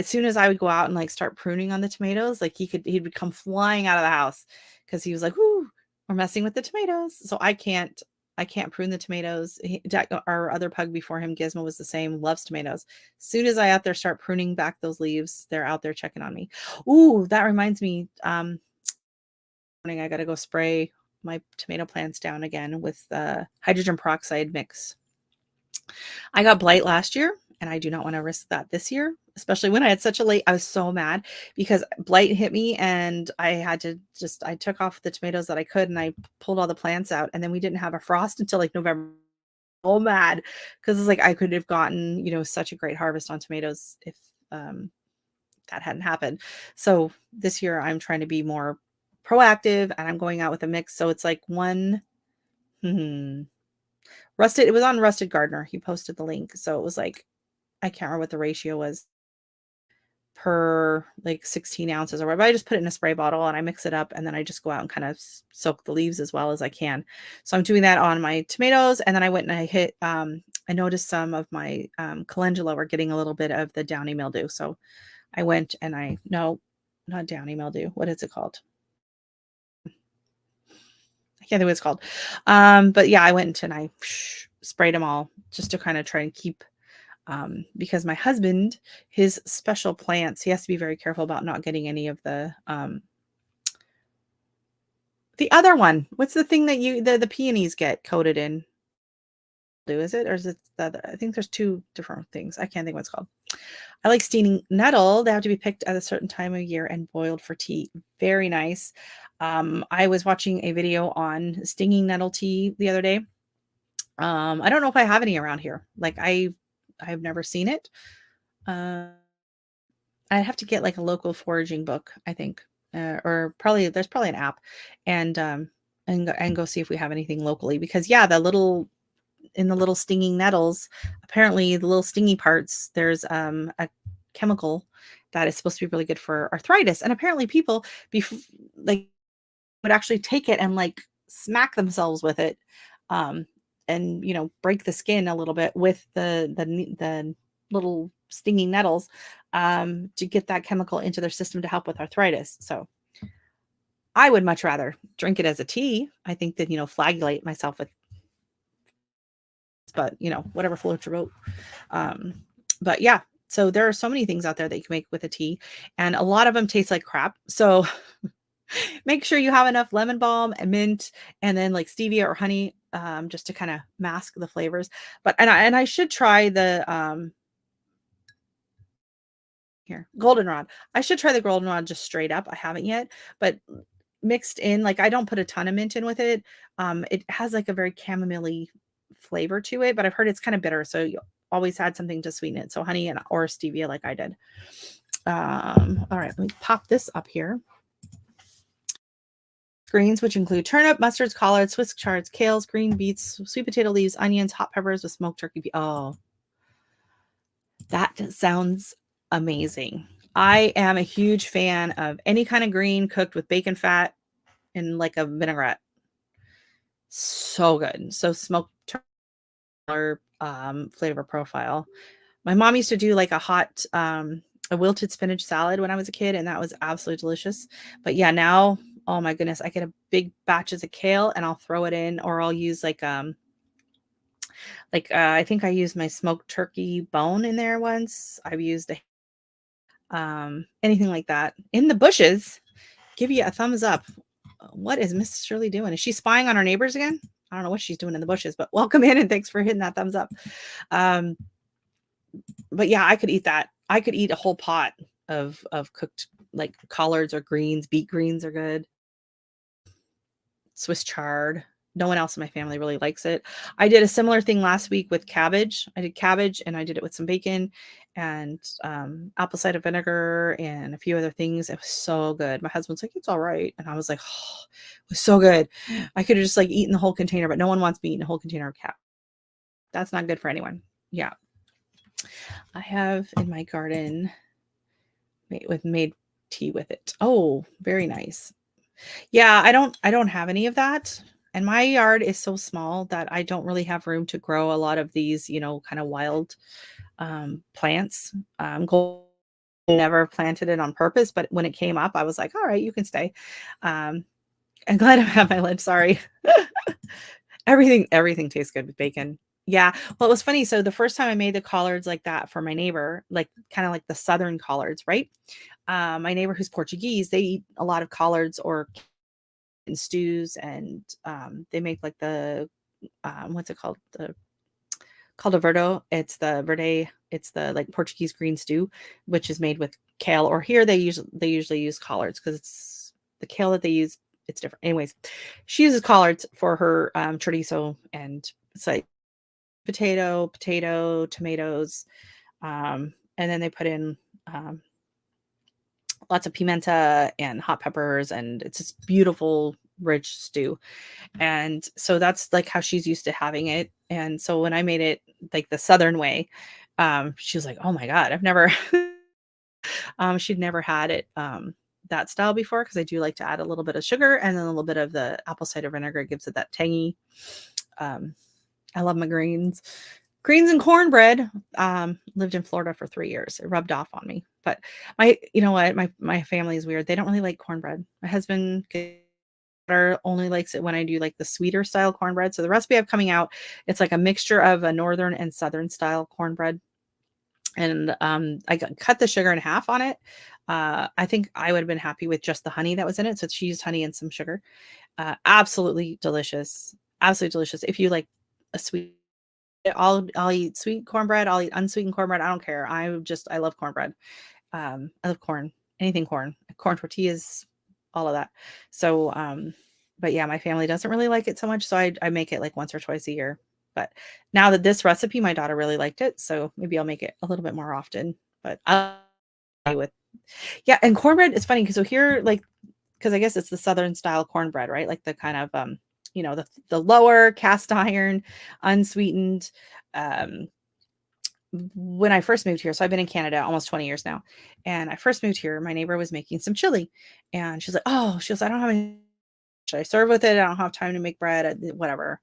soon as I would go out and like start pruning on the tomatoes, like he'd come flying out of the house because he was like, "Ooh, we're messing with the tomatoes." So I can't prune the tomatoes. Our other pug before him, Gizmo, was the same, loves tomatoes. As soon as I out there start pruning back those leaves, they're out there checking on me. Ooh, that reminds me. I got to go spray my tomato plants down again with the hydrogen peroxide mix. I got blight last year and I do not want to risk that this year, especially when I had such a late. I was so mad because blight hit me and I had to I took off the tomatoes that I could and I pulled all the plants out, and then we didn't have a frost until like November. So mad because it's like I could have gotten, such a great harvest on tomatoes if that hadn't happened. So this year I'm trying to be more proactive and I'm going out with a mix. So it's like rusted. It was on Rusted Gardener. He posted the link. So it was like, I can't remember what the ratio was per like 16 ounces or whatever. I just put it in a spray bottle and I mix it up and then I just go out and kind of soak the leaves as well as I can. So I'm doing that on my tomatoes. And then I went and I hit, I noticed some of my calendula were getting a little bit of the downy mildew. So I went and no, not downy mildew. What is it called? I can't think what it's called. But yeah, I went and I sprayed them all just to kind of try and keep, because my husband, his special plants, he has to be very careful about not getting any of the other one. What's the thing that the peonies get coated in? Is it, or is it the other? I think there's two different things. I can't think what it's called. I like stinging nettle. They have to be picked at a certain time of year and boiled for tea. Very nice. I was watching a video on stinging nettle tea the other day. I don't know if I have any around here. Like I've never seen it. I have to get like a local foraging book, I think, or probably there's probably an app, and go see if we have anything locally because yeah, the little stinging nettles, apparently the little stingy parts, there's a chemical that is supposed to be really good for arthritis, and apparently people like would actually take it and like smack themselves with it, um, and break the skin a little bit with the little stinging nettles, to get that chemical into their system to help with arthritis. So I would much rather drink it as a tea. I think than flagellate myself with, but whatever floats your boat. Um, but yeah, so there are so many things out there that you can make with a tea, and a lot of them taste like crap. So make sure you have enough lemon balm and mint, and then like stevia or honey, just to kind of mask the flavors. But and I should try the here goldenrod. I should try the goldenrod just straight up. I haven't yet, but mixed in, like I don't put a ton of mint in with it. It has like a very chamomile flavor to it, but I've heard it's kind of bitter, so you always add something to sweeten it. So honey and or stevia, like I did. All right, let me pop this up here. Greens, which include turnip, mustards, collards, Swiss chards, kales, green beets, sweet potato leaves, onions, hot peppers with smoked turkey. Oh, that sounds amazing. I am a huge fan of any kind of green cooked with bacon fat and like a vinaigrette. So good. So smoked turkey flavor profile. My mom used to do like a wilted spinach salad when I was a kid, and that was absolutely delicious. But yeah, now, oh my goodness, I get a big batches of kale and I'll throw it in, or I'll use I think I used my smoked turkey bone in there once. I've used anything like that in the bushes. Give you a thumbs up. What is Miss Shirley doing? Is she spying on our neighbors again? I don't know what she's doing in the bushes, but welcome in and thanks for hitting that thumbs up. Um, but yeah, I could eat that. I could eat a whole pot of cooked like collards or greens. Beet greens are good. Swiss chard. No one else in my family really likes it. I did a similar thing last week with cabbage. I did cabbage and I did it with some bacon and apple cider vinegar and a few other things. It was so good. My husband's like, it's all right. And I was like, oh, it was so good. I could have just like eaten the whole container, but no one wants me eating a whole container of cabbage. That's not good for anyone. Yeah. I have in my garden made tea with it. Oh, very nice. Yeah, I don't have any of that. And my yard is so small that I don't really have room to grow a lot of these, kind of wild plants. Never planted it on purpose, but when it came up, I was like, all right, you can stay. Um, I'm glad I have my lunch. Sorry. Everything tastes good with bacon. Yeah. Well, it was funny. So the first time I made the collards like that for my neighbor, like kind of like the southern collards, right? My neighbor who's Portuguese, they eat a lot of collards or in stews, and they make like the what's it called? The caldo verde. It's the like Portuguese green stew, which is made with kale. Or here they usually use collards because it's the kale that they use. It's different. Anyways, she uses collards for her chorizo, and it's like potato, tomatoes, and then they put in lots of pimenta and hot peppers, and it's this beautiful, rich stew. And so that's like how she's used to having it. And so when I made it like the southern way, she was like, "Oh my god, I've never." She'd never had it that style before because I do like to add a little bit of sugar and then a little bit of the apple cider vinegar. It gives it that tangy. Um, I love my greens. Greens and cornbread. Lived in Florida for 3 years. It rubbed off on me. But you know what? My family is weird. They don't really like cornbread. My husband only likes it when I do like the sweeter style cornbread. So the recipe I have coming out, it's like a mixture of a northern and southern style cornbread. And I cut the sugar in half on it. I think I would have been happy with just the honey that was in it. So she used honey and some sugar. Absolutely delicious. Absolutely delicious. If you like a sweet, I'll eat sweet cornbread. I'll eat unsweetened cornbread. I don't care. I love cornbread. I love corn, anything corn tortillas, all of that. So, but yeah, my family doesn't really like it so much. So I make it like once or twice a year. But now that this recipe, my daughter really liked it. So maybe I'll make it a little bit more often. But with, yeah. And cornbread is funny because so here, like, because I guess it's the Southern style cornbread, right? Like the kind of, the lower cast iron, unsweetened. Um, when I first moved here, so I've been in Canada almost 20 years now. And I first moved here, my neighbor was making some chili. And she's like, oh, she goes, I don't have any, should I serve with it? I don't have time to make bread, whatever.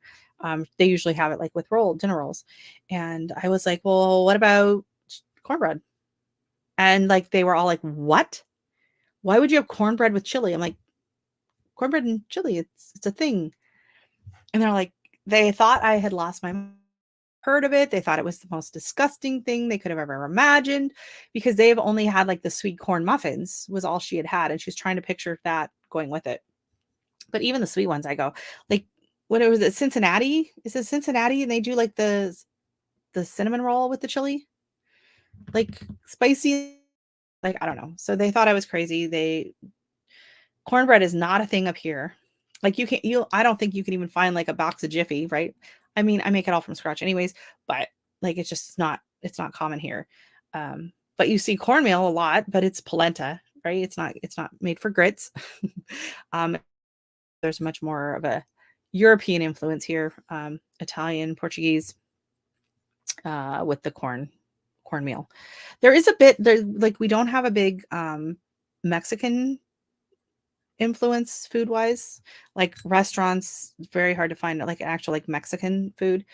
They usually have it like with dinner rolls. And I was like, well, what about cornbread? And like, they were all like, what? Why would you have cornbread with chili? I'm like, cornbread and chili, it's a thing. And they're like, they thought I had lost my mind. Heard of it. They thought it was the most disgusting thing they could have ever imagined because they've only had like the sweet corn muffins was all she had had. And she was trying to picture that going with it. But even the sweet ones, I go like, what was it? Cincinnati? Is it Cincinnati? And they do like the cinnamon roll with the chili, like spicy. Like, I don't know. So they thought I was crazy. Cornbread is not a thing up here. Like I don't think you can even find like a box of Jiffy, right? I mean, I make it all from scratch anyways, but like, it's not common here. But you see cornmeal a lot, but it's polenta, right? It's not made for grits. um, there's much more of a European influence here, Italian, Portuguese, with the cornmeal. There is a bit there, like we don't have a big Mexican influence food wise, like restaurants, very hard to find like actual like Mexican food.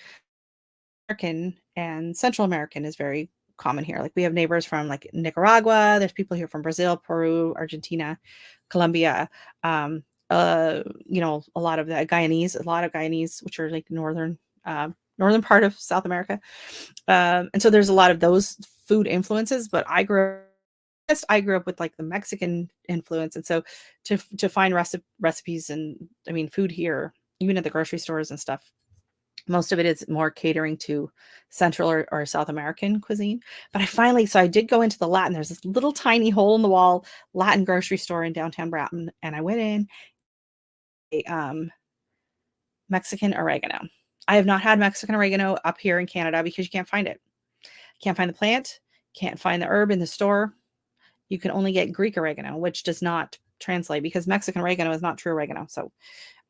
American and Central American is very common here. Like we have neighbors from like Nicaragua, there's people here from Brazil, Peru, Argentina, Colombia, a lot of Guyanese, which are like northern part of South America. And so there's a lot of those food influences, but I grew up with like the Mexican influence. And so to find recipes and I mean, food here, even at the grocery stores and stuff, most of it is more catering to Central or South American cuisine. But so I did go into the Latin. There's this little tiny hole in the wall Latin grocery store in downtown Brampton. And I went in Mexican oregano. I have not had Mexican oregano up here in Canada because you can't find it. Can't find the plant, can't find the herb in the store. You can only get Greek oregano, which does not translate because Mexican oregano is not true oregano. So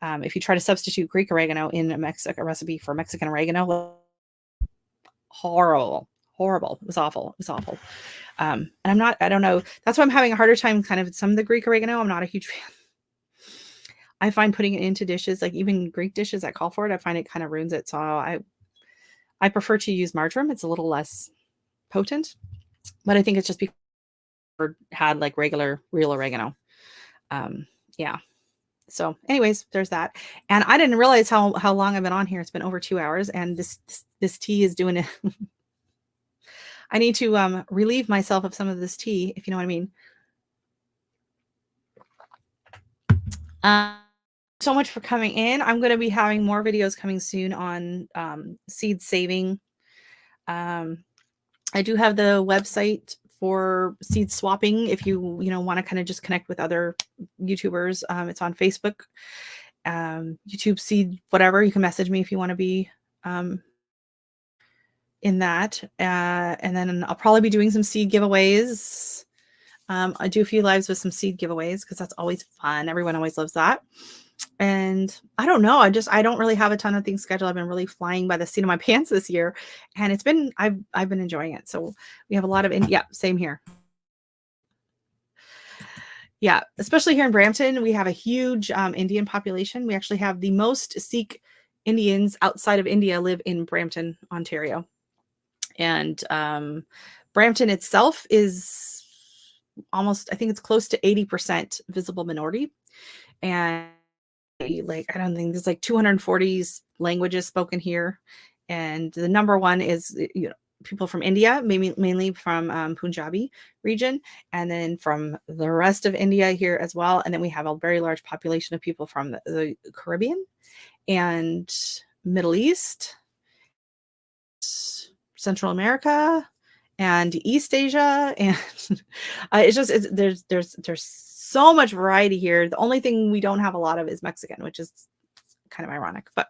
if you try to substitute Greek oregano in a recipe for Mexican oregano, horrible. It was awful. And I don't know. That's why I'm having a harder time kind of some of the Greek oregano. I'm not a huge fan. I find putting it into dishes, like even Greek dishes that call for it, I find it kind of ruins it. So I prefer to use marjoram. It's a little less potent, but I think it's just because I had like regular real oregano. Yeah. So anyways, there's that. And I didn't realize how long I've been on here. It's been over 2 hours and this tea is doing it. I need to relieve myself of some of this tea, if you know what I mean. So much for coming in. I'm going to be having more videos coming soon on seed saving. I do have the website for seed swapping if you want to kind of just connect with other YouTubers. It's on Facebook, YouTube seed, whatever. You can message me if you want to be in that. And then I'll probably be doing some seed giveaways. I do a few lives with some seed giveaways because that's always fun. Everyone always loves that. And I don't know. I don't really have a ton of things scheduled. I've been really flying by the seat of my pants this year, and I've been enjoying it. So we have a lot of same here. Yeah, especially here in Brampton, we have a huge Indian population. We actually have the most Sikh Indians outside of India live in Brampton, Ontario. And Brampton itself is almost, I think it's close to 80% visible minority. And like, I don't think there's like 240 languages spoken here. And the number one is, people from India, mainly from Punjabi region, and then from the rest of India here as well. And then we have a very large population of people from the Caribbean and Middle East, Central America, and East Asia. And there's so much variety here. The only thing we don't have a lot of is Mexican, which is kind of ironic, but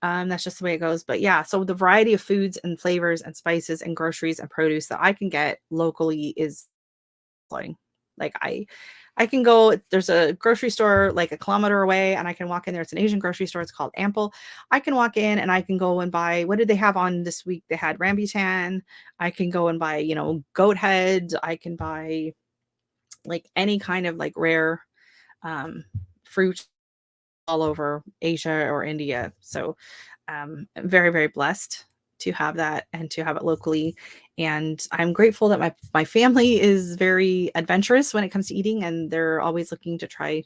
that's just the way it goes. But yeah, so the variety of foods and flavors and spices and groceries and produce that I can get locally is Like I can go, there's a grocery store like a kilometer away and I can walk in there. It's an Asian grocery store. It's called Ample. I can walk in and I can go and buy, what did they have on this week? They had rambutan. I can go and buy, goat heads. I can buy like any kind of like rare fruit all over Asia or India. So I'm very, very blessed to have that and to have it locally. And I'm grateful that my family is very adventurous when it comes to eating, and they're always looking to try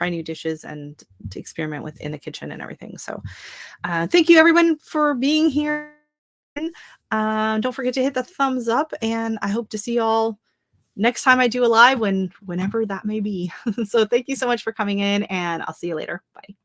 new dishes and to experiment with in the kitchen and everything. So thank you everyone for being here. Don't forget to hit the thumbs up, and I hope to see you all next time I do a live, whenever that may be. So thank you so much for coming in, and I'll see you later. Bye.